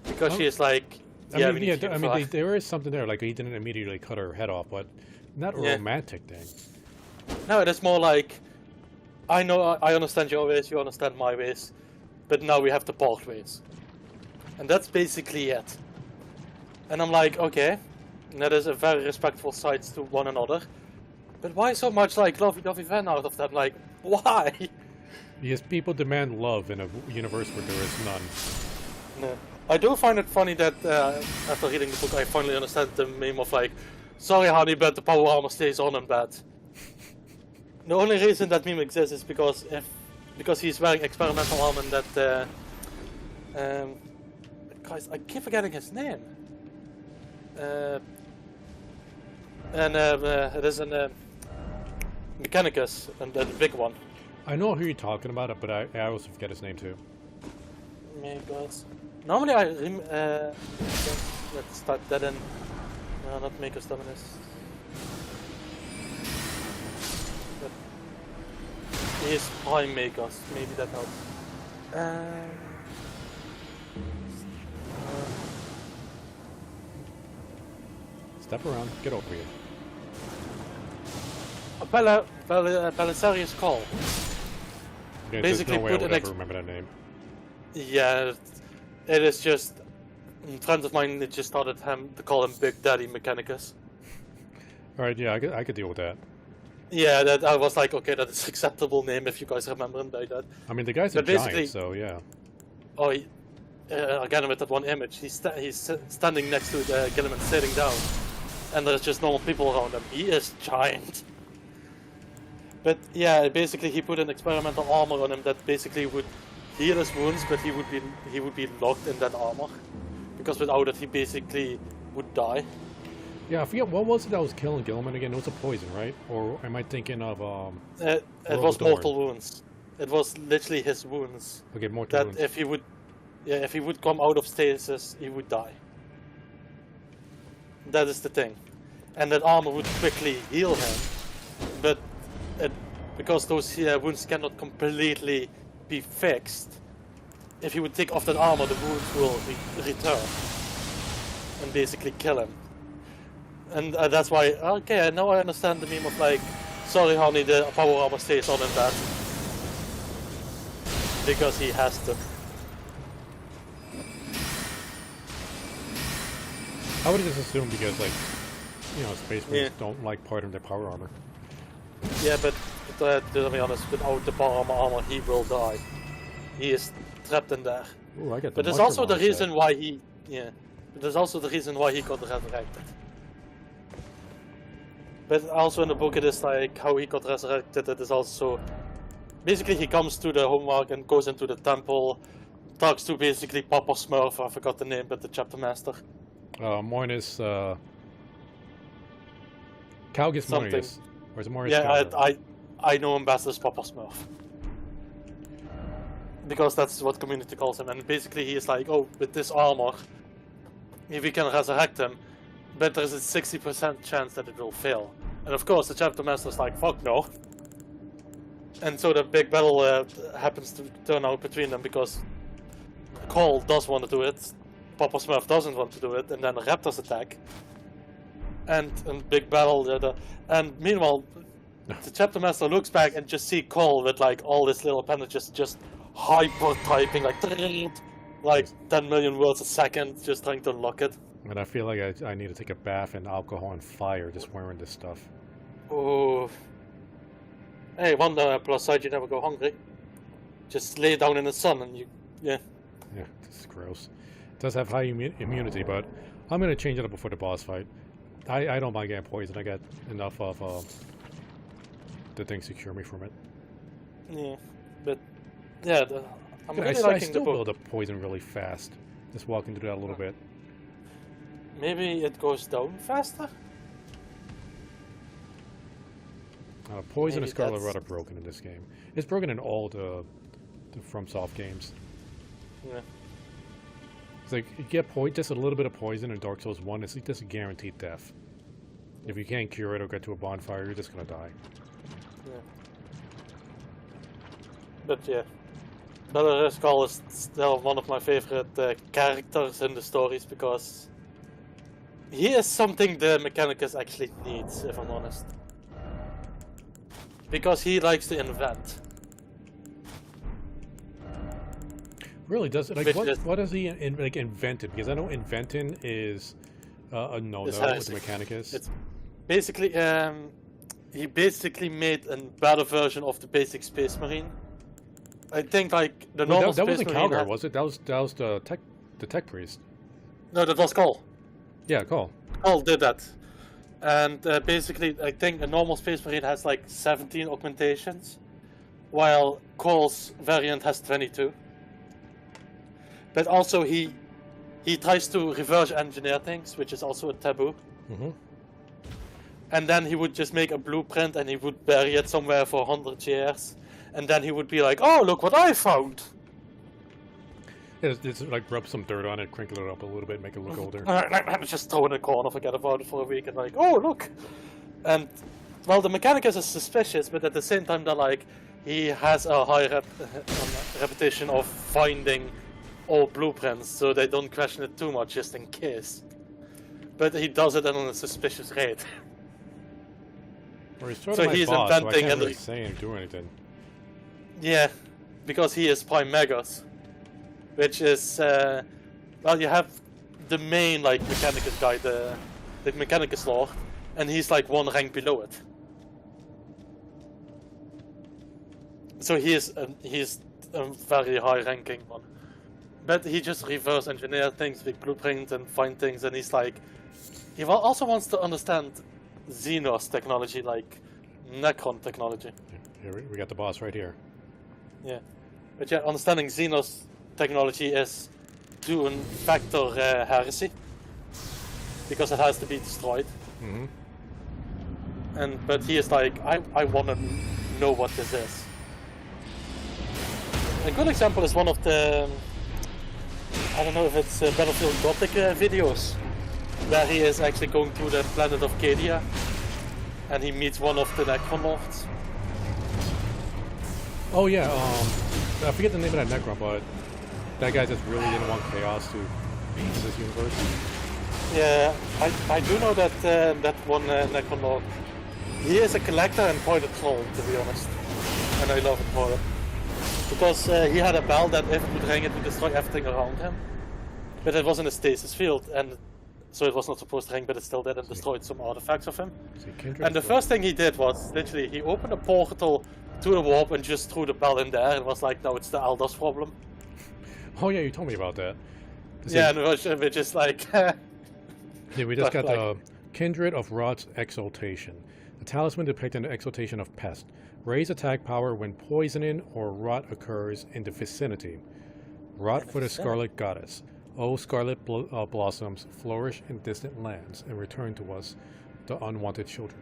Because she is like, yeah, there is something there. Like, he didn't immediately cut her head off, but not a romantic thing. No, it is more like, I know, I understand your ways, you understand my ways, but now we have to part ways. And that's basically it. And I'm like, okay, that is a very respectful side to one another. But why so much like lovey-dovey fan out of that? Like, why? Because people demand love in a universe where there is none. No. I do find it funny that after reading the book I finally understand the meme of like, sorry honey, but the power armor stays on in bed. The only reason that meme exists is because he's wearing experimental armor and that guys, I keep forgetting his name. It is an Mechanicus, and the big one. I know who you're talking about, but I also forget his name too. Makers. Normally let's start that in. No, not Makers Dominus. He is Prime Makers, maybe that helps. Step around, get over here. Belisarius Call. Okay, Basically, there's no way I put would an ever remember that name. Yeah, it is just. Friends of mine they just started to call him Big Daddy Mechanicus. Alright, yeah, I could deal with that. Yeah, that I was like, okay, that is acceptable name if you guys remember him like that. I mean, the guy's a giant, so yeah. Oh, again with that one image, he's standing next to the Gilliman sitting down, and there's just normal people around him. He is giant. But yeah, basically he put an experimental armor on him that basically would heal his wounds, but he would be locked in that armor, because without it he basically would die. Yeah, I forget what was it that was killing Gilliman again. It was a poison, right? Or am I thinking of it was mortal wounds. It was literally his wounds. Okay, mortal wounds. That if he would, yeah, if he would come out of stasis, he would die. That is the thing. And that armor would quickly heal him, but because those wounds cannot completely be fixed, if he would take off that armor, the wounds will return and basically kill him. And that's why, okay, now I understand the meme of like, sorry honey, the power armor stays on in that. Because he has to. I would just assume because, like, you know, Space Marines don't like part of their power armor. Yeah, but to be honest, without the power armor, he will die. He is trapped in there. Ooh, I get the but there's mushroom also the armor reason set. why he, but there's also the reason why he got resurrected. But also in the book, it is like how he got resurrected. It is also basically he comes to the homework and goes into the temple, talks to basically Papa Smurf. I forgot the name, but the chapter master. Moinus, Calgus Something. Moinus. Or is it Moinus? Yeah, I know him best as Papa Smurf. Because that's what community calls him, and basically he is like, oh, with this armor, if we can resurrect him, but there's a 60% chance that it will fail. And of course the chapter master is like, fuck no. And so the big battle happens to turn out between them because Cole does want to do it, Papa Smurf doesn't want to do it, and then the raptors attack. And big battle, and meanwhile, the chapter master looks back and just see Cole with like all his little appendages just hyper typing like 10 million words a second, just trying to unlock it. And I feel like I need to take a bath in alcohol and fire just wearing this stuff. Oh. Hey, one plus side, you never go hungry. Just lay down in the sun and you, Yeah, this is gross. It does have high immunity, but I'm going to change it up before the boss fight. I don't mind getting poisoned. I get enough of the things to cure me from it. Yeah, but yeah, I'm really I liking the still book. build up poison really fast. Just walking through that a little bit. Maybe it goes down faster? Poison Maybe is rather that's- broken in this game. It's broken in all the FromSoft games. Yeah. It's like you get just a little bit of poison in Dark Souls 1, it's just a guaranteed death. If you can't cure it or get to a bonfire, you're just gonna die. Yeah. But yeah, Better Skull is still one of my favorite characters in the stories because he is something the Mechanicus actually needs, if I'm honest. Because he likes to invent. Really does it? Like Which what? is- What has he invented? Because I know inventing is a no-no It's with heresy. the Mechanicus. It's basically he basically made a better version of the basic Space Marine. I think like the normal that Space wasn't Marine. Calgar, was it? That was the tech priest. No, that was Cole. Yeah, Cole. Cole did that, and basically I think a normal Space Marine has like 17 augmentations, while Cole's variant has 22. But also he tries to reverse engineer things, which is also a taboo. Mm-hmm. And then he would just make a blueprint and he would bury it somewhere for 100 years. And then he would be like, oh, look what I found! It's like rub some dirt on it, crinkle it up a little bit, make it look older. Just throw it in a corner, forget about it for a week, and like, oh, look! And, well, the Mechanicus is suspicious, but at the same time, they're like, he has a high reputation of finding all blueprints, so they don't question it too much, just in case. But he does it on a suspicious rate. Or he's sort So of my he's boss, so I inventing can't and really say and do anything. Yeah, because he is Prime Megas, which is well, you have the main like Mechanicus guy, the Mechanicus Lord, and he's like one rank below it. So he is a very high ranking one, but he just reverse engineer things with blueprints and find things, and he's like, he also wants to understand Xenos technology, like Necron technology. Here we got the boss right here. Yeah, but yeah, understanding Xenos technology is doing factor heresy because it has to be destroyed. Mm-hmm. But he is like, I want to know what this is. A good example is one of the I don't know if it's Battlefield Gothic videos, where he is actually going to the planet of Cadia, and he meets one of the Necronlords. Oh yeah, I forget the name of that Necron, but that guy just really didn't want chaos to be in this universe. Yeah, I do know that that one Necronlord, he is a collector and quite a troll, to be honest. And I love it for it. Because he had a bell that if it would ring, it would destroy everything around him. But it was in a stasis field, and so it was not supposed to ring, but it still did and destroyed some artifacts of him. And the first thing he did was, literally, he opened a portal to the warp and just threw the bell in there, and was like, no, it's the Elder's problem. Oh yeah, you told me about that. Yeah, and we're just like... Yeah, we just got the Kindred of Rot's Exaltation. The talisman depicting the exaltation of pest. Raise attack power when poisoning or rot occurs in the vicinity. Rot for the Scarlet Goddess. O scarlet blossoms flourish in distant lands and return to us, the unwanted children.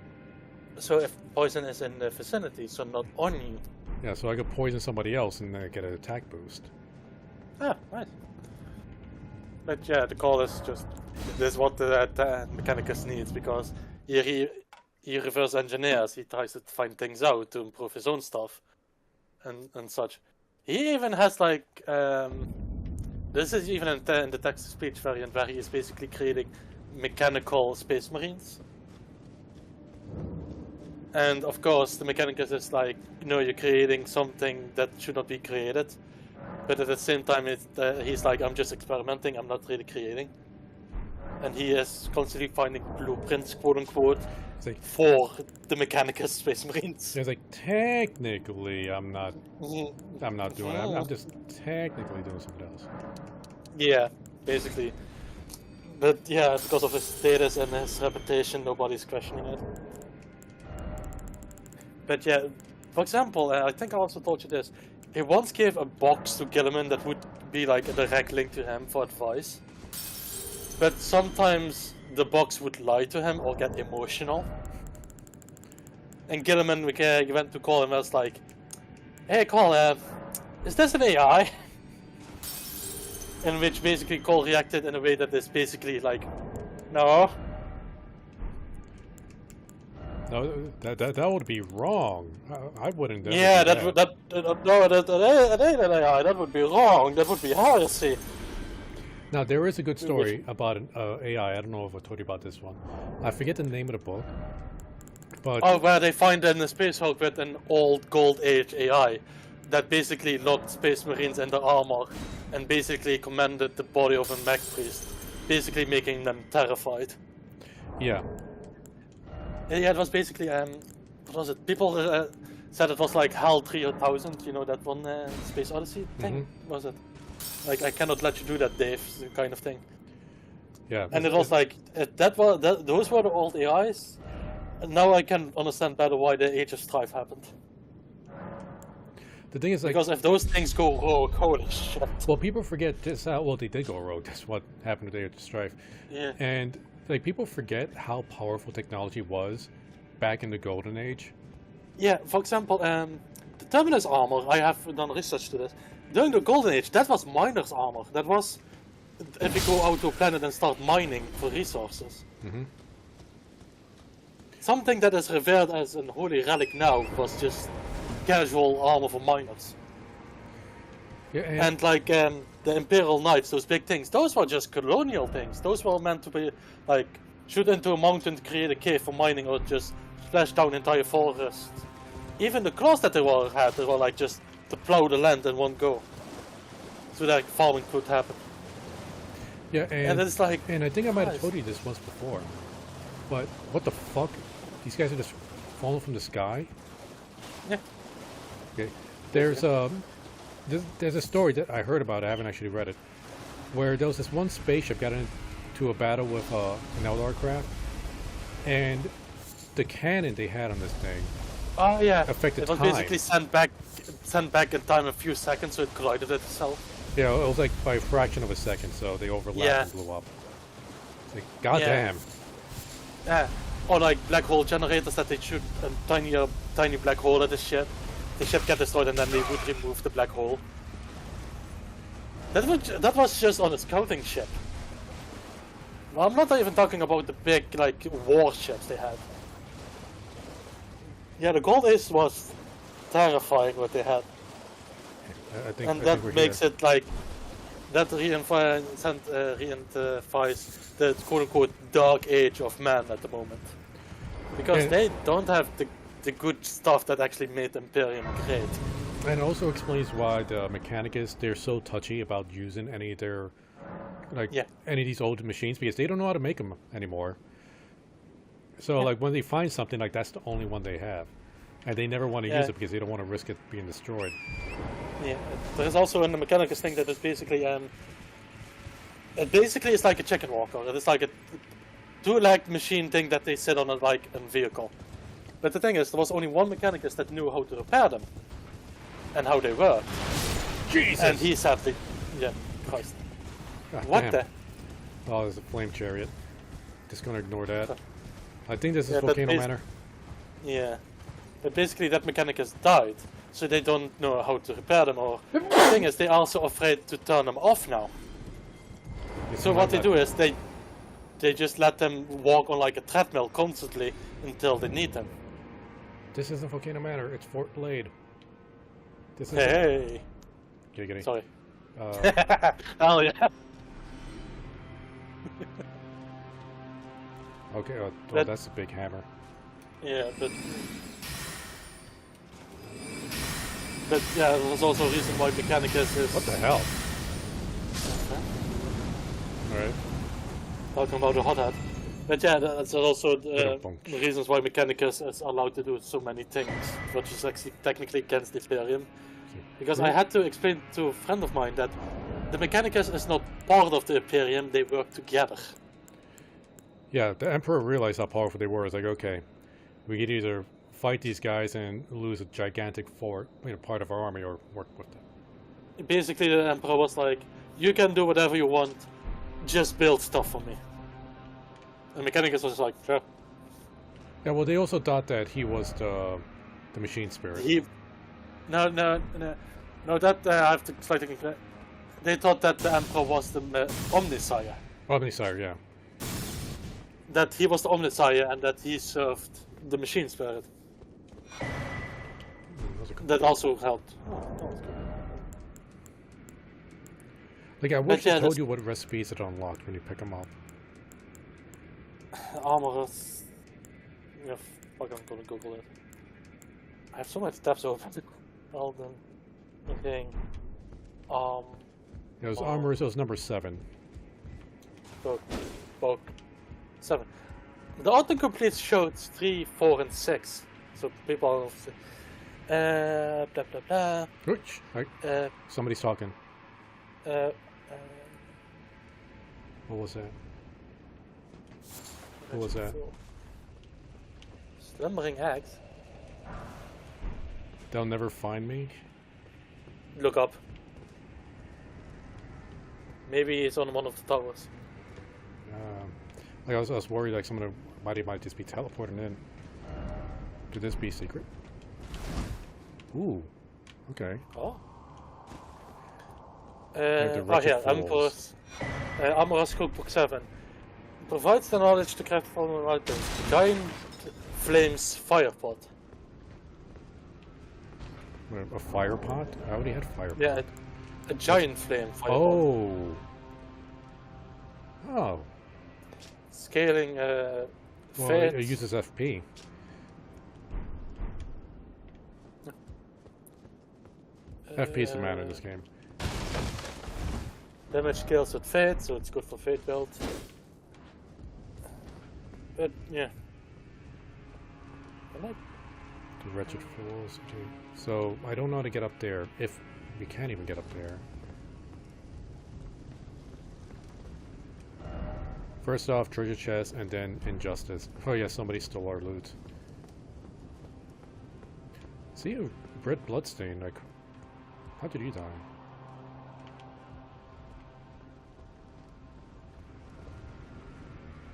So if poison is in the vicinity, so not on you. Yeah, so I could poison somebody else and get an attack boost. Ah, right. But yeah, the call is just... This is what the Mechanicus needs, because he reverse engineers, he tries to find things out to improve his own stuff and such. He even has like this is even in the text-to-speech variant where he is basically creating mechanical space marines. And of course the Mechanicus is like, you're creating something that should not be created, but at the same time he's like, I'm just experimenting, I'm not really creating. And he is constantly finding blueprints, quote-unquote, for the Mechanicus Space Marines. It's like, technically, I'm not doing it. I'm just technically doing something else. Yeah, basically. But yeah, because of his status and his reputation, nobody's questioning it. But yeah, for example, I think I also told you this. He once gave a box to Gilliman that would be like a direct link to him for advice. But sometimes the box would lie to him or get emotional. And Gilliman went to call him and was like, hey Cole, is this an AI? In which basically Cole reacted in a way that is basically like, no. No, that would be wrong. I wouldn't. Yeah, that ain't an AI. That would be wrong. That would be heresy. Now, there is a good story about an AI. I don't know if I told you about this one. I forget the name of the book. But oh, where they find in the Space Hulk with an old Gold Age AI that basically locked Space Marines in their armor and basically commanded the body of a mech priest, basically making them terrified. Yeah. Yeah, it was basically, what was it? People said it was like HAL 3000, you know, that one Space Odyssey thing? Was it? Like, I cannot let you do that, Dave, kind of thing. Yeah. And it was like, those were the old AIs. And now I can understand better why the Age of Strife happened. The thing is, like, because if those things go rogue, holy shit. Well, people forget just how, well, they did go rogue. That's what happened to the Age of Strife. Yeah. And, like, people forget how powerful technology was back in the Golden Age. Yeah, for example, the Terminus armor, I have done research to this. During the Golden Age, that was miner's armor. That was if you go out to a planet and start mining for resources. Mm-hmm. Something that is revered as an holy relic now was just casual armor for miners. Yeah, and like the Imperial Knights, those big things, those were just colonial things. Those were meant to be like shoot into a mountain to create a cave for mining, or just splash down entire forest. Even the claws that they were like just to plow the land in one go, so that farming could happen. Yeah, and it's like, and I think I might have told you this once before, but what the fuck? These guys are just falling from the sky. Yeah. Okay. There's a story that I heard about. I haven't actually read it, where there was this one spaceship got into a battle with an Eldar craft, and the cannon they had on this thing. Oh yeah. Affected time. It was basically sent back in time a few seconds, so it collided itself. Yeah, it was like by a fraction of a second, so they overlapped and blew up. It's like, goddamn. Yeah. Or like black hole generators that they shoot a tiny black hole at the ship. The ship gets destroyed and then they would remove the black hole. That was just on a scouting ship. I'm not even talking about the big like warships they had. Yeah, the Gold Ace was terrifying what they had, and that makes it like that reinforces the quote-unquote dark age of man at the moment, because they don't have the good stuff that actually made Imperium great. And it also explains why the Mechanicus, they're so touchy about using any of their any of these old machines, because they don't know how to make them anymore. So like when they find something, like that's the only one they have, and they never want to use it because they don't want to risk it being destroyed. Yeah, there's also in the Mechanicus thing that it's basically it basically is like a chicken walker. It's like a two-legged machine thing that they sit on a vehicle. But the thing is, there was only one Mechanicus that knew how to repair them and how they work. Jesus! And he sadly, Christ. God What damn. the? Oh, there's a flame chariot. Just gonna ignore that. I think this is Volcano Manor. Yeah. But basically that Mechanicus died, so they don't know how to repair them, or the thing is, they're also afraid to turn them off now. So what they do is they just let them walk on like a treadmill constantly until they need them. This isn't Volcano Manor, it's Fort Blade. This is Hey! Giggity. Sorry. Hell yeah! Okay, that's a big hammer. Yeah, but yeah, there's also a reason why Mechanicus is... What the hell? Alright. Talking about the hot hat. But yeah, that's also the reasons why Mechanicus is allowed to do so many things, which is actually technically against the Imperium. Because I had to explain to a friend of mine that the Mechanicus is not part of the Imperium, they work together. Yeah, the Emperor realized how powerful they were. It's like, okay, we could either fight these guys and lose a gigantic fort, part of our army, or work with them. Basically, the Emperor was like, you can do whatever you want, just build stuff for me. And Mechanicus was like, sure. Yeah, well, they also thought that he was the machine spirit. No, that I have to slightly correct. They thought that the Emperor was the Omnisire. Omnisire, yeah. That he was the Omnisire and that he served the machine spirit. That also helped. Like, I wish I told you what recipes it unlocked when you pick them up. Armorous. Yeah, fuck, I'm gonna Google it. I have so much tabs open. Elden Ring. It was Armorous, it was number 7. Book 7. The autocomplete showed 3, 4, and 6. So people blah blah blah. Ooch, right. Somebody's talking. What was that? What was that? Slumbering eggs. They'll never find me? Look up. Maybe it's on one of the towers. I was worried like somebody might just be teleporting in. Could this be secret? Ooh. Okay. Oh. Here, Amorous Cookbook 7. Provides the knowledge to craft following items. Giant Flames Firepot. A fire pot? I already had fire pot. Yeah, a giant flame firepot. Oh. Oh. Scaling Well, fate. it uses FP. FP is the man in this game. Damage scales with fate, so it's good for fate build. But yeah. The Wretched Fools. So I don't know how to get up there. If we can't even get up there. First off, treasure chest, and then injustice. Oh yeah, somebody stole our loot. See a red bloodstain. Like, how did you die?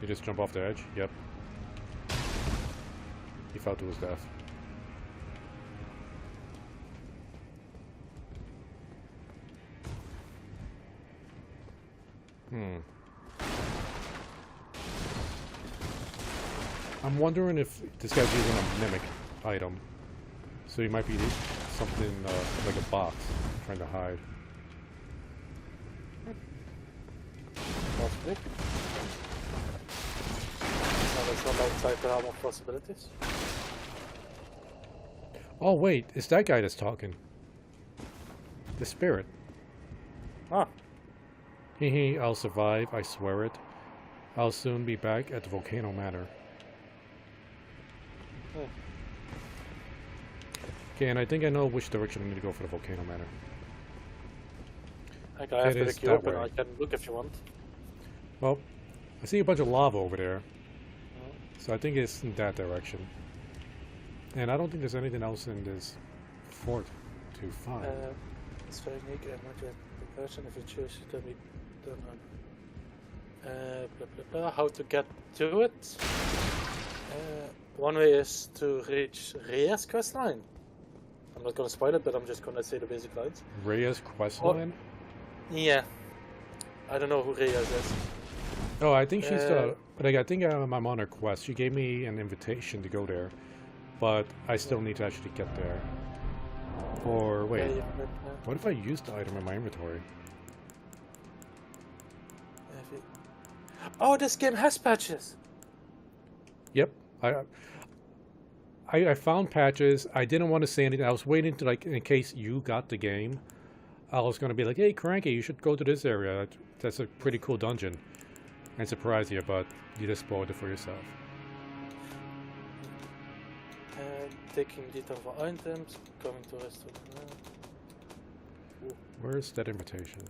You just jump off the edge? Yep. He fell to his death. I'm wondering if this guy's using a mimic item. So he might be something like a box trying to hide. Possibly. And it's not outside the realm of possibilities. Oh wait, it's that guy that's talking. The spirit. Ah. Hee, I'll survive, I swear it. I'll soon be back at the Volcano Manor. Okay, and I think I know which direction I need to go for the Volcano Manor. Okay, I have It to is pick you that up and way. I can look if you want. Well, I see a bunch of lava over there. So I think it's in that direction. And I don't think there's anything else in this fort to find. It's very unique and not yet the version if you choose to be done on. Blah, blah, blah. How to get to it? One way is to reach Rhea's questline. I'm not gonna spoil it, but I'm just gonna say the basic lines. Rhea's questline? Yeah. I don't know who Rhea is. Oh, I think she's like, I think I'm on her quest. She gave me an invitation to go there, but I still need to actually get there. Or wait, what if I use the item in my inventory? Oh, this game has patches. Yep, I found patches. I didn't want to say anything. I was waiting to, like, in case you got the game, I was gonna be like, hey, Cranky, you should go to this area. That's a pretty cool dungeon, and surprise you, but you just spoiled it for yourself. Taking detail for items, going to restaurant. Where's that invitation?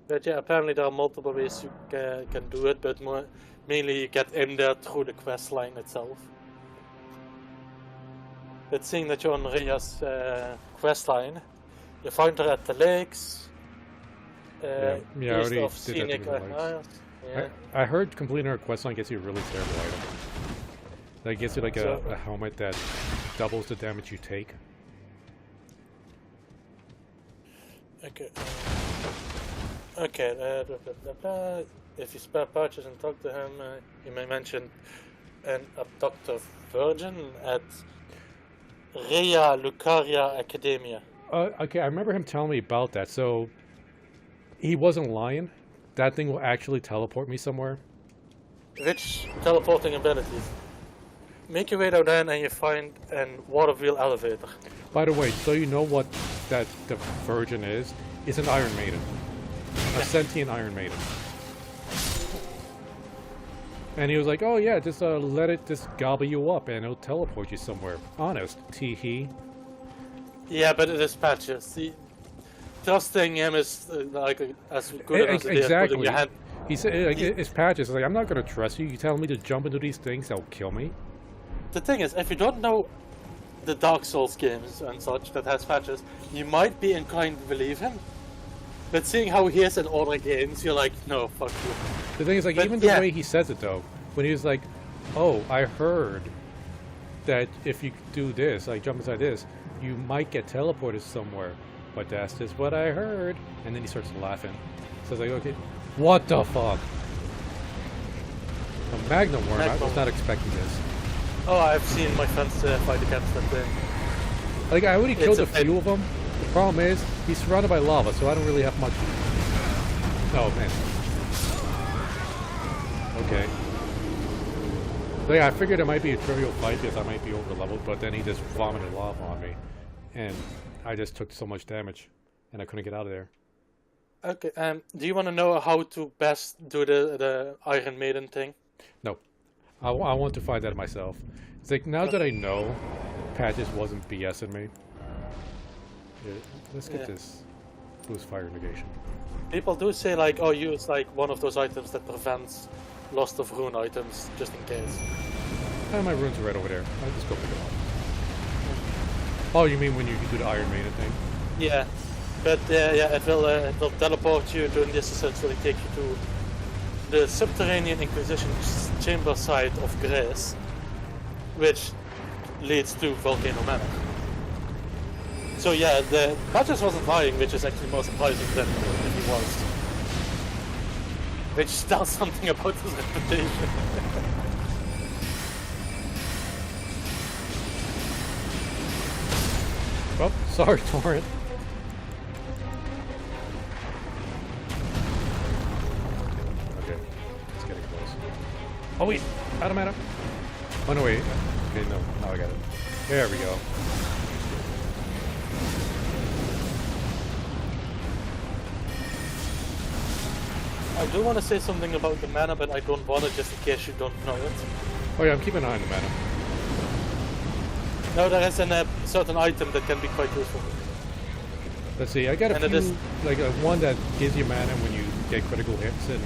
But yeah, apparently there are multiple ways you can do it, but mainly you get in there through the quest line itself. But seeing that you're on Rhea's quest line, you find her at the lakes. Yeah, I already of did that scenic through the lakes. isles. Yeah. I heard completing her questline gets you a really terrible item. That gets you like a helmet that doubles the damage you take. Okay. Okay. Blah, blah, blah, blah. If you spare purchase and talk to him, you may mention an abductor virgin at Rhea Lucaria Academia. Okay, I remember him telling me about that. So he wasn't lying. That thing will actually teleport me somewhere. Rich teleporting abilities. Make your way down there and you find an water wheel elevator. By the way, so you know what that the Virgin is? It's an Iron Maiden. A sentient Iron Maiden. And he was like, oh yeah, just let it just gobble you up and it'll teleport you somewhere. Honest, tee-hee. Yeah, but it is patches. See, trusting him is like as good as it is putting your hand. He said, like, it's patches. Like, I'm not going to trust you. You telling me to jump into these things that'll kill me? The thing is, if you don't know the Dark Souls games and such that has patches, you might be inclined to believe him. But seeing how he is in other games, you're like, no, fuck you. The thing is, like, even the way he says it, though, when he was like, oh, I heard that if you do this, like jump inside this, you might get teleported somewhere. But that's just what I heard. And then he starts laughing. So it's like, okay, what the fuck? A Magnum Worm, I was not expecting this. Oh, I've seen my friends fight against that thing. Like, I already killed a few of them. The problem is, he's surrounded by lava, so I don't really have much. Oh, man. Okay. So yeah, I figured it might be a trivial fight because I might be over leveled, but then he just vomited lava on me. And I just took so much damage, and I couldn't get out of there. Okay, do you want to know how to best do the Iron Maiden thing? No. I want to find that myself. It's like, now that I know, Patches wasn't BSing me. Yeah, let's get this boost fire negation. People do say, like, oh, use like one of those items that prevents loss of rune items, just in case. My runes are right over there. I'll just go pick them up. Oh, you mean when you do the Iron Maiden thing? Yeah, but yeah, it will teleport you during this, essentially take you to the subterranean Inquisition chamber side of Grace, which leads to Volcano Manor. So yeah, the Patches wasn't lying, which is actually more surprising than if he was. Which tells something about his reputation. Oh, sorry, Torrent. Okay, it's getting close. Oh wait, Adam. Oh no, wait. Okay, no, now I got it. There we go. I do want to say something about the mana, but I don't want to just in case you don't know it. Oh yeah, I'm keeping an eye on the mana. No, there is a certain item that can be quite useful. Let's see, I got a And it few, is- like one that gives you mana when you get critical hits, and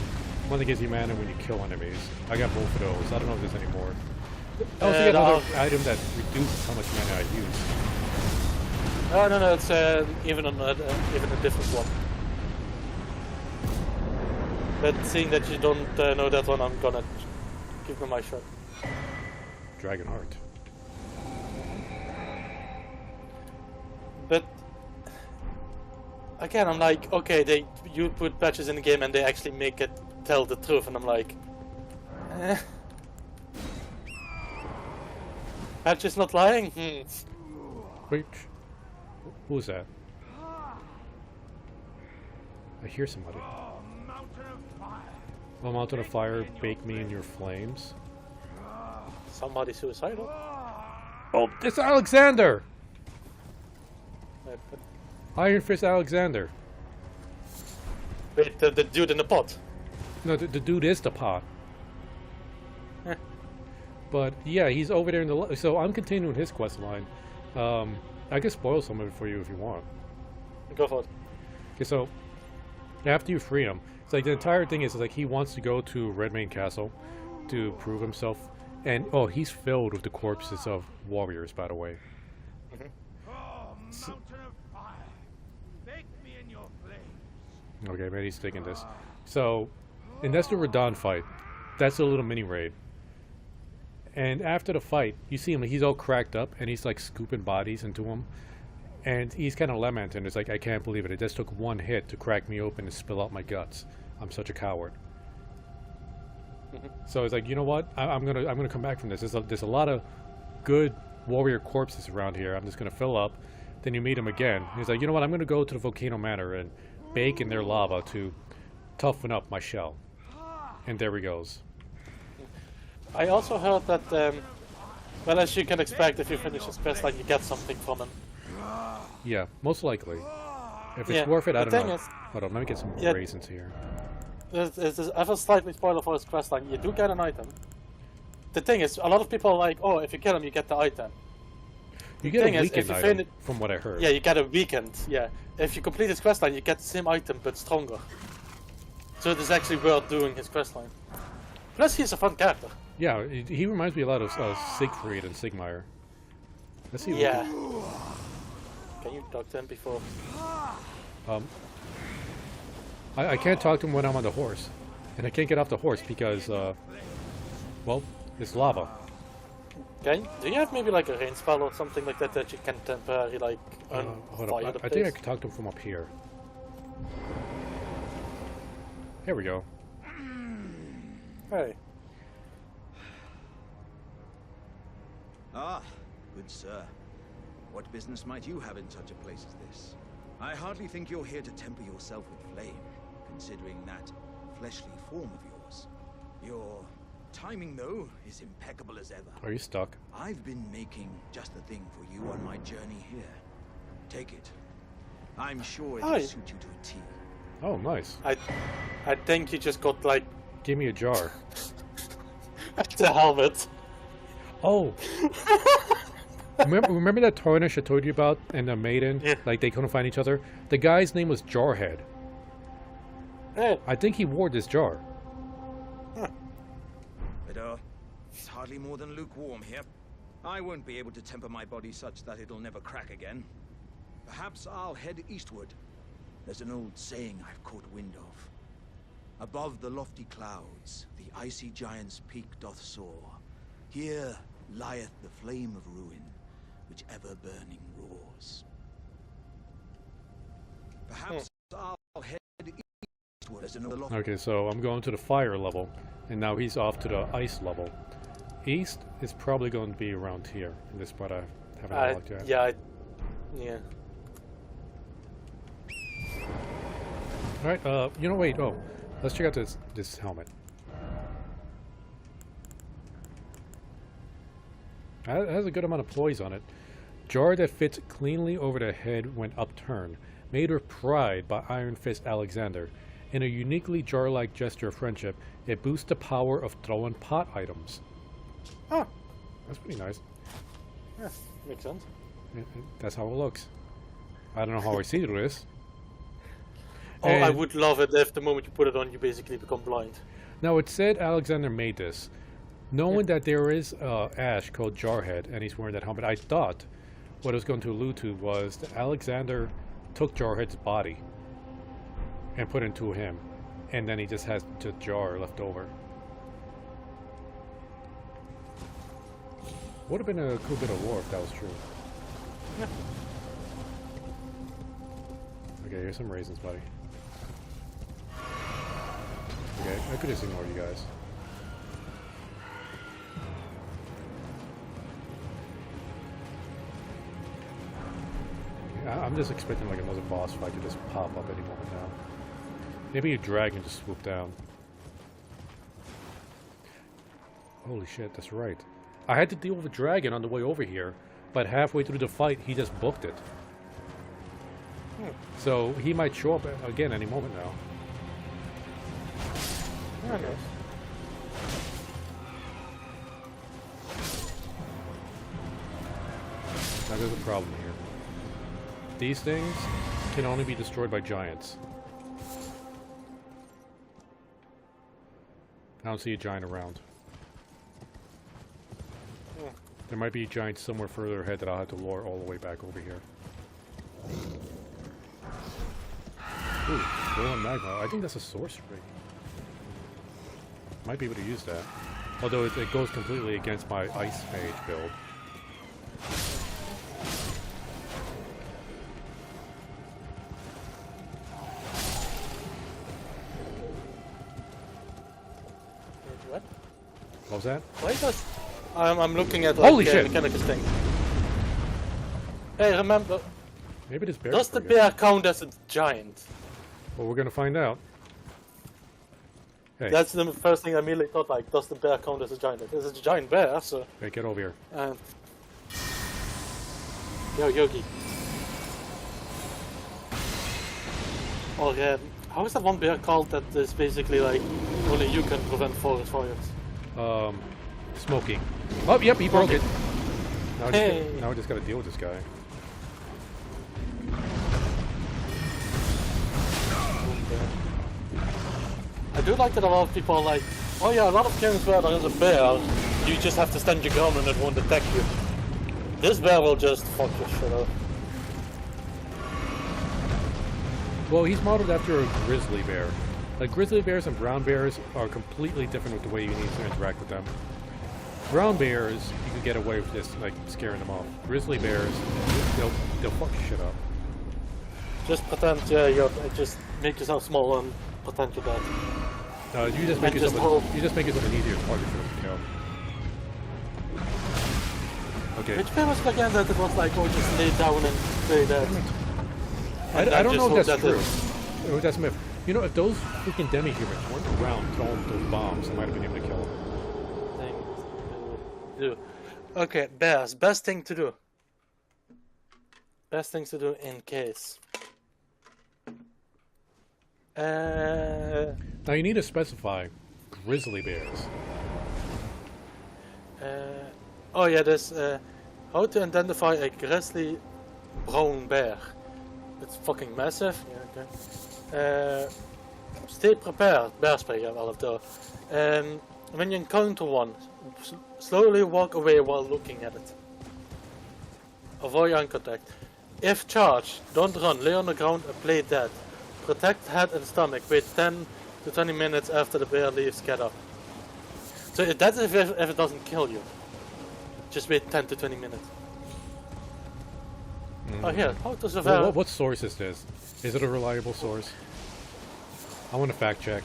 one that gives you mana when you kill enemies. I got both of those. I don't know if there's any more. I also get another item that reduces how much mana I use. No, it's even a different one. But seeing that you don't know that one, I'm gonna give them my shot. Dragonheart. But again, I'm like, okay, you put patches in the game and they actually make it tell the truth, and I'm like, patches not lying. Wait, who's that? I hear somebody. Oh, mountain of fire, bake me in your flames. Somebody suicidal. Oh, it's Alexander! But Iron Fist Alexander. wait, the dude in the pot. No, the dude is the pot. But yeah, he's over there in the... So I'm continuing his quest line. I can spoil some of it for you if you want. Go for it. Okay, so after you free him, it's like the entire thing is like he wants to go to Redmane Castle to prove himself. And, oh, he's filled with the corpses of warriors, by the way. Okay, man, he's taking this. So, and that's the Radon fight. That's a little mini raid. And after the fight, you see him, he's all cracked up, and he's like scooping bodies into him. And he's kind of lamenting. It's like, I can't believe it. It just took one hit to crack me open and spill out my guts. I'm such a coward. So it's like, you know what? I'm gonna come back from this. There's a lot of good warrior corpses around here. I'm just gonna fill up. Then you meet him again. He's like, you know what? I'm gonna go to the Volcano Manor and bake in their lava to toughen up my shell. And there he goes. I also heard that, well, as you can expect, if you finish his quest, like you get something from him. Yeah, most likely. If it's Yeah, worth it, I the don't thing know. is- Hold on, let me get some Yeah. raisins here. There's ever slightly spoiler for his quest line. You do get an item. The thing is, a lot of people are like, oh, if you kill him, you get the item. You get thing a is, if weekend you item, finish- from what I heard. Yeah, you get a weekend. Yeah, if you complete his quest line, you get the same item but stronger. So it is actually worth doing his quest line. Plus, he's a fun character. Yeah, he reminds me a lot of Siegfried and Sigmar. Let's see. Yeah. Can you talk to him before? I can't talk to him when I'm on the horse. And I can't get off the horse because, well, it's lava. Do you have maybe like a rain spell or something like that that you can temporarily like Hold fire on. the I think I place? can talk to him from up here. Here we go. Hey. Ah, good sir. What business might you have in such a place as this? I hardly think you're here to temper yourself with flame, considering that fleshly form of yours. Your timing, though, is impeccable as ever. Are you stuck? I've been making just the thing for you on my journey here. Take it. I'm sure it'll Hi. suit you to a T. Oh, nice. I think you just got like Give me a jar. the helmet. Oh! remember that tarnish I told you about and the maiden? Yeah. Like, they couldn't find each other? The guy's name was Jarhead. Hey. I think he wore this jar. But, it's hardly more than lukewarm here. I won't be able to temper my body such that it'll never crack again. Perhaps I'll head eastward. There's an old saying I've caught wind of. Above the lofty clouds, the icy giant's peak doth soar. Here lieth the flame of ruin, which ever burning roars. Perhaps I'll head eastward. There's another lock. Okay, so I'm going to the fire level, and now he's off to the ice level. East is probably going to be around here, in this spot I haven't unlocked yet. Yeah, yeah. Alright, you know, wait, let's check out this helmet. It has a good amount of poise on it. Jar that fits cleanly over the head when upturned. Made with pride by Iron Fist Alexander. In a uniquely jar-like gesture of friendship, it boosts the power of throwing pot items. Oh, That's pretty nice. yeah, makes sense. That's how it looks. I don't know how I see through this. Oh, I And- would love it if the moment you put it on, you basically become blind. Now, it said Alexander made this. Knowing that there is Ash called Jarhead, and he's wearing that helmet, I thought what I was going to allude to was that Alexander took Jarhead's body and put it into him, and then he just has just Jar left over. Would have been a cool bit of lore if that was true. Yeah. Okay, here's some raisins, buddy. Okay, I could just ignore you guys. I'm just expecting like another boss fight to just pop up any moment now. Maybe a dragon just swoop down. Holy shit, that's right. I had to deal with a dragon on the way over here, but halfway through the fight, he just booked it. So he might show up again any moment now. Yeah, nice. Now there's a problem here. These things can only be destroyed by giants. I don't see a giant around. Yeah. There might be a giant somewhere further ahead that I'll have to lure all the way back over here. Ooh, golden magma. I think that's a sorcery. Might be able to use that. Although it goes completely against my ice mage build. What? What was that? Why does... I'm looking at like Holy shit! mechanical thing. Hey, remember, Maybe this bear. does the bear count as a giant? Well, we're gonna find out. Hey, That's the first thing I immediately thought, like, does the bear count as a giant? It's a giant bear, so... hey, get over here. Yo, Yogi. Oh yeah, how is that one bear called that is basically like, only you can prevent forest fires? Smoking. Oh, yep, he broke it. Now, Hey. now we just gotta deal with this guy. I do like that a lot of people are like, oh yeah, a lot of games where there is a bear, you just have to stand your ground and it won't attack you. This bear will just fuck your shit up. Well, he's modeled after a grizzly bear. Like, grizzly bears and brown bears are completely different with the way you need to interact with them. Brown bears, you can get away with just, like, scaring them off. Grizzly bears, they'll fuck your shit up. Just pretend, yeah, just make yourself small and pretend you're dead. You just make And just yourself hope. you just make yourself an easier target for them to kill. Okay. Which bear was it again that it was like, oh, just lay down and play dead? I don't know if that's true. It- Or that's a myth. You know, if those freaking demi-humans weren't around throwing those bombs, I might have been able to kill them. thing to do. Okay, bears. Best thing to do. Best things to do in case. Now you need to specify grizzly bears. Oh yeah, there's how to identify a grizzly brown bear. It's fucking massive. Yeah, okay. Stay prepared. Bear spray, yeah, all of those. When you encounter one, slowly walk away while looking at it. Avoid eye contact. If charged, don't run. Lay on the ground and play dead. Protect head and stomach. Wait 10 to 20 minutes after the bear leaves gather. So that's if it doesn't kill you. Just wait 10 to 20 minutes. Oh here, how to survive? What source is this? Is it a reliable source? I want to fact check.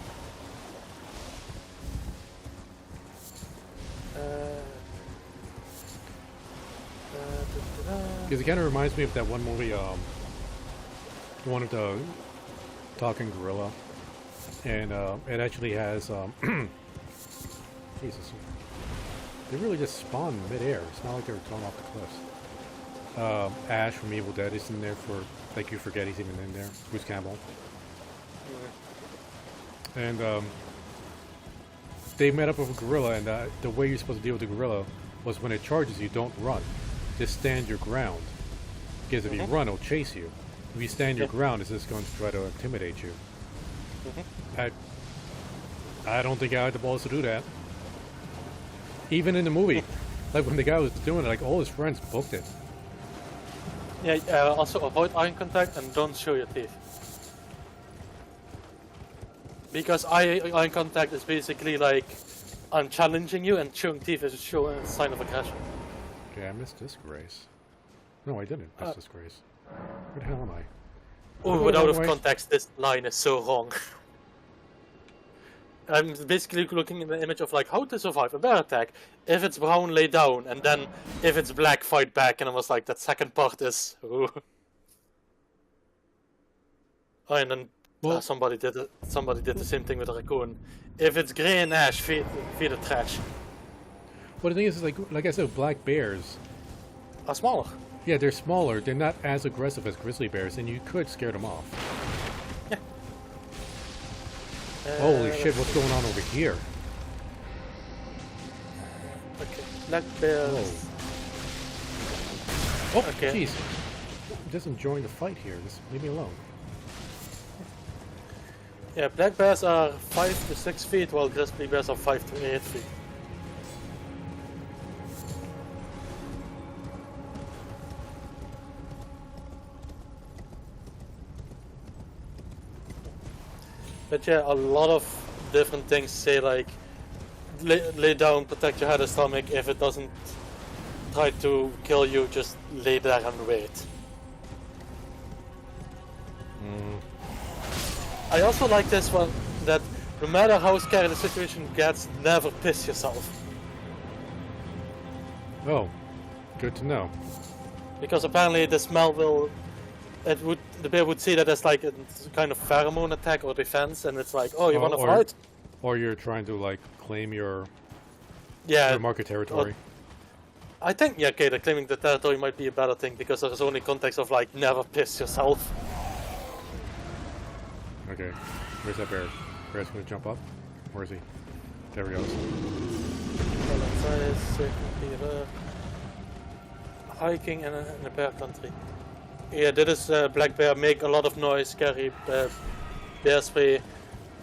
Because it kind of reminds me of that one movie, one of the talking gorilla, and it actually has Jesus, they really just spawn mid-air. It's not like they were thrown off the cliffs. Ash from Evil Dead is in there for thank you forget he's even in there. Bruce Campbell, and they met up with a gorilla, and the way you're supposed to deal with the gorilla was when it charges you, don't run. Just stand your ground. Because if you run, it'll chase you. If you stand your ground, it's just going to try to intimidate you. I don't think I had the balls to do that. Even in the movie, like when the guy was doing it, like all his friends booked it. Yeah, also avoid eye contact and don't show your teeth. Because eye contact is basically like I'm challenging you, and showing teeth is a sign of aggression. Okay, I missed this grace. No, I didn't miss this grace. Where the hell am I? Oh, Go without that of way. context, this line is so wrong. I'm basically looking at the image of like how to survive a bear attack. If it's brown, lay down, and then if it's black, fight back. And I was like, that second part is. Ooh. Oh, and then Well- somebody did it. Somebody did the same thing with a raccoon. If it's grey and ash, feed it trash. Well, the thing is, like I said, black bears. Are smaller. Yeah, they're smaller. They're not as aggressive as grizzly bears, and you could scare them off. Yeah. Holy shit! What's going on over here? Okay. Black bears. Oh, Okay. jeez! Just enjoying the fight here. Just leave me alone. Yeah, black bears are 5 to 6 feet, while grizzly bears are 5 to 8 feet. But yeah, a lot of different things say like lay down, protect your head and stomach. If it doesn't try to kill you, just lay there and wait. I also like this one, that no matter how scary the situation gets, never piss yourself. Oh, good to know. Because apparently the smell will, the bear would see that as like a kind of pheromone attack or defense, and it's like, oh, you want to fight? Or you're trying to like claim your Yeah. market territory. I think, yeah, okay, claiming the territory might be a better thing, because there's only context of like, never piss yourself. Okay, where's that bear? Bear's gonna jump up. Where is he? There he goes. Hiking in a bear country. Yeah, dit is black bear, make a lot of noise, scary bear spray,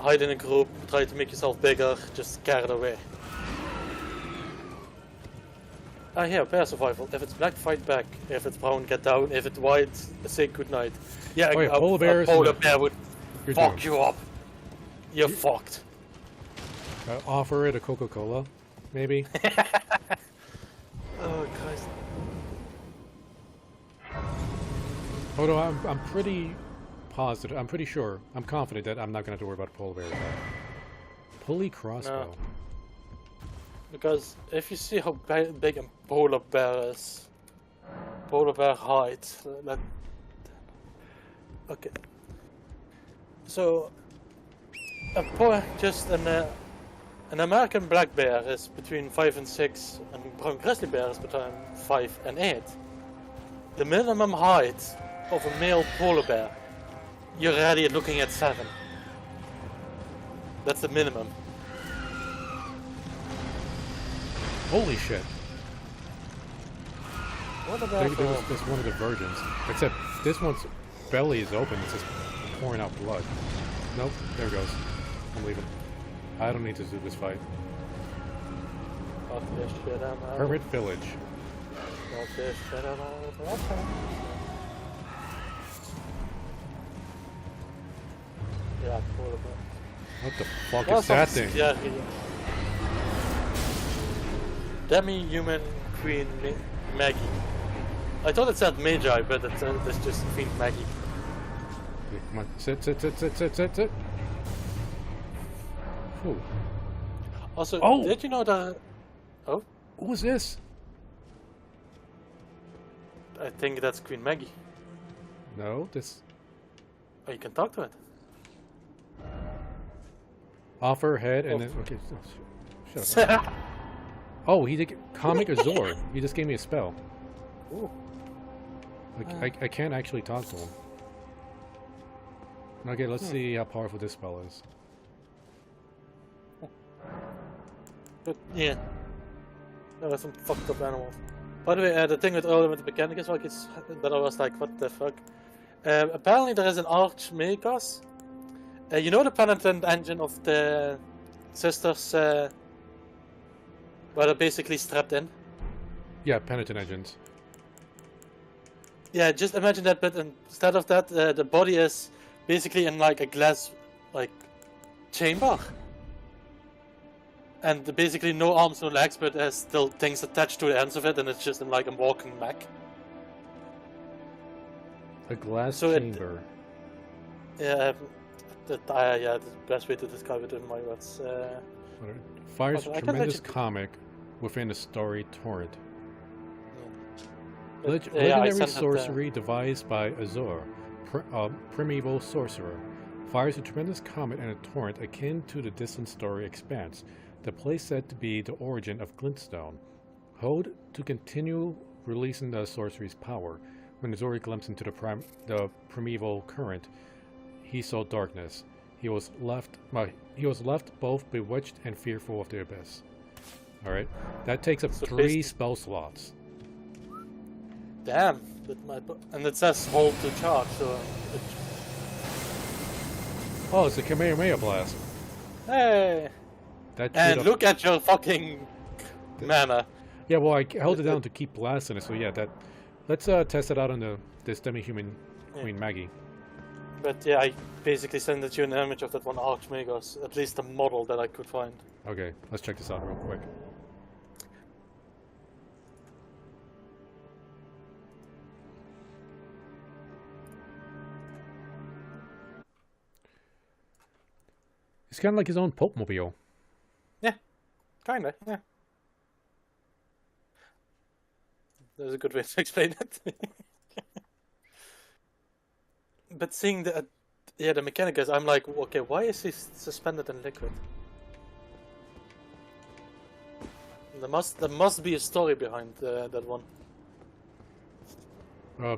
hide in a group, try to make yourself bigger, just scare it away. Ah, yeah, bear survival. If it's black, fight back. If it's brown, get down. If it's white, say goodnight. Yeah, Oh, yeah, polar bears a polar and bear would You're fuck doomed. you up. You're fucked. Offer it a Coca-Cola, maybe. Oh, Christ. Although I'm pretty positive, I'm pretty sure, I'm confident that I'm not going to have to worry about a polar bear attack. Pulley crossbow. No. Because if you see how big a polar bear is, polar bear height, okay. So, an American black bear is between 5 and 6, and brown grizzly bear is between 5 and 8. The minimum height of a male polar bear, you're already looking at 7. That's the minimum. Holy shit. What about There's one of the virgins. Except this one's belly is open, it's just pouring out blood. Nope, there it goes. I'm leaving. I don't need to do this fight. Hermit Village. Yeah, polar bear. What the fuck is that thing? Yeah. Demi-human Queen Maggie. I thought it said Magi, but it's just Queen Maggie. Come on, sit. Ooh. Also, Oh! did you know that? Oh, What was this? I think that's Queen Maggie. No, this. Oh, you can talk to it. Off her head and Oh. then. Okay, shut up. Oh, he did Comic Azor. He just gave me a spell. Ooh. I can't actually talk to him. Okay, let's see how powerful this spell is. But yeah, there were some fucked up animals. By the way, the thing with earlier with the mechanic is like that I was like, what the fuck? Apparently there is an Archmagus. You know the penitent engine of the sisters, where they're basically strapped in. Yeah, penitent engines. Yeah, just imagine that, but instead of that, the body is basically in like a glass, like chamber. And basically no arms, no legs, but there's still things attached to the ends of it, and it's just in like a walking mech. A glass So chamber. Yeah, yeah, the best way to describe it in my words. Fires I can tremendous let you- comic within a starry torrent. But, Legendary I sent it, sorcery devised by Azor, primeval sorcerer. Fires a tremendous comet in a torrent akin to the distant starry expanse, the place said to be the origin of glintstone. Hold to continue releasing the sorcery's power. When Azor glimpsed into the primeval current, he saw darkness. He was left both bewitched and fearful of the abyss. Alright, that takes up So 3 basically- spell slots. Damn, that might, and it says hold to charge, so. Oh, it's a Kamehameha blast. Hey! That And should have- look at your fucking mana. Yeah, well, I held it down to keep blasting it, so yeah, that. Let's test it out on this demi-human Queen Maggie. But yeah, I basically sent you an image of that one Archmagus, at least the model that I could find. Okay, let's check this out real quick. It's kind of like his own Pope-mobile. Yeah, kinda, yeah. There's a good way to explain it. But seeing the the mechanic is, I'm like, okay, why is he suspended in liquid? There must be a story behind that one.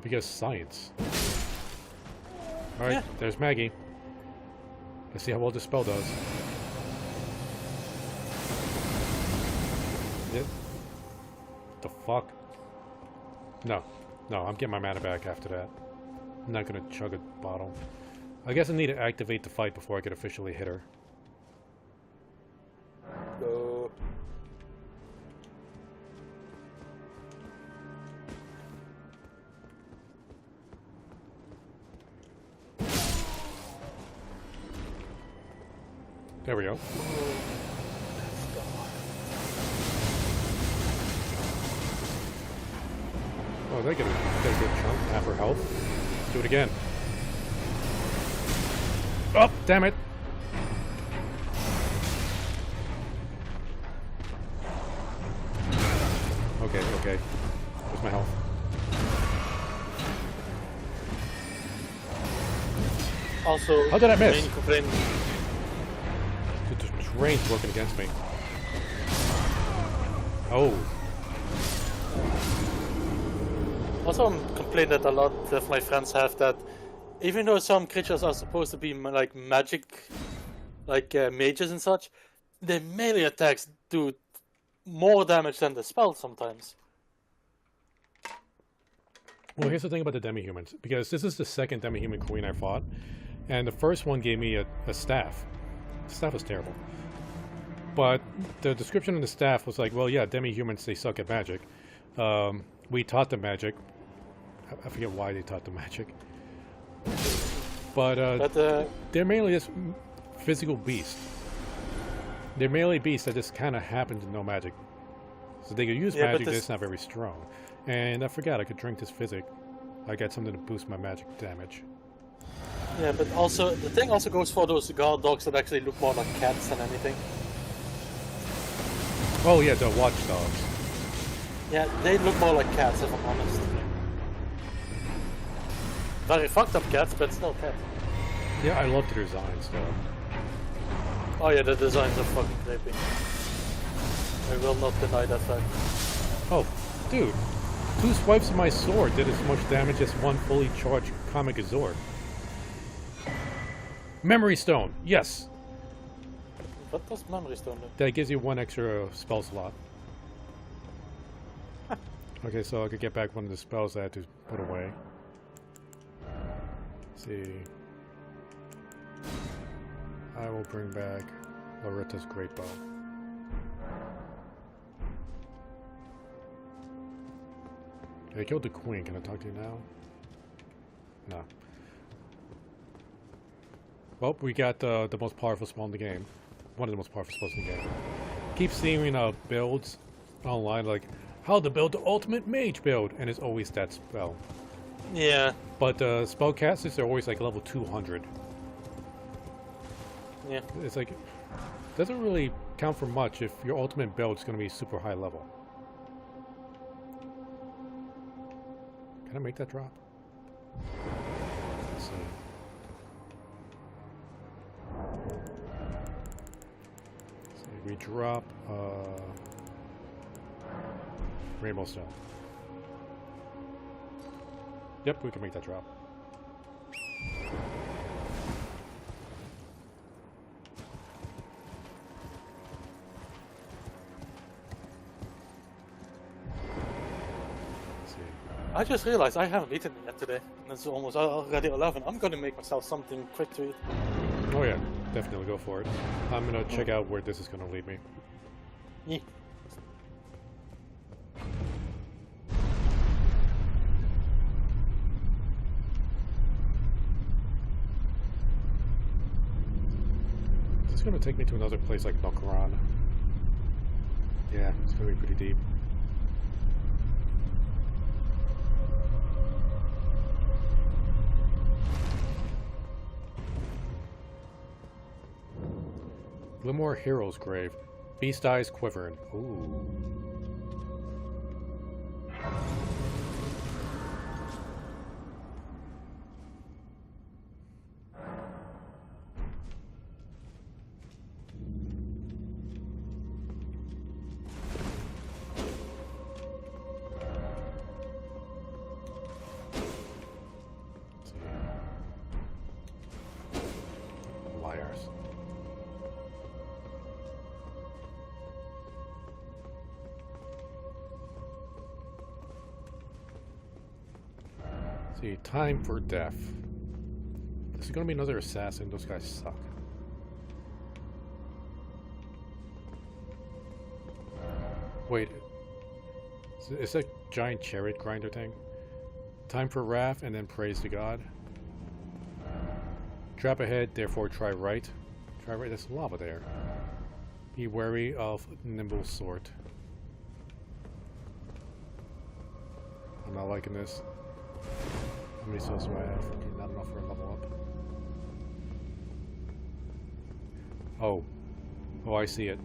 Because science. Alright, Yeah. there's Maggie. Let's see how well this spell does. Yep. The fuck? No. No, I'm getting my mana back after that. I'm not gonna chug a bottle. I guess I need to activate the fight before I could officially hit her. So There we go. Oh, they get a good chunk. Half her health. Do it again. Oh, damn it! Okay, okay. Where's my health? also, How did I miss? main complaint. The terrain's working against me. Oh. Also, I'm complaining that a lot of my friends have that, even though some creatures are supposed to be like magic, like mages and such, their melee attacks do more damage than the spell sometimes. Well, here's the thing about the demi-humans. Because this is the second demi-human queen I fought. And the first one gave me a staff. The staff was terrible. But the description of the staff was like, well, yeah, demi-humans, they suck at magic. We taught them magic. I forget why they taught them magic. But they're mainly just physical beasts. They're mainly beasts that just kind of happen to know magic. So they could use Yeah, but magic, this- but it's not very strong. And I forgot I could drink this physic. I got something to boost my magic damage. Yeah, but also the thing also goes for those guard dogs that actually look more like cats than anything. Oh yeah, the watchdogs. Yeah, they look more like cats, if I'm honest. Very fucked up cats, but still cats. Yeah, I love the designs though. Oh yeah, the designs are fucking creepy. I will not deny that fact. Oh, dude. 2 swipes of my sword did as much damage as 1 fully charged comic Azor. Memory Stone, yes! What does Memory Stone do? That gives you 1 extra spell slot. Okay, so I could get back one of the spells I had to put away. Let's see. I will bring back Loretta's Great Bow. I killed the queen. Can I talk to you now? No. Well, we got the most powerful spell in the game. One of the most powerful spells in the game. Keep seeing builds online like how to build the ultimate mage build, and it's always that spell. Yeah. But spellcasters are always like level 200. Yeah. It's like doesn't really count for much if your ultimate build is going to be super high level. Can I make that drop? Let's see. So we drop Rainbow Stone. Yep, we can make that drop. I just realized I haven't eaten yet today. And it's almost already 11. I'm gonna make myself something quick to eat. Oh yeah, definitely go for it. I'm gonna check out where this is gonna lead me. Yeah. This is gonna take me to another place like Nokran. Yeah, it's gonna be pretty deep. Glimmer Hero's Grave. Beast Eyes Quivering. Ooh. Liars. See, time for death. This is gonna be another assassin. Those guys suck. Wait, is that giant chariot grinder thing? Time for wrath and then praise to God. Trap ahead, therefore try right. Try right. There's lava there. Be wary of nimble sword. I'm not liking this. How many souls do I have? Okay, not enough for a level up. Oh. Oh, I see it.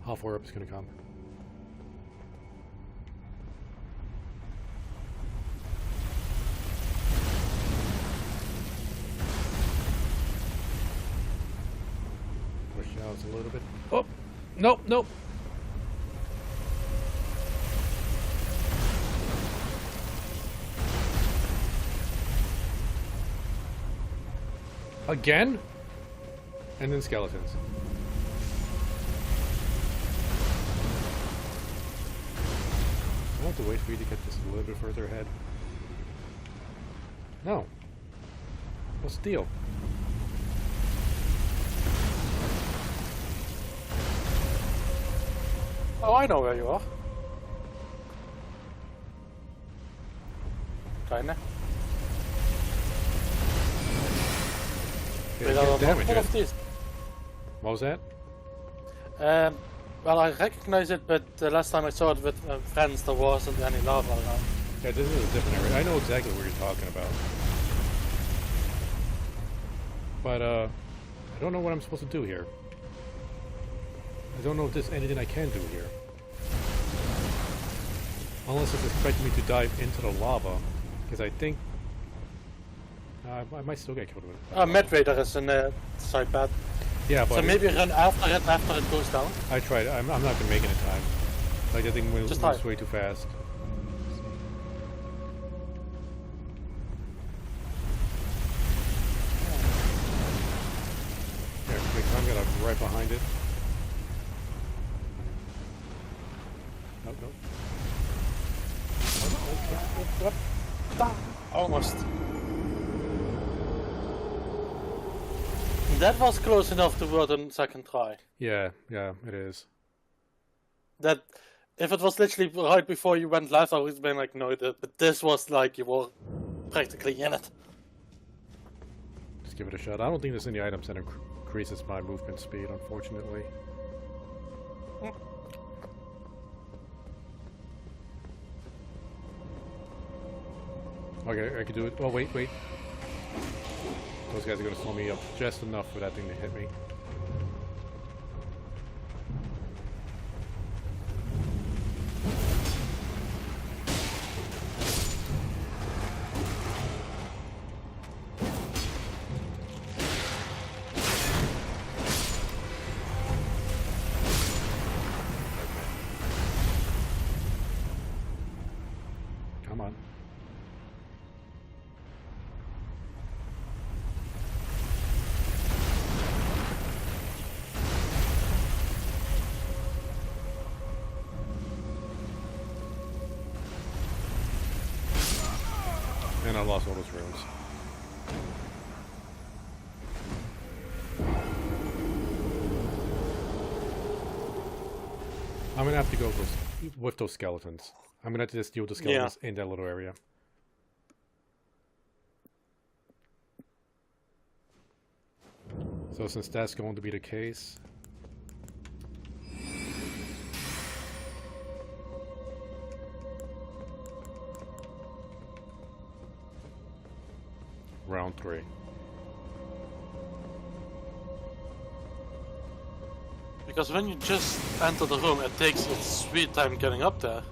How far up is going to come? Push out a little bit. Oh! Nope, nope! Again? And then skeletons. I have to wait for you to get this a little bit further ahead. No. What's the deal? Oh, I know where you are. Kinda. Yeah, can't damage One it. of these. What was that? Well, I recognize it, but the last time I saw it with friends, there wasn't any lava around. Yeah, this is a different area. I know exactly what you're talking about. But, I don't know what I'm supposed to do here. I don't know if there's anything I can do here. Unless it's expecting me to dive into the lava. Because I think... I might still get killed with it. Med Raider is a side path. Yeah, but... So maybe run after it goes down. I tried. I'm not going to make it in time. Like, that thing moves try. way too fast. Here, quick, I'm going to right behind it. Nope, nope. Almost. That was close enough to worth a second try. Yeah, it is. That, if it was literally right before you went live, I would have been like, no, but this was like you were practically in it. Just give it a shot. I don't think there's any items that increases my movement speed, unfortunately. Okay, I could do it. Oh, wait. Those guys are going to slow me up just enough for that thing to hit me. Come on. And I lost all those rooms. I'm gonna have to go with those skeletons. I'm gonna have to just deal with the skeletons in that little area. So since that's going to be the case... Round 3. Because when you just enter the room, it takes its sweet time getting up there.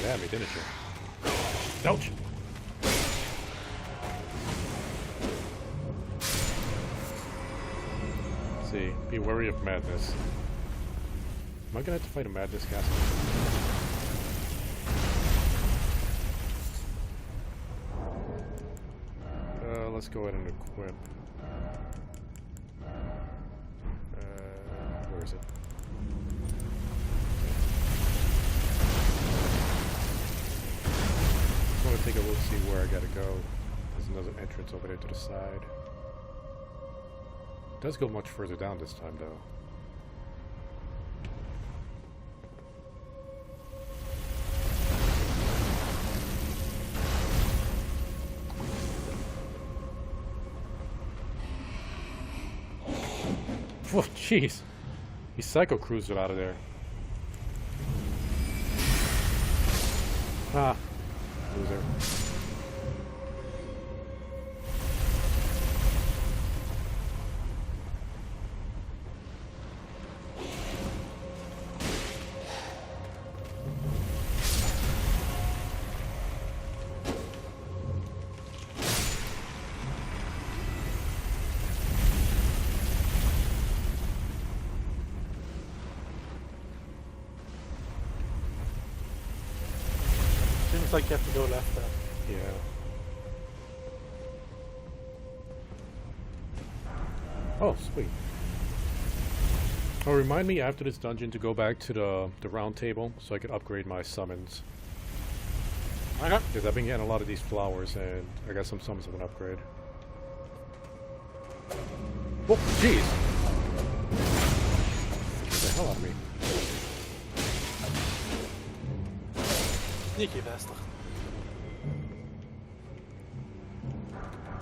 At me, didn't you? Ouch! See, be wary of madness. Am I gonna have to fight a madness castle? Let's go ahead and equip. Where is it? I want to take a look, see where I gotta go. There's another entrance over there to the side. It does go much further down this time, though. Oh, jeez. He psycho cruised it out of there. Ah. Loser. Seems like you have to go left there. Yeah. Oh, sweet. Oh, remind me after this dungeon to go back to the round table so I could upgrade my summons. Okay. Because I've been getting a lot of these flowers and I got some summons with an upgrade. Oh, jeez. Get the hell out of me. Sneaky bastard.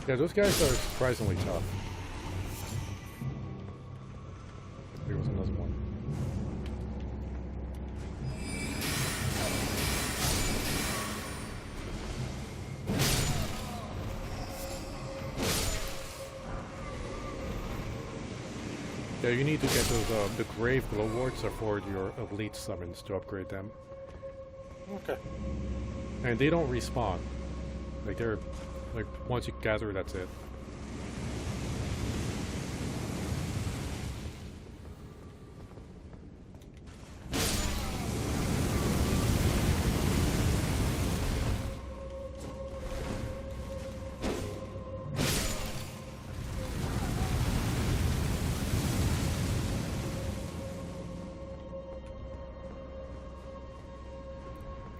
Yeah, those guys are surprisingly tough. There was another one. Yeah, you need to get those, the Grave Glowworts are for your elite summons to upgrade them. Okay. And they don't respawn. Like, they're... Like, once you gather, that's it.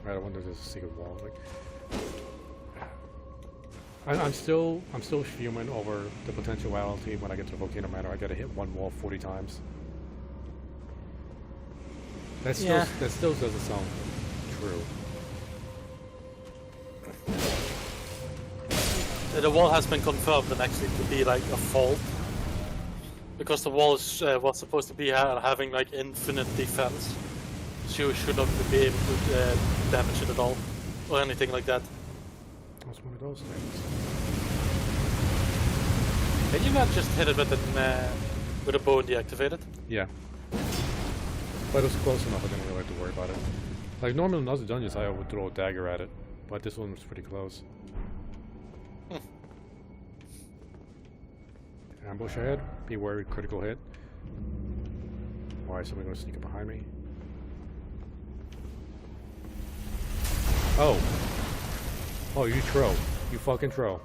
I wonder if there's a secret wall. Like, I'm still fuming over the potentiality when I get to Volcano Manor. I gotta hit one wall 40 times. That still doesn't sound true. The wall has been confirmed and actually to be like a fault. Because the wall is, was supposed to be having like infinite defense. So you should not be able to damage it at all. Or anything like that. What's one of those things? Can you not just hit it with a bow and deactivate it? Yeah. But it was close enough, I didn't really have to worry about it. Like, normally in other dungeons I would throw a dagger at it. But this one was pretty close. Ambush ahead. Be wary, critical hit. Why is somebody going to sneak up behind me? Oh. Oh, you troll. You fucking troll.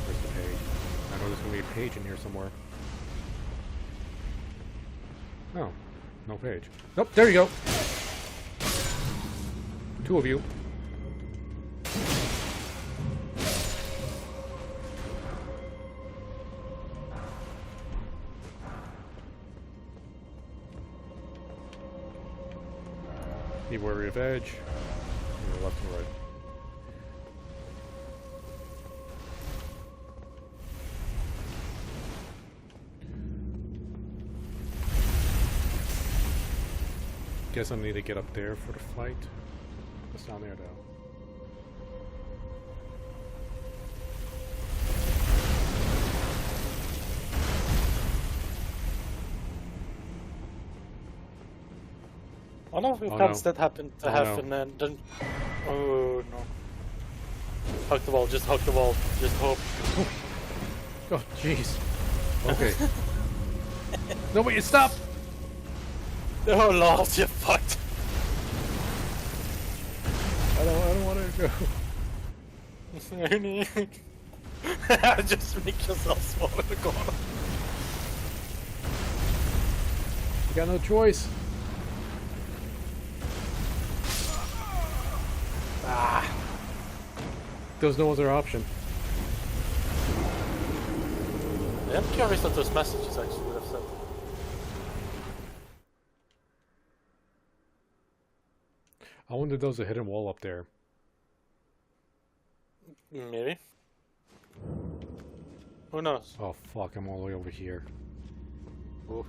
Where's the page? I know there's going to be a page in here somewhere. Oh, no page. Nope, there you go. Two of you. Be wary of edge. Either left and right. Guess I need to get up there for the fight. What's down there though? One of the times that happened to happen and then... Oh no. Hug the wall, just hug the wall, just hope. Oh, jeez. Okay. No, wait, stop! Oh lord, you're fucked. I don't want to go. Just make yourself small in the corner. You got no choice. Ah. There's no other option. Yeah, I'm curious what those messages actually would have said. I wonder if there's a hidden wall up there. Maybe. Who knows? Oh fuck, I'm all the way over here. Oof.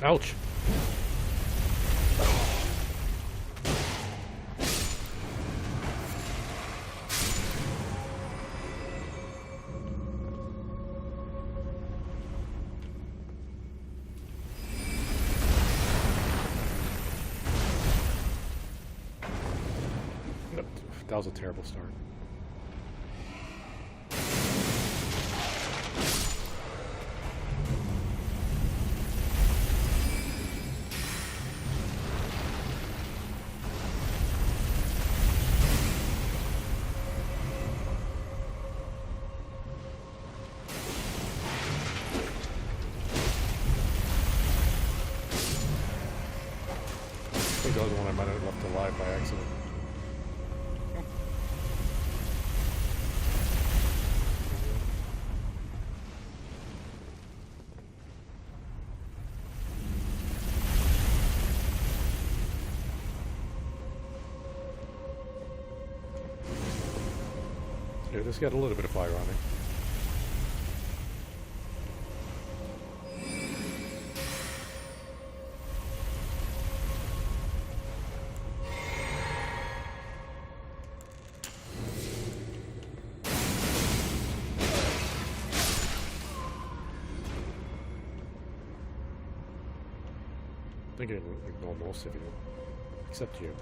Ouch. That was a terrible start. I think the other one I might have left alive by accident. Yeah, this got a little bit of fire on it. I think I can ignore most of you, except you.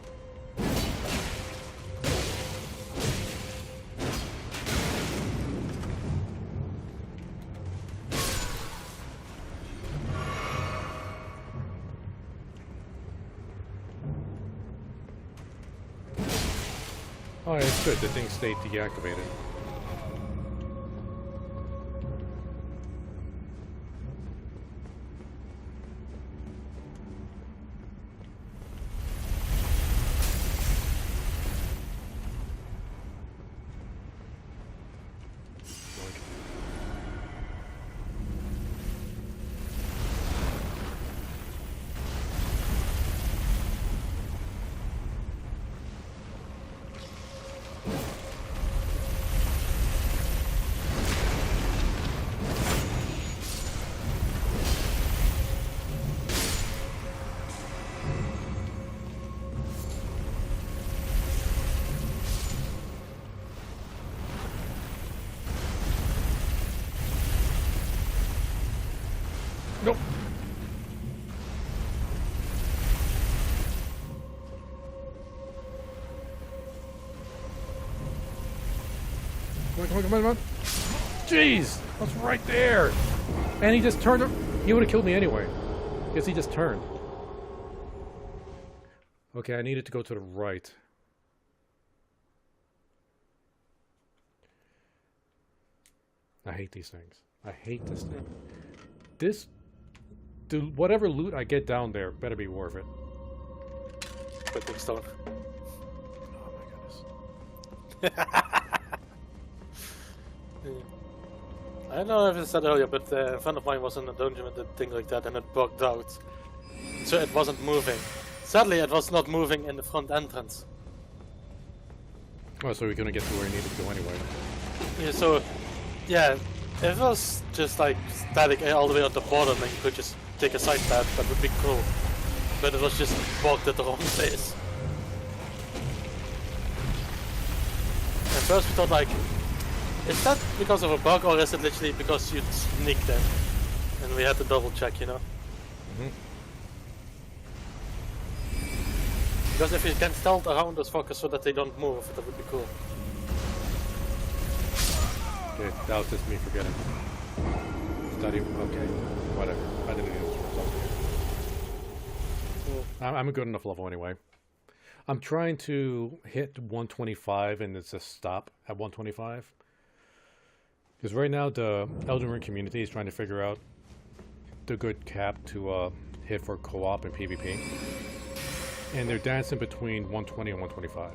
Oh, yeah, it's good. The thing stayed deactivated. Nope. Come on. Jeez! I was right there! And he just turned. He would have killed me anyway. Guess he just turned. Okay, I needed to go to the right. I hate these things. I hate this thing. Whatever loot I get down there better be worth it. Quick stone. Oh my goodness. I don't know if I said earlier, but a friend of mine was in a dungeon with a thing like that and it bugged out. So it wasn't moving. Sadly, it was not moving in the front entrance. Oh, so we're gonna get to where we needed to go anyway. Yeah, so, yeah, if it was just like static all the way at the bottom and you could just take a side path, that would be cool. But it was just bugged at the wrong place. At first we thought like, is that because of a bug or is it literally because you sneaked in? And we had to double check, you know? Mm-hmm. Because if you can stealth around those fuckers so that they don't move, that would be cool. Okay, that was just me forgetting. Is that even okay? Whatever. I didn't even I'm a good enough level anyway. I'm trying to hit 125 and it's a stop at 125. Because right now the Elden Ring community is trying to figure out the good cap to hit for co-op and PvP. And they're dancing between 120 and 125.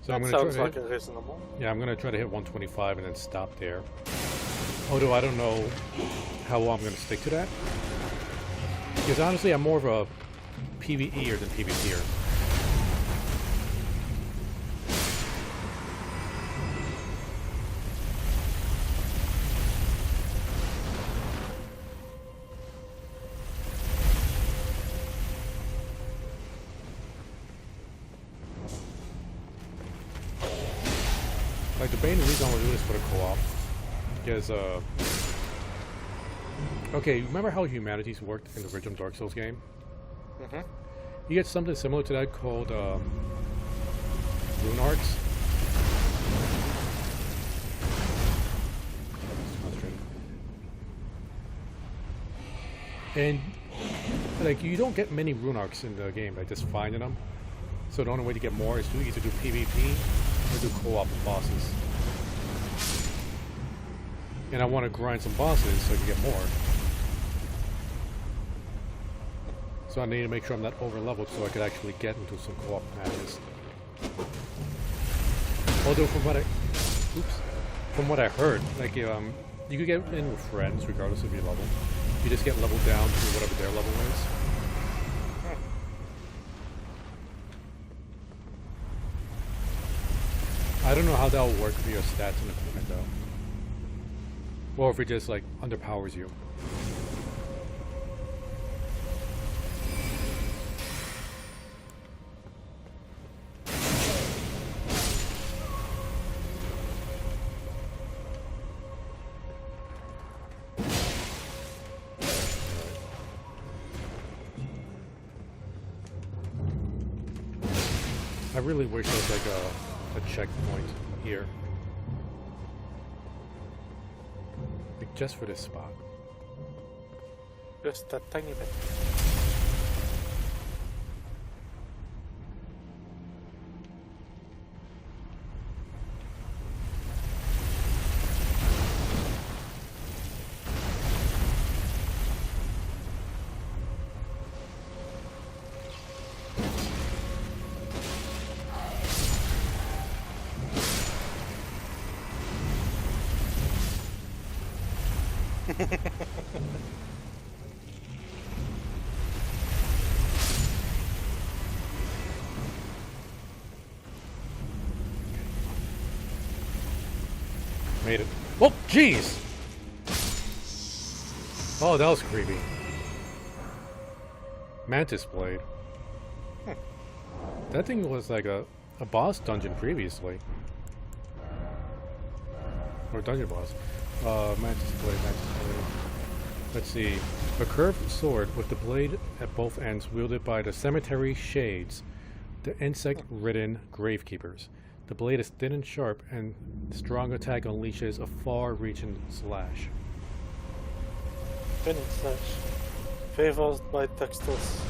So I'm sounds like a reasonable. Yeah, I'm going to try to hit 125 and then stop there. Although I don't know how long I'm going to stick to that. Because honestly, I'm more of a PvEer than PvPer. Like, the main reason I want to do this for the co-op is, okay, remember how humanities worked in the original Dark Souls game? Mm-hmm. You get something similar to that called rune arcs. And like you don't get many rune arcs in the game, like just finding them. So the only way to get more is to either do PvP or do co-op with bosses. And I want to grind some bosses so I can get more. So I need to make sure I'm not over leveled so I could actually get into some co-op matches. Although from what I heard, like you could get in with friends regardless of your level. You just get leveled down to whatever their level is. I don't know how that will work with your stats and equipment though. Or if it just like underpowers you. I really wish there was like a checkpoint here. Like just for this spot. Just a tiny bit. Made it. Oh, jeez! Oh, that was creepy. Mantis Blade. That thing was like a boss dungeon previously. Or dungeon boss. Mantis Blade. Let's see. A curved sword with the blade at both ends wielded by the cemetery shades, the insect-ridden gravekeepers. The blade is thin and sharp, and strong attack unleashes a far-reaching slash. Thin and slash. Favored by textures.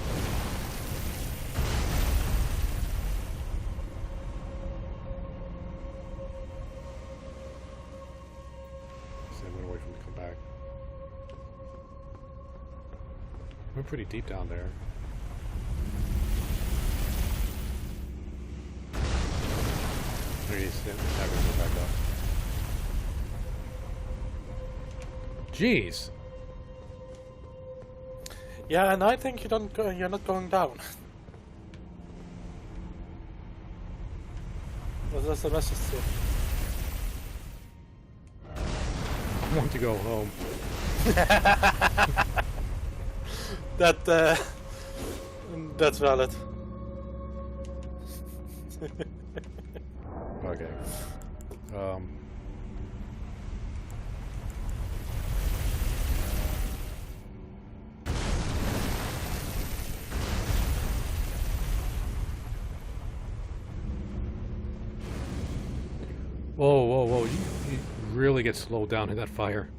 I went away from to come back. Went pretty deep down there. Never go back up. Jeez. Yeah, and I think you're not going down. That's the message here. I want to go home. That's valid. Okay. Whoa, whoa, whoa. You really get slowed down in that fire.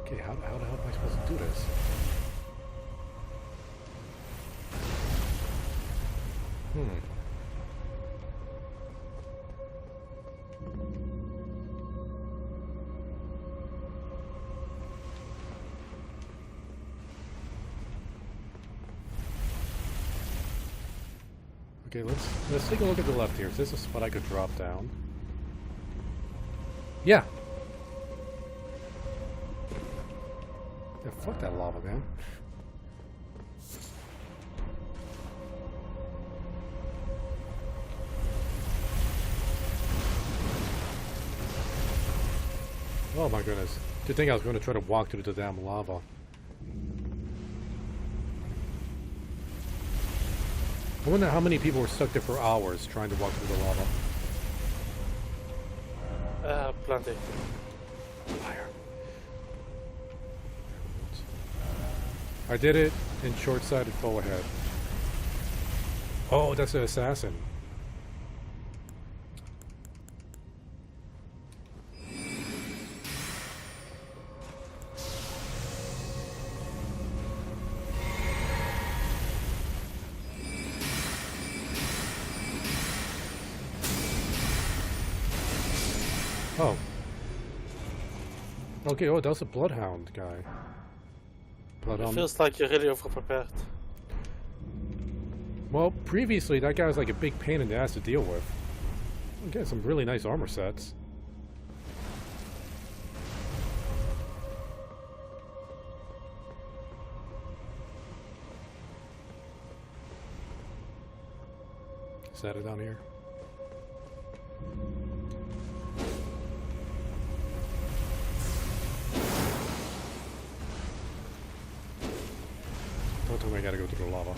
Okay, how the hell am I supposed to do this? Okay, let's take a look at the left here. Is this a spot I could drop down? Yeah. Yeah, fuck that lava, man. Oh my goodness. Did think I was going to try to walk through the damn lava. I wonder how many people were stuck there for hours trying to walk through the lava. Plenty. Fire. I did it. and short-sighted foe ahead. Oh, that's an assassin. Oh. Okay, oh, that was a Bloodhound guy. It Bloodhound. feels like you're really overprepared. Well, previously that guy was like a big pain in the ass to deal with. We got some really nice armor sets. Is that it down here? Don't tell me I gotta go through the lava.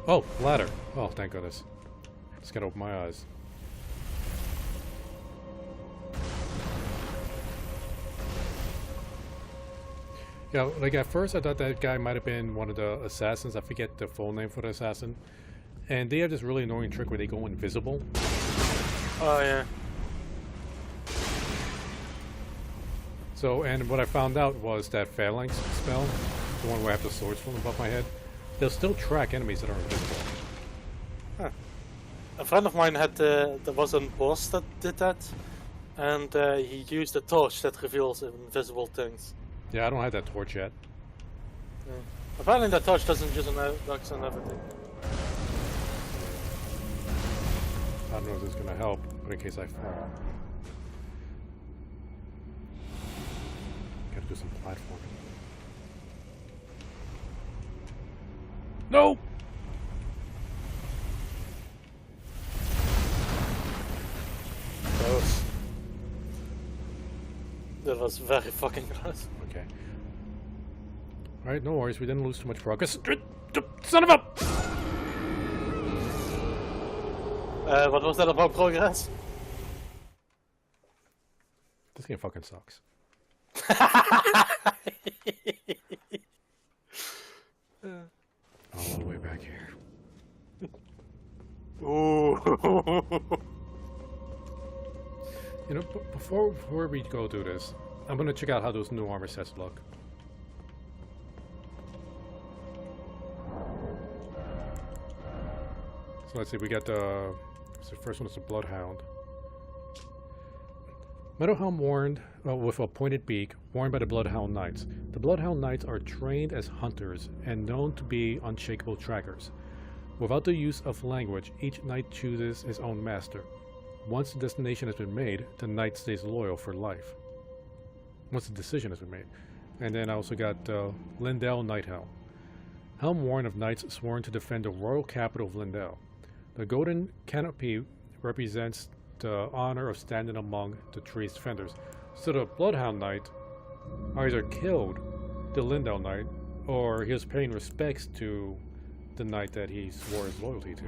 Oh, ladder. Oh, thank goodness. Just gotta open my eyes. Yeah, like at first I thought that guy might have been one of the assassins. I forget the full name for the assassin. And they have this really annoying trick where they go invisible. Oh yeah. So, and what I found out was that phalanx spell, the one where I have the swords from above my head, they'll still track enemies that are invisible. Huh. A friend of mine had there was a boss that did that, and he used a torch that reveals invisible things. Yeah, I don't have that torch yet. Yeah. Apparently that torch doesn't use an axe and everything. I don't know if this is gonna help, but in case I fall. Gotta do some platforming. No! Close. That was very fucking close. Okay. Alright, no worries, we didn't lose too much progress. Son of a... What was that about progress? This game fucking sucks. All the way back here. Ooh. You know, before we go do this, I'm gonna check out how those new armor sets look. So let's see, we got the first one is the Bloodhound. Metal helm worn with a pointed beak, worn by the Bloodhound Knights. The Bloodhound Knights are trained as hunters and known to be unshakable trackers. Without the use of language, each knight chooses his own master. Once the destination has been made, the knight stays loyal for life. Once the decision has been made. And then I also got Lindell Knight Helm. Helm worn of knights sworn to defend the royal capital of Lindell. The golden canopy represents the honor of standing among the tree's defenders. So the Bloodhound Knight either killed the Lindell Knight, or he was paying respects to the knight that he swore his loyalty to.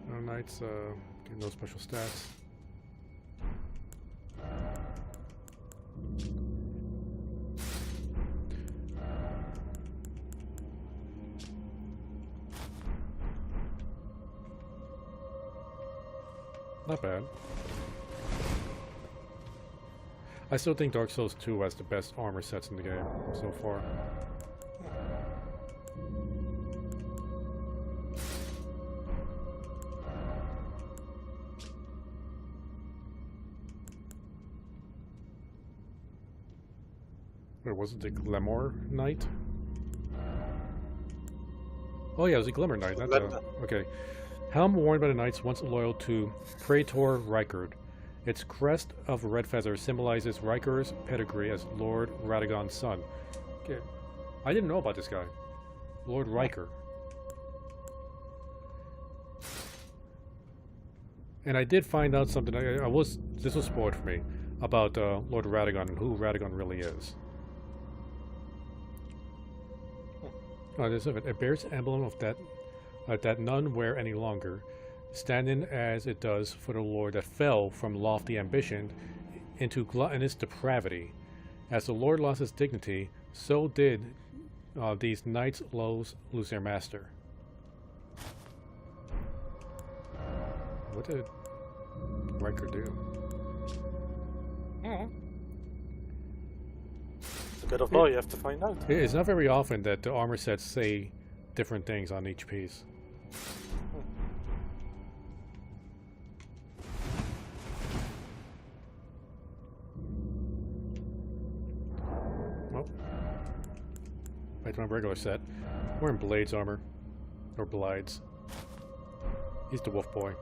No knights get no special stats. Not bad. I still think Dark Souls 2 has the best armor sets in the game so far. Wait, was it the Glimmer Knight? Oh yeah, it was the Glimmer Knight. That's okay. Helm worn by the knights once loyal to Praetor Rykard. Its crest of red feathers symbolizes Rykard's pedigree as Lord Radagon's son. Okay. I didn't know about this guy. Lord Rykard. And I did find out something, this was spoiled for me, about Lord Radagon and who Radagon really is. Oh, there's it bears emblem of that that none wear any longer, standing as it does for the Lord that fell from lofty ambition into gluttonous depravity. As the Lord lost his dignity, so did these knights lose their master. What did Riker do? It's a bit of lore, you have to find out. It's not very often that the armor sets say different things on each piece. Well, back to my regular set. Wearing Blade's armor. Or Blide's. He's the wolf boy.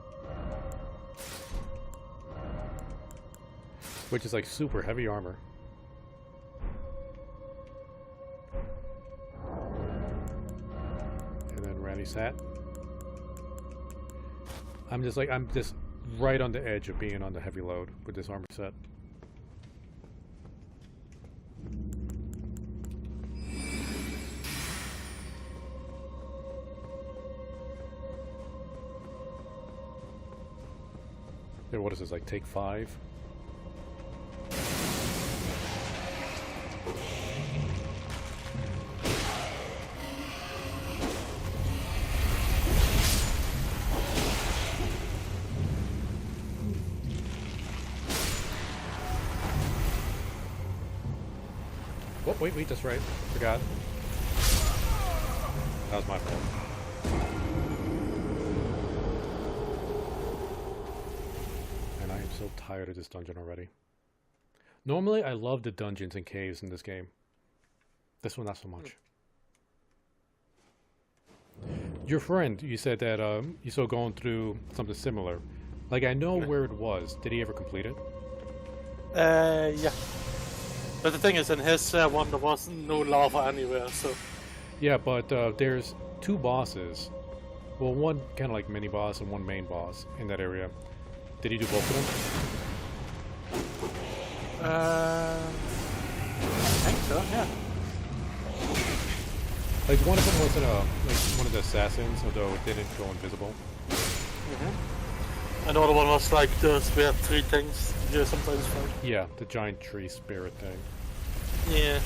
Which is like super heavy armor. And then Randy's hat. I'm just right on the edge of being on the heavy load with this armor set. Okay, what is this, like take 5? Oh, wait, that's right. Forgot. That was my fault. And I am so tired of this dungeon already. Normally, I love the dungeons and caves in this game. This one, not so much. Your friend, you said that you saw going through something similar. Like, I know where it was. Did he ever complete it? Yeah. But the thing is, in his one, there was no lava anywhere, so... Yeah, but there's 2 bosses. Well, one kind of like mini-boss and one main boss in that area. Did he do both of them? I think so, yeah. Like, one of them was like one of the assassins, although it didn't go invisible. Another one was like those weird 3 things you sometimes find. Yeah, the giant tree spirit thing. Yeah.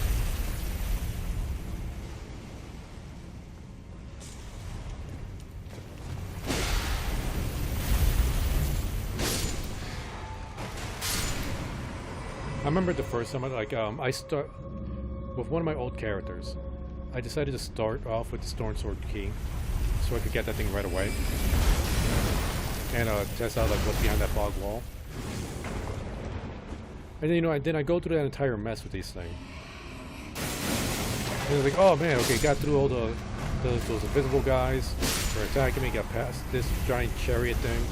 I remember the first time I start with one of my old characters. I decided to start off with the Storm Sword key, so I could get that thing right away, and test out like what's behind that fog wall. And then then I go through that entire mess with these things. And I was like, oh man, okay, got through all those invisible guys. They're attacking me. Got past this giant chariot thing.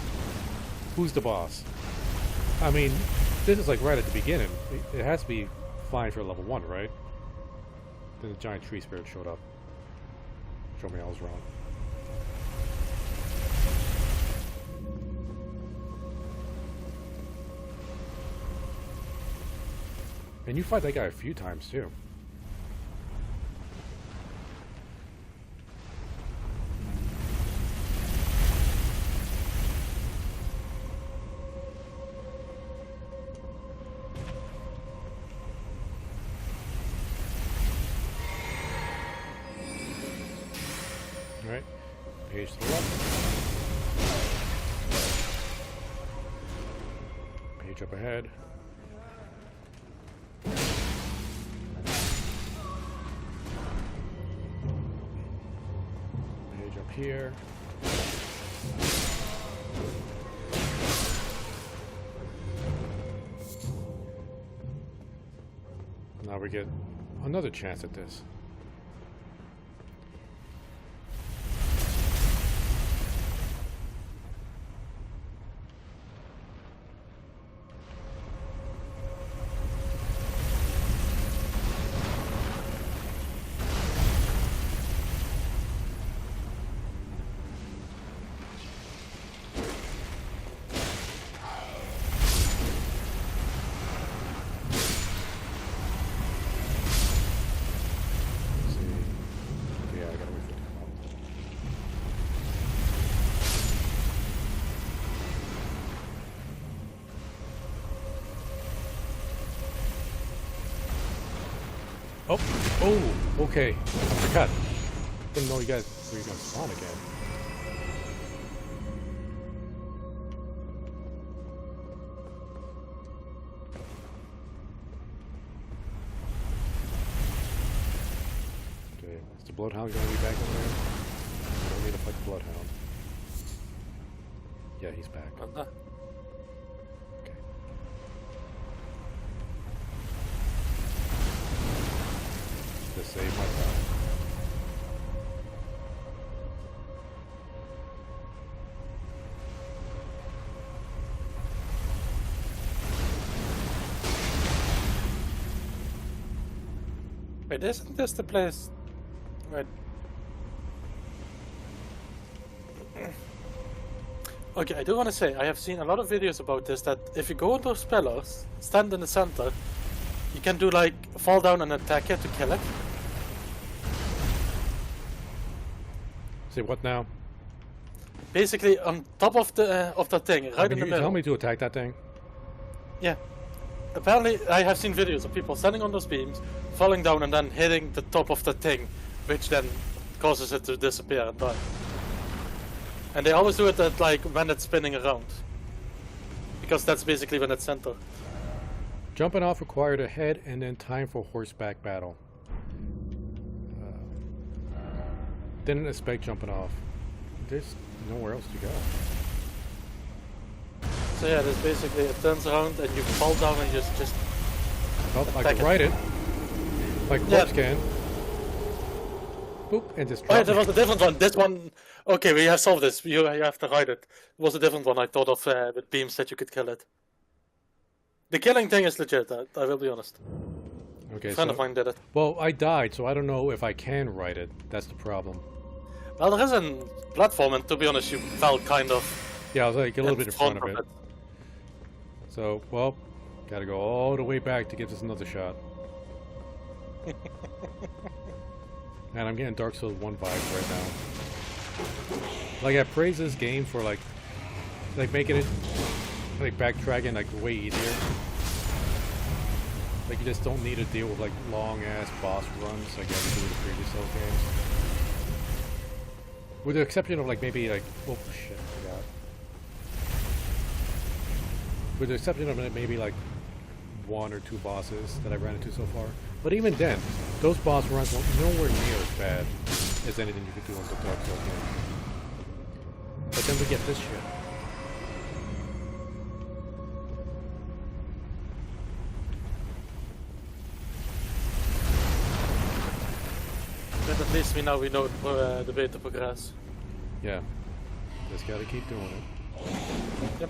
Who's the boss? I mean, this is like right at the beginning. It has to be fine for level 1, right? Then the giant tree spirit showed up. Showed me I was wrong. And you fight that guy a few times too. Alright, page to the left. Page up ahead. Page up here. Now we get another chance at this. Oh, oh, okay. I forgot. Didn't know you guys were gonna spawn again. Okay, is the Bloodhound gonna be back in there? I don't need to fight the Bloodhound. Yeah, he's back. Okay. Just save my time. Wait, isn't this the place? Right. Okay, I do want to say, I have seen a lot of videos about this, that if you go into spellers, stand in the center, you can do like, fall down and attack it to kill it. Say what now? Basically, on top of the thing, right in the You middle. tell me to attack that thing? Yeah. Apparently, I have seen videos of people standing on those beams, falling down and then hitting the top of the thing, which then causes it to disappear and die. And they always do it at, like, when it's spinning around. Because that's basically when it's center. Jumping off required a head and then time for horseback battle. Didn't expect jumping off. There's nowhere else to go. So yeah, there's basically, it turns around and you fall down and you just Oh, I attack can ride it. Like Yeah. corpse can. Boop, and just Oh yeah, drop there it. was a different one. This one, okay, we have solved this. You have to hide it. It was a different one I thought of with beams that you could kill it. The killing thing is legit, I will be honest. Okay, A friend so, of mine did it. well, I died, so I don't know if I can ride it. That's the problem. Well, there is a platform, and to be honest, you fell kind of Yeah, I was like a little bit in front of of it. So, well, gotta go all the way back to give this another shot. Man, I'm getting Dark Souls 1 vibes right now. Like, I praise this game for, like making it, like, backtracking, like, way easier. Like, you just don't need to deal with, like, long-ass boss runs like you had to do in the previous Souls games. With the exception of, like, maybe, like, oh, shit, I forgot. With the exception of maybe, like, 1 or 2 bosses that I've ran into so far. But even then, those boss runs were nowhere near as bad as anything you could do in the Dark Souls game. But then we get this shit. But at least we know the way to progress. Yeah. Just gotta keep doing it. Yep.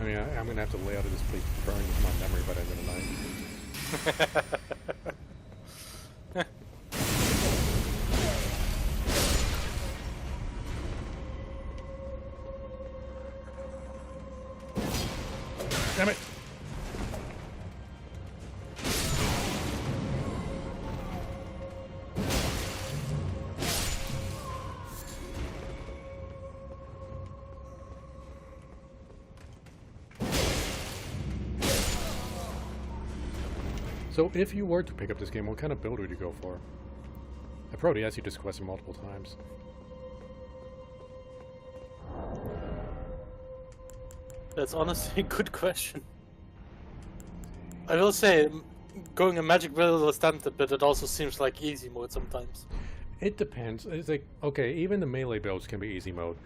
I mean, I'm gonna have to lay out of this place burned with my memory by the end of the night. Damn it! So, if you were to pick up this game, what kind of build would you go for? I probably asked you this question multiple times. That's honestly a good question. I will say, going a magic build is tempted, but it also seems like easy mode sometimes. It depends. It's like, okay, even the melee builds can be easy mode.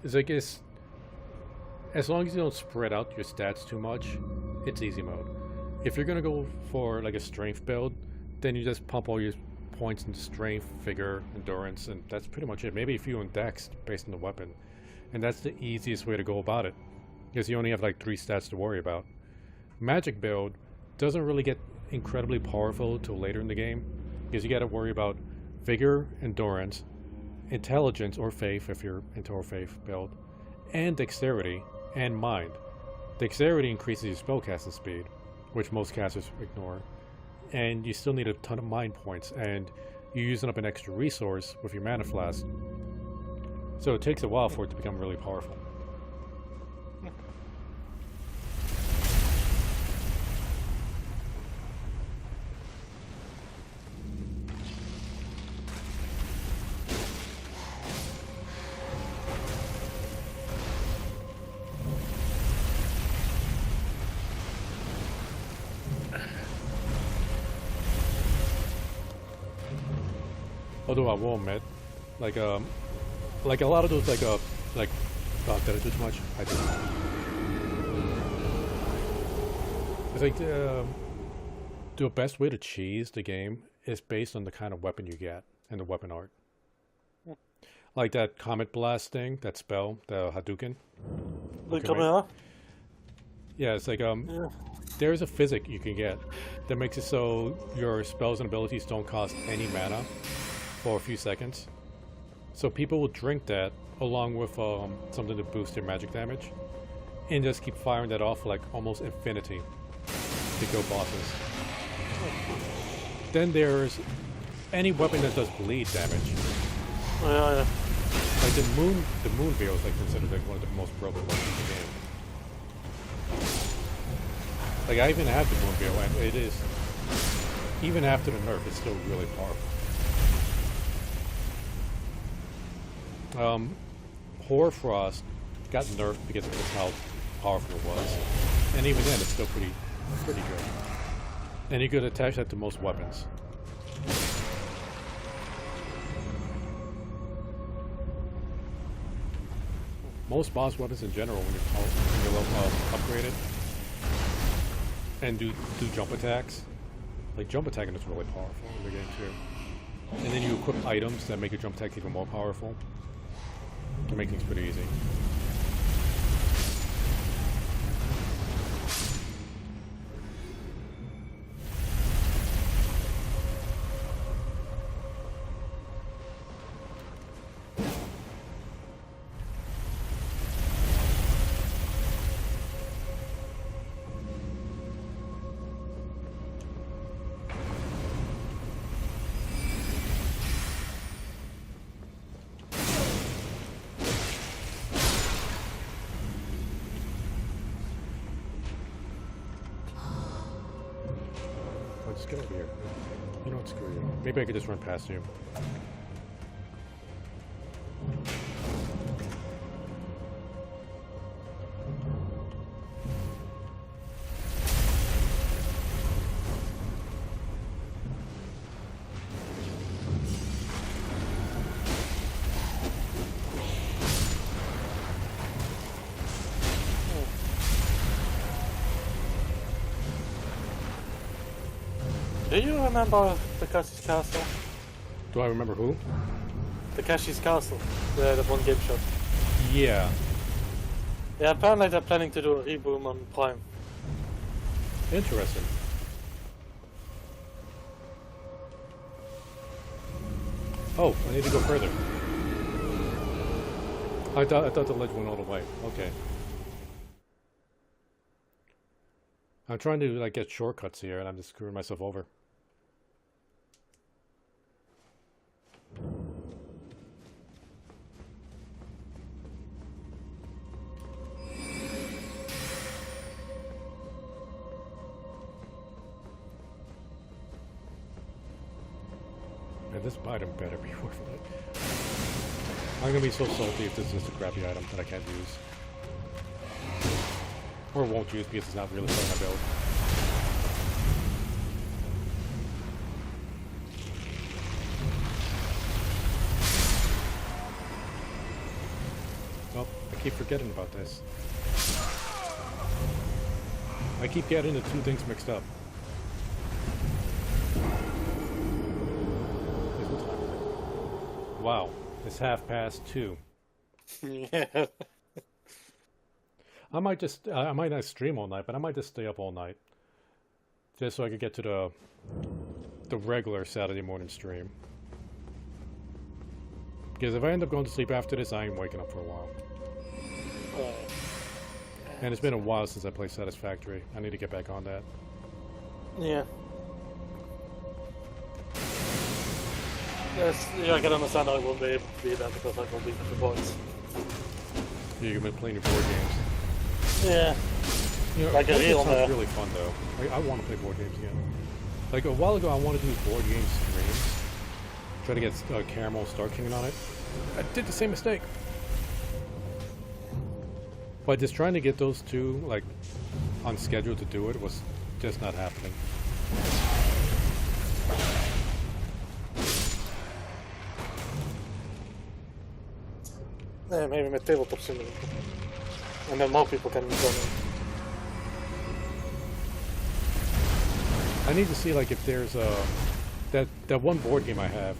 It's like, as long as you don't spread out your stats too much, it's easy mode. If you're gonna go for like a strength build, then you just pump all your points into strength, vigor, endurance, and that's pretty much it. Maybe a few in dex based on the weapon. And that's the easiest way to go about it, because you only have like 3 stats to worry about. Magic build doesn't really get incredibly powerful till later in the game, because you gotta worry about vigor, endurance, intelligence or faith if you're into a faith build, and dexterity and mind. Dexterity increases your spellcasting speed, which most casters ignore, and you still need a ton of mind points, and you're using up an extra resource with your mana flask. So it takes a while for it to become really powerful. Although I will admit, like a lot of those did I do too much? I did. It's like the best way to cheese the game is based on the kind of weapon you get and the weapon art. Like that Comet Blast thing, that spell, the Hadouken. Yeah, it's like there's a physic you can get that makes it so your spells and abilities don't cost any mana for a few seconds. So people will drink that along with something to boost their magic damage and just keep firing that off like almost infinity to kill bosses. Then there's any weapon that does bleed damage. Yeah. Like the moon veil is like considered like one of the most broken weapons in the game. Like I even have the moon veil, and it is, even after the nerf, it's still really powerful. Hoarfrost got nerfed because of how powerful it was, and even then, it's still pretty good. And you could attach that to most weapons. Most boss weapons in general, when you're upgraded and do jump attacks, like jump attacking is really powerful in the game too. And then you equip items that make your jump attacks even more powerful. Can make things pretty easy. Let's get over here. You know what, screw you. Maybe I could just run past you. Do you remember Takashi's Castle? Do I remember who? Takashi's Castle, the one game shop. Yeah. Yeah, apparently they're planning to do a reboot on Prime. Interesting. Oh, I need to go further. I thought the ledge went all the way. Okay. I'm trying to like get shortcuts here, and I'm just screwing myself over. Man, this item better be worth it. I'm gonna be so salty if this is just a crappy item that I can't use. Or won't use because it's not really part of my build. Oh, I keep forgetting about this. I keep getting the two things mixed up. What time is it? Wow, it's 2:30. Yeah. I might not stream all night, but I might just stay up all night. Just so I could get to the regular Saturday morning stream. Because if I end up going to sleep after this, I ain't waking up for a while. And it's been a while since I played Satisfactory. I need to get back on that. Yeah. Yes, yeah, I can understand I won't be able to be there because I will be with the boys. Yeah, you've been playing your board games. Yeah. You know, Like a real sounds really fun though. Like, I want to play board games again. Like a while ago, I wanted to do board game streams. Try to get Caramel Star King on it. I did the same mistake. But just trying to get those two like on schedule to do it was just not happening. Yeah, maybe my tabletop simulator. And then more people can join in. I need to see like if there's that one board game I have.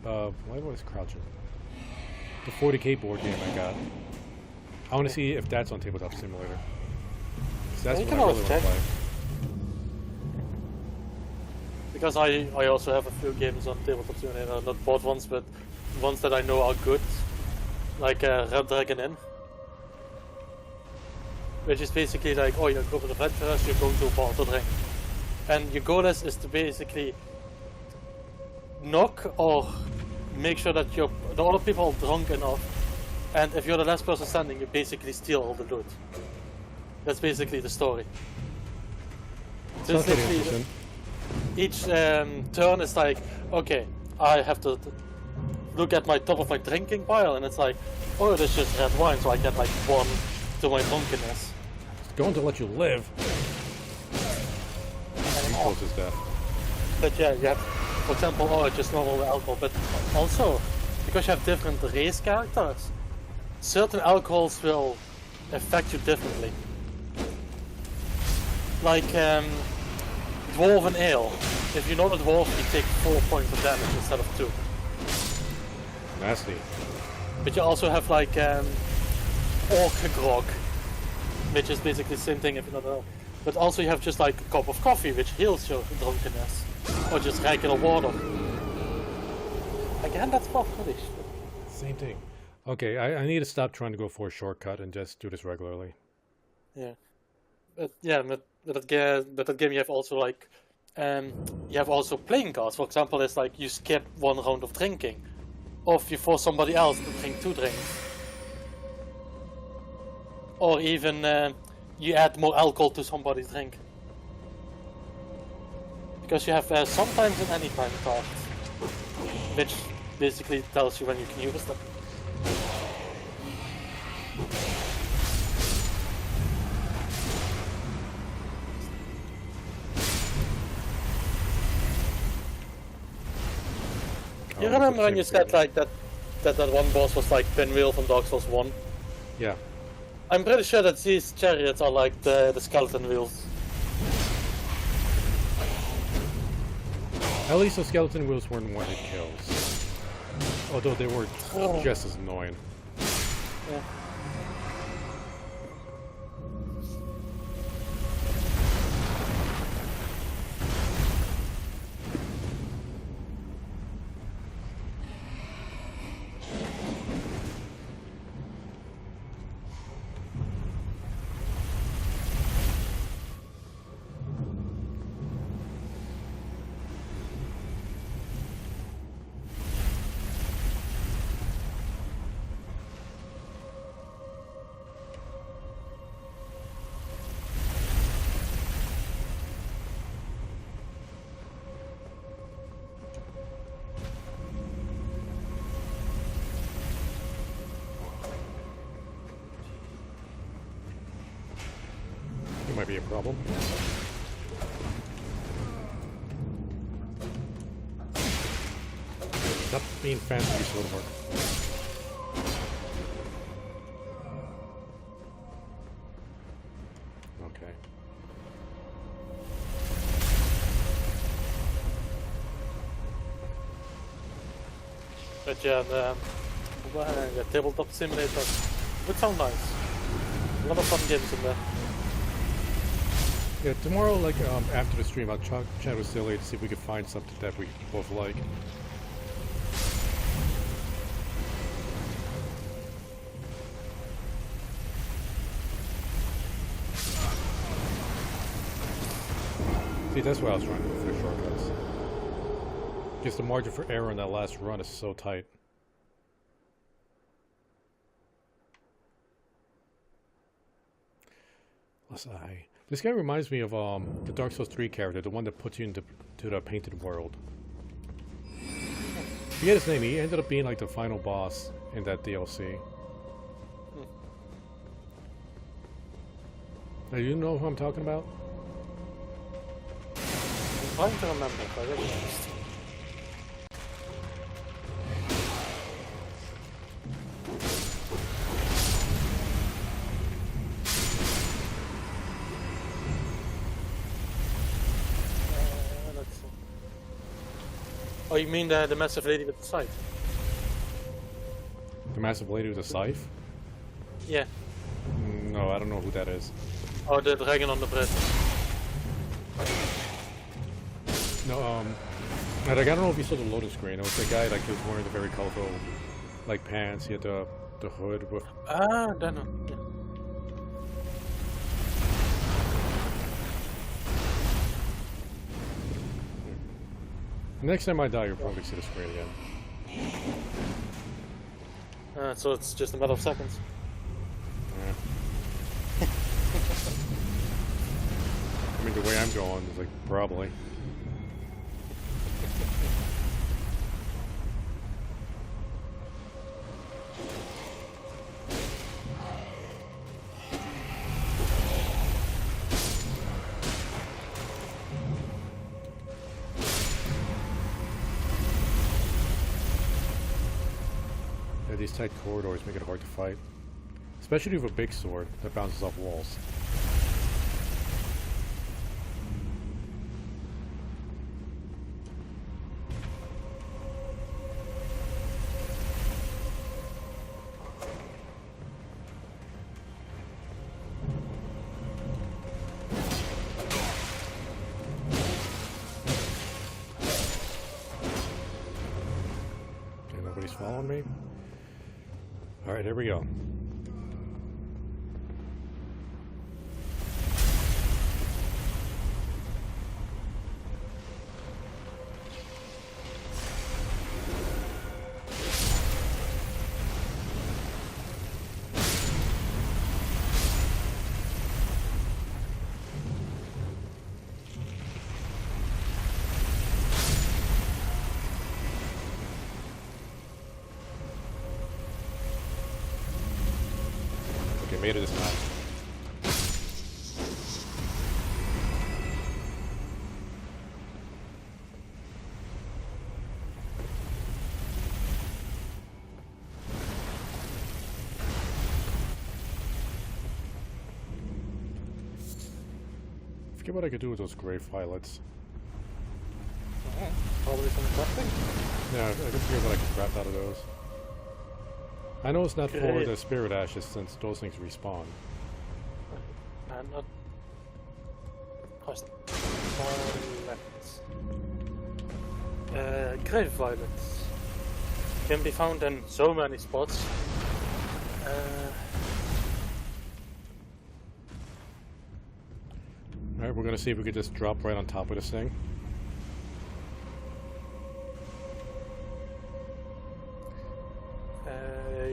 Why was crouching? The 40K board game I got. I want to see if that's on Tabletop Simulator. 'Cause that's You what can I really always want to check. play. Because I also have a few games on tabletop simulator, not bought ones, but ones that I know are good. Like Red Dragon Inn. Which is basically like, oh, you're a group of adventurers, you're going to a bar to drink. And your goal is to basically knock or make sure that the other people are drunk enough. And if you're the last person standing, you basically steal all the loot. That's basically the story. So it's Sounds pretty literally, interesting. each turn is like, okay, I have to look at my top of my drinking pile, and it's like, oh, there's just red wine, so I get like 1 to my drunkenness. It's going to let you live. And Close as death. But yeah, you have, for example, oh, just normal alcohol, but also, because you have different race characters, certain alcohols will affect you differently. Like, Dwarven Ale. If you're not a dwarf, you take 4 points of damage instead of 2. Nasty. But you also have like Orc Grog, which is basically the same thing if you don't know. But also you have just like a cup of coffee, which heals your drunkenness. Or just regular water. Again, that's for British. Same thing. Okay, I need to stop trying to go for a shortcut and just do this regularly. Yeah. But yeah, but that game you have also like, you have also playing cards. For example, it's like you skip 1 round of drinking. Or if you force somebody else to drink 2 drinks. Or even you add more alcohol to somebody's drink. Because you have sometimes and anytime cards. Which basically tells you when you can use them. You remember when you said like that one boss was like Pinwheel from Dark Souls 1? Yeah. I'm pretty sure that these chariots are like the skeleton wheels. At least the skeleton wheels weren't one-hit kills. Although they were just as annoying. Yeah. It might be a problem. Stop being fancy, you slow to work. Okay. But yeah, the tabletop simulator would sound nice. A lot of fun games in there. Yeah, tomorrow, like after the stream, I'll chat with Silly to see if we can find something that we both like. See, that's what I was trying to do for the shortcuts. Just the margin for error in that last run is so tight. This guy reminds me of the Dark Souls 3 character, the one that puts you into the painted world. I forget his name. He ended up being like the final boss in that DLC. Now, you know who I'm talking about? I'm trying to remember, but I really don't. Let's see. Oh, you mean the massive lady with the scythe? The massive lady with a scythe? Yeah. No, I don't know who that is. Oh, the dragon on the bridge. No, like, I don't know if you saw the loading screen. It was the guy, like, he was wearing the very colorful, like, pants. He had the hood with... Ah, then. Yeah. Next time I die, you'll probably see the screen again. So it's just a matter of seconds. Yeah. I mean, the way I'm going is, like, probably. Yeah, these tight corridors make it hard to fight. Especially with a big sword that bounces off walls. Okay, nobody's following me. Alright, here we go. Okay, made it this time. Forget what I could do with those grave violets. Probably some crafting. Yeah, I can figure what I can craft out of those. I know it's not for Okay. the spirit ashes since those things respawn. And not. Cost. Violets. Grave violets can be found in so many spots. Alright, we're gonna see if we could just drop right on top of this thing.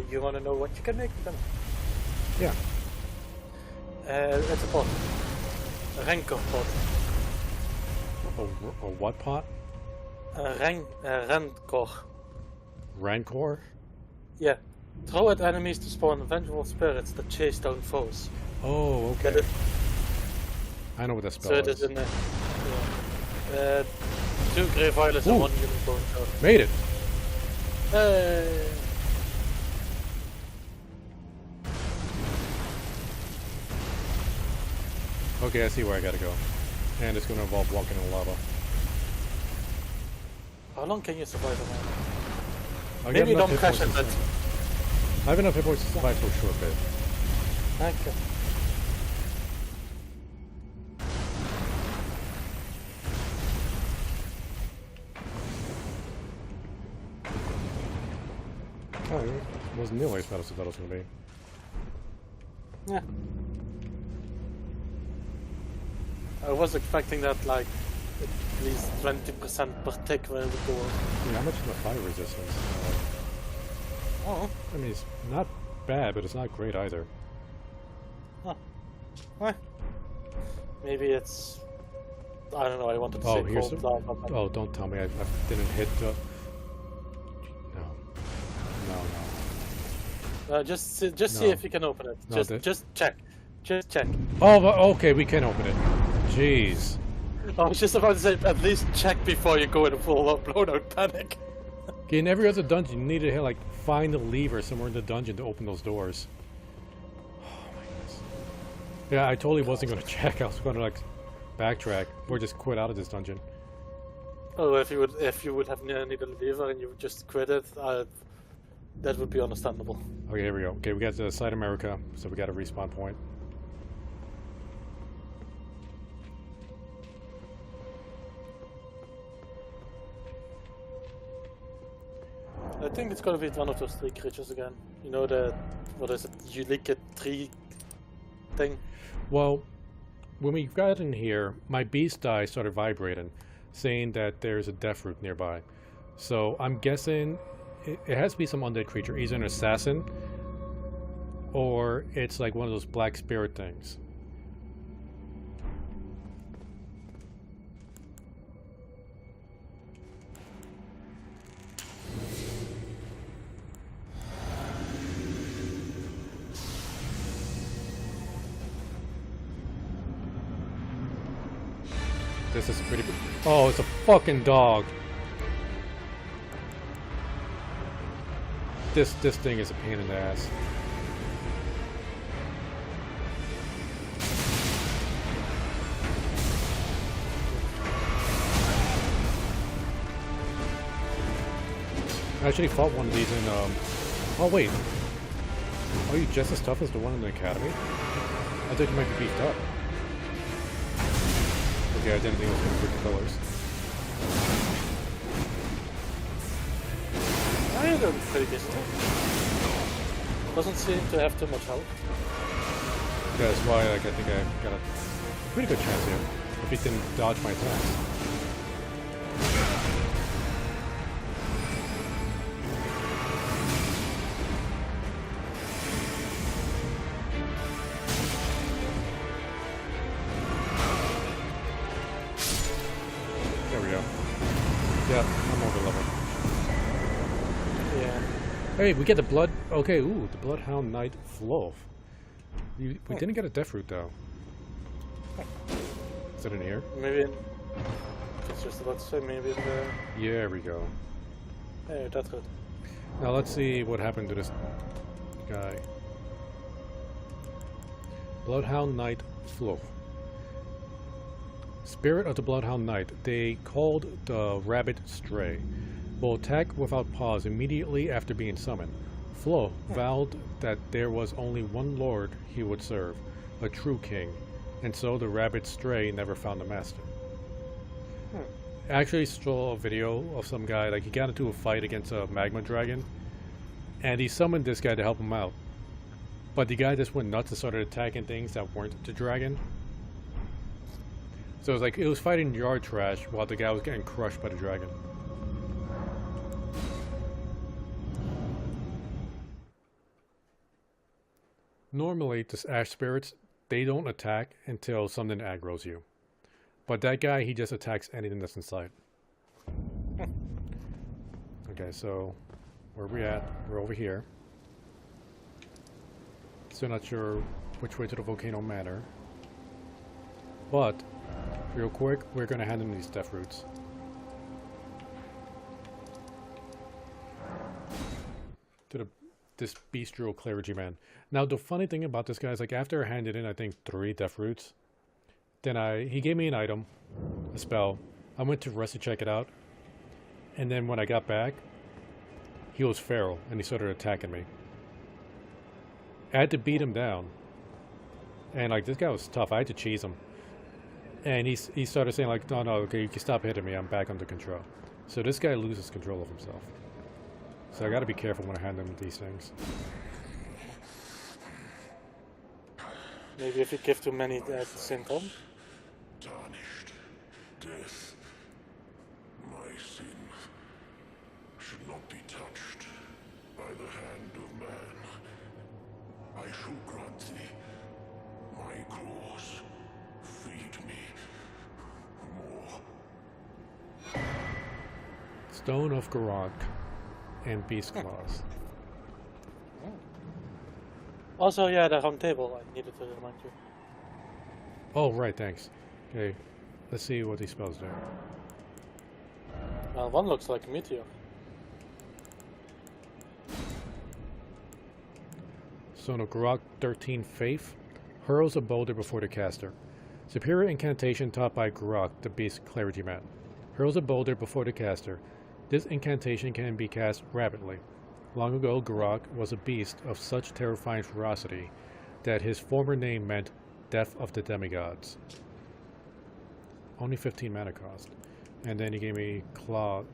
You want to know what you can make with them? Yeah. It's a pot. A rancor pot. A what pot? Rancor. Rancor? Yeah. Throw at enemies to spawn vengeful spirits that chase down foes. Oh, Get okay. it? I know what that spell So it is. is in there. Yeah. 2 grave violets and Ooh. 1 human bone shard. Made it! Hey. Okay, I see where I gotta go. And it's gonna involve walking in lava. How long can you survive on that? I'll Maybe get enough don't hit crash points it, to- but... I have enough hit points to survive for a short bit. Thank you. Oh, it wasn't nearly as bad as I thought it was gonna be. Yeah. I was expecting that, like, at least 20% per tick where we go. Yeah, how much is the fire resistance? Oh. I mean, it's not bad, but it's not great either. Huh. Huh. Maybe it's... I don't know, I wanted to Oh, say here's cold the... lava, but... Oh, don't tell me I didn't hit the... No. No. just see No. if you can open it. No, Just check. Just check. Oh, okay, we can open it. Jeez. I was just about to say, at least check before you go in a full blown-out panic. Okay, in every other dungeon, you need to like find a lever somewhere in the dungeon to open those doors. Oh my goodness. Yeah, I totally wasn't going to check. I was going to like backtrack or just quit out of this dungeon. Oh, if you would have needed a lever and you would just quit it, that would be understandable. Okay, here we go. Okay, we got the Side America, so we got a respawn point. I think it's gonna be one of those three creatures again. You know what is it, unique tree thing? Well, when we got in here, my beast die started vibrating, saying that there's a death root nearby. So I'm guessing it has to be some undead creature, either an assassin or it's like one of those black spirit things. This is pretty... Oh, it's a fucking dog. This thing is a pain in the ass. I actually fought one of these in, Oh, wait. Are you just as tough as the one in the academy? I thought you might be beefed up. Okay, I didn't think it was going to break the pillars. I had a pretty decent. Doesn't seem to have too much health. Yeah, that's why like, I think I got a pretty good chance here. If he didn't dodge my attacks. There we go. Yeah, I'm over level. Yeah. Hey, we get the blood. Okay, ooh, the Bloodhound Knight Fluff. We didn't get a death root though. Is it in here? Maybe in... It's just about to say maybe in the... Yeah, there we go. Hey, that's good. Now let's see what happened to this guy. Bloodhound Knight Fluff. Spirit of the Bloodhound Knight. They called the rabbit Stray. Will attack without pause immediately after being summoned. Flo vowed that there was only one lord he would serve, a true king, and so the rabbit Stray never found a master. I actually saw a video of some guy, like he got into a fight against a magma dragon, and he summoned this guy to help him out. But the guy just went nuts and started attacking things that weren't the dragon. So it was like, it was fighting yard trash while the guy was getting crushed by the dragon. Normally, the ash spirits, they don't attack until something aggroes you. But that guy, he just attacks anything that's in sight. Okay, so where are we at? We're over here. Still not sure which way to the volcano manor. But, real quick, we're going to hand him these death roots. To this bestial clergyman. Now, the funny thing about this guy is, like, after I handed in, I think, 3 death roots, then he gave me an item, a spell. I went to rest to check it out, and then when I got back, he was feral, and he started attacking me. I had to beat him down, and, like, this guy was tough. I had to cheese him. And he started saying, like, no, okay, you can stop hitting me. I'm back under control. So this guy loses control of himself. So I gotta be careful when I hand him these things. Maybe if you give too many at the same time? Tarnished, dead. death. My sin should not be touched by the hand of man. I shall grant thee my claws. Feed me more. Stone of Garok and Beast Claws. Also, yeah, the round table, I needed to remind you. Oh, right, thanks. Okay, let's see what these spells do. Well, one looks like a meteor. Stone of Garok, 13 Faith, hurls a boulder before the caster. Superior incantation taught by Garok, the Beast Clergyman. Hurls a boulder before the caster. This incantation can be cast rapidly. Long ago, Garok was a beast of such terrifying ferocity that his former name meant Death of the Demigods. Only 15 mana cost. And then he gave me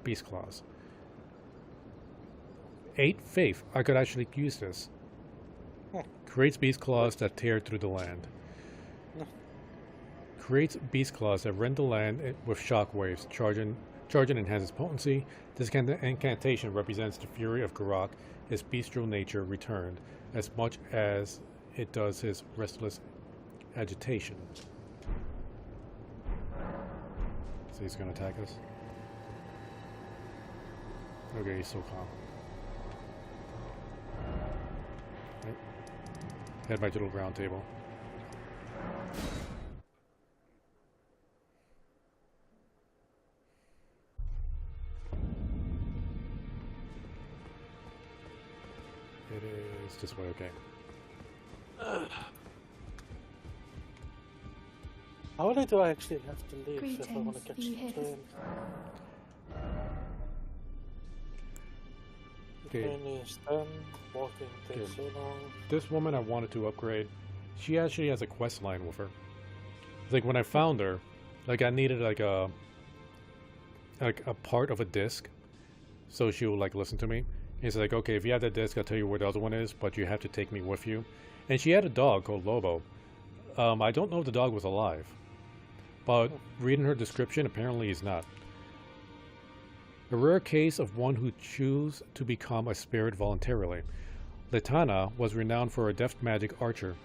Beast Claws. 8 Faith. I could actually use this. Creates Beast Claws that tear through the land. Creates Beast Claws that rend the land with shock waves. Charge and enhances potency. This incantation represents the fury of Garok, his bestial nature returned, as much as it does his restless agitation. So he's going to attack us. Okay, he's so calm. Right. Head back to the round table. It is this way, okay. How late do I actually have to leave if I want to catch Greetings, the you train? The Okay. train is done, walking takes so long. This woman I wanted to upgrade, she actually has a quest line with her. It's like when I found her, like I needed like a part of a disc, so she will like listen to me. And it's like, okay, if you have that disc, I'll tell you where the other one is, but you have to take me with you. And she had a dog called Lobo. I don't know if the dog was alive, but reading her description, apparently he's not. A rare case of one who chose to become a spirit voluntarily. Letana was renowned for a deft magic archer,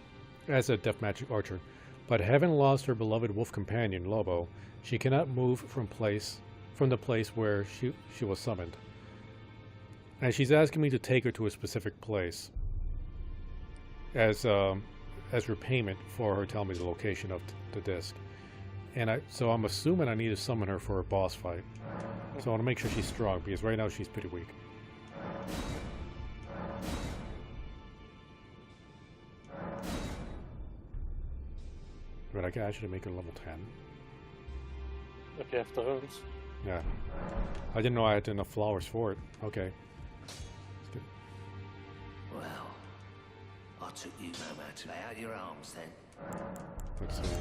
but having lost her beloved wolf companion Lobo, she cannot move from the place where she was summoned. And she's asking me to take her to a specific place as repayment for her telling me the location of the disc. And so I'm assuming I need to summon her for a boss fight. So I want to make sure she's strong, because right now she's pretty weak. But I can actually make her level 10. If you have the runes. Yeah. I didn't know I had enough flowers for it. Okay. Well, I took you no matter. Lay out your arms then. Let's see.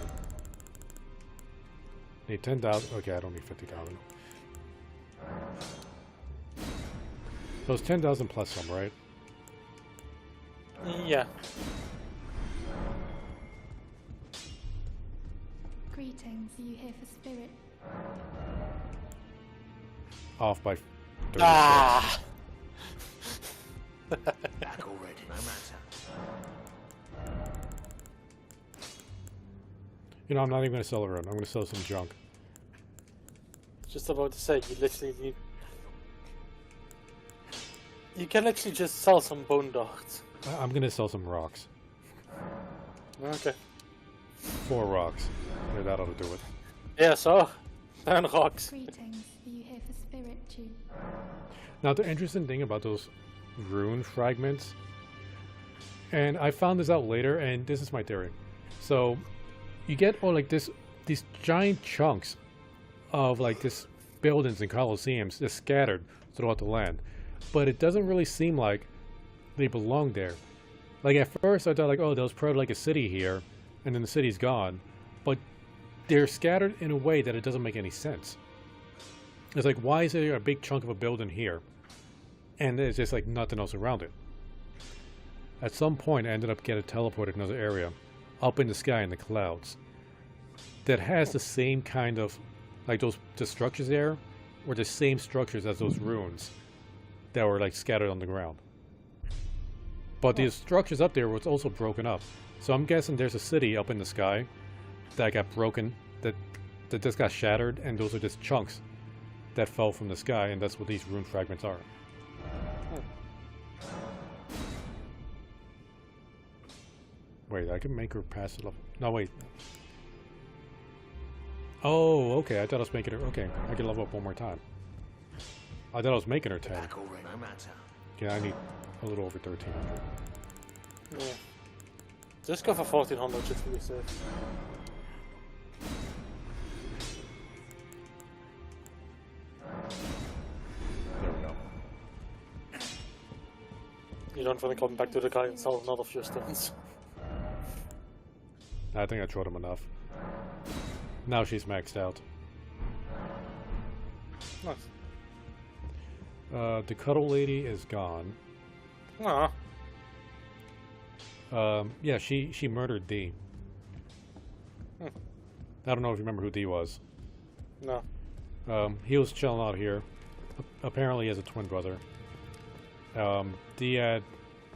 Need 10,000. Okay, I don't need 50,000. So it's 10,000 plus some, right? Yeah. Greetings, are you here for spirit? Off by 36. Ah! Back already, no matter. You know, I'm not even going to sell a rune. I'm going to sell some junk. Just about to say, you literally need... You can actually just sell some bone darts. I'm going to sell some rocks. Okay. 4 rocks. Yeah, that ought to do it. Yeah, so... 10 rocks. Greetings, are you here for spirit, Jew? Now, the interesting thing about those rune fragments, and I found this out later, and this is my theory. So, you get these giant chunks of like this buildings and coliseums just scattered throughout the land, but it doesn't really seem like they belong there. Like at first I thought like, oh, there was probably like a city here, and then the city's gone, but they're scattered in a way that it doesn't make any sense. It's like, why is there a big chunk of a building here and there's just like nothing else around it? At some point I ended up getting teleported to another area up in the sky in the clouds that has the same kind of like the structures there were the same structures as those runes that were like scattered on the ground. But these structures up there was also broken up. So I'm guessing there's a city up in the sky that got broken, that just got shattered, and those are just chunks that fell from the sky, and that's what these rune fragments are. Wait, I can make her pass the level. No, wait. Oh, okay. I thought I was making her. Okay, I can level up one more time. I thought I was making her 10. Back already, no matter. Yeah, I need a little over 1300. Yeah. Just go for 1400 just to be safe. There we go. You don't want to come back to the guy and sell another few stones. I think I trod him enough. Now she's maxed out. Nice. The cuddle lady is gone. Ah. Yeah, she murdered D. Hmm. I don't know if you remember who D was. No. He was chilling out here. Apparently he has a twin brother. D had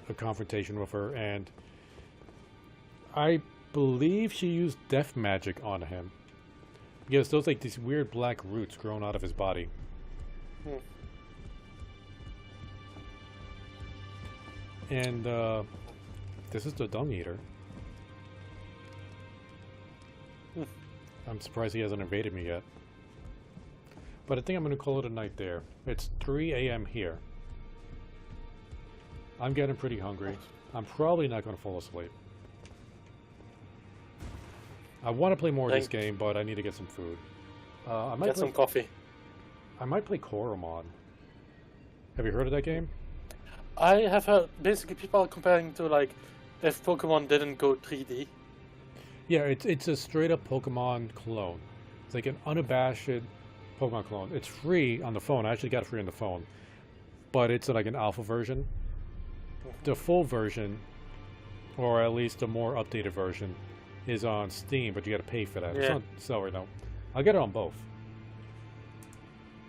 a confrontation with her, and I believe she used death magic on him. Because those like these weird black roots growing out of his body. Hmm. And this is the dung eater. I'm surprised he hasn't invaded me yet. But I think I'm going to call it a night there. It's 3 a.m. here. I'm getting pretty hungry. I'm probably not going to fall asleep. I want to play more of this game, but I need to get some food. I might Get some coffee. I might play Koromon. Have you heard of that game? I have heard, basically people are comparing to like, if Pokemon didn't go 3D. Yeah, it's a straight up Pokemon clone. It's like an unabashed Pokemon clone. It's free on the phone. I actually got it free on the phone. But it's like an alpha version. The full version, or at least the more updated version, is on Steam, but you got to pay for that. Yeah. It's not sale right now. I'll get it on both.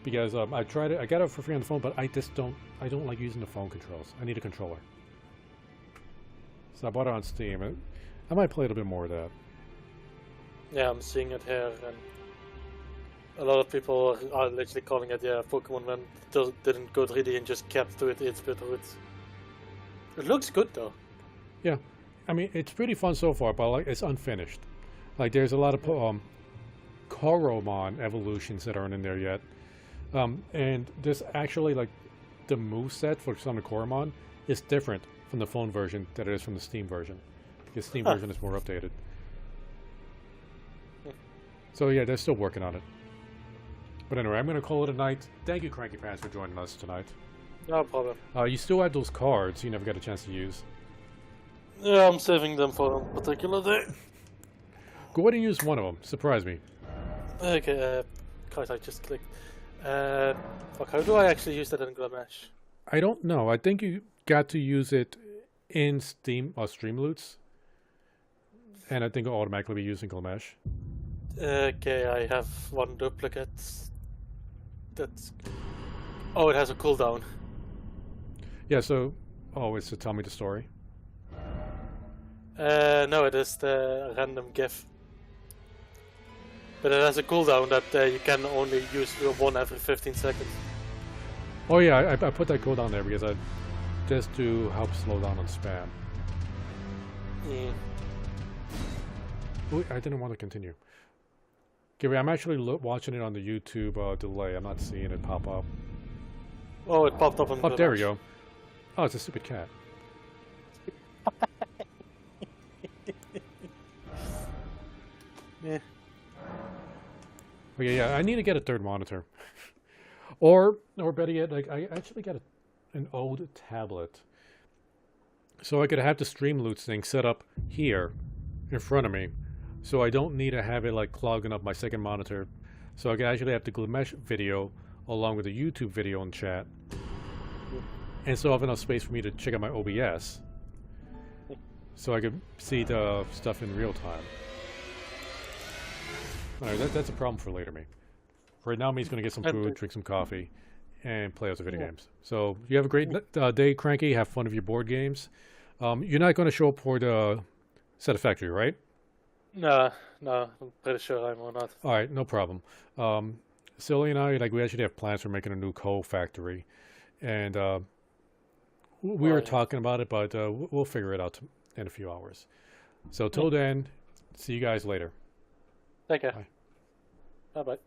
Because I tried it. I got it for free on the phone, but I don't like using the phone controls. I need a controller. So I bought it on Steam. I might play a little bit more of that. Yeah, I'm seeing it here, and a lot of people are literally calling it, yeah, Pokemon when didn't go 3D and just kept to it 8-bit roots. It looks good though. Yeah, I mean it's pretty fun so far, but like it's unfinished. Like there's a lot of Koromon evolutions that aren't in there yet, and there's actually like the moveset for some of Koromon is different from the phone version that it is from the Steam version. The Steam version is more updated. So yeah, they're still working on it. But anyway, I'm going to call it a night. Thank you, Cranky Pants, for joining us tonight. No problem. You still have those cards you never got a chance to use. Yeah, I'm saving them for a particular day. Go ahead and use one of them. Surprise me. Okay, guys, I just clicked. Fuck, how do I actually use that in Glamesh? I don't know. I think you got to use it in Steam or Streamloots. And I think it'll automatically be using Glamesh. Okay, I have one duplicate. That's... Oh, it has a cooldown. Yeah, so... Oh, it's to tell me the story? No, it is the random GIF. But it has a cooldown that you can only use one every 15 seconds. Oh yeah, I put that cooldown there because just to help slow down on spam. Mm. Ooh, I didn't want to continue. Okay, wait, I'm actually watching it on the YouTube delay. I'm not seeing it pop up. Oh, it popped up on Oh, there we Glamesh. go. Oh, it's a stupid cat. Yeah. Okay, yeah, I need to get a third monitor. or better yet, like I actually got an old tablet. So I could have the Streamloots thing set up here in front of me. So I don't need to have it like clogging up my second monitor. So I can actually have the Glamesh video along with the YouTube video in chat. And still have enough space for me to check out my OBS. So I could see the stuff in real time. Alright, that's a problem for later me. Right now, me's going to get some And- food, drink some coffee, and play other video games. So you have a great day, Cranky. Have fun with your board games. You're not going to show up for the Set of Factory, right? No, I'm pretty sure I will not. All right, no problem. Silly and I, we actually have plans for making a new coal factory, and we were yeah. talking about it, but we'll figure it out in a few hours. So till then, see you guys later. Take care. Bye. Bye bye.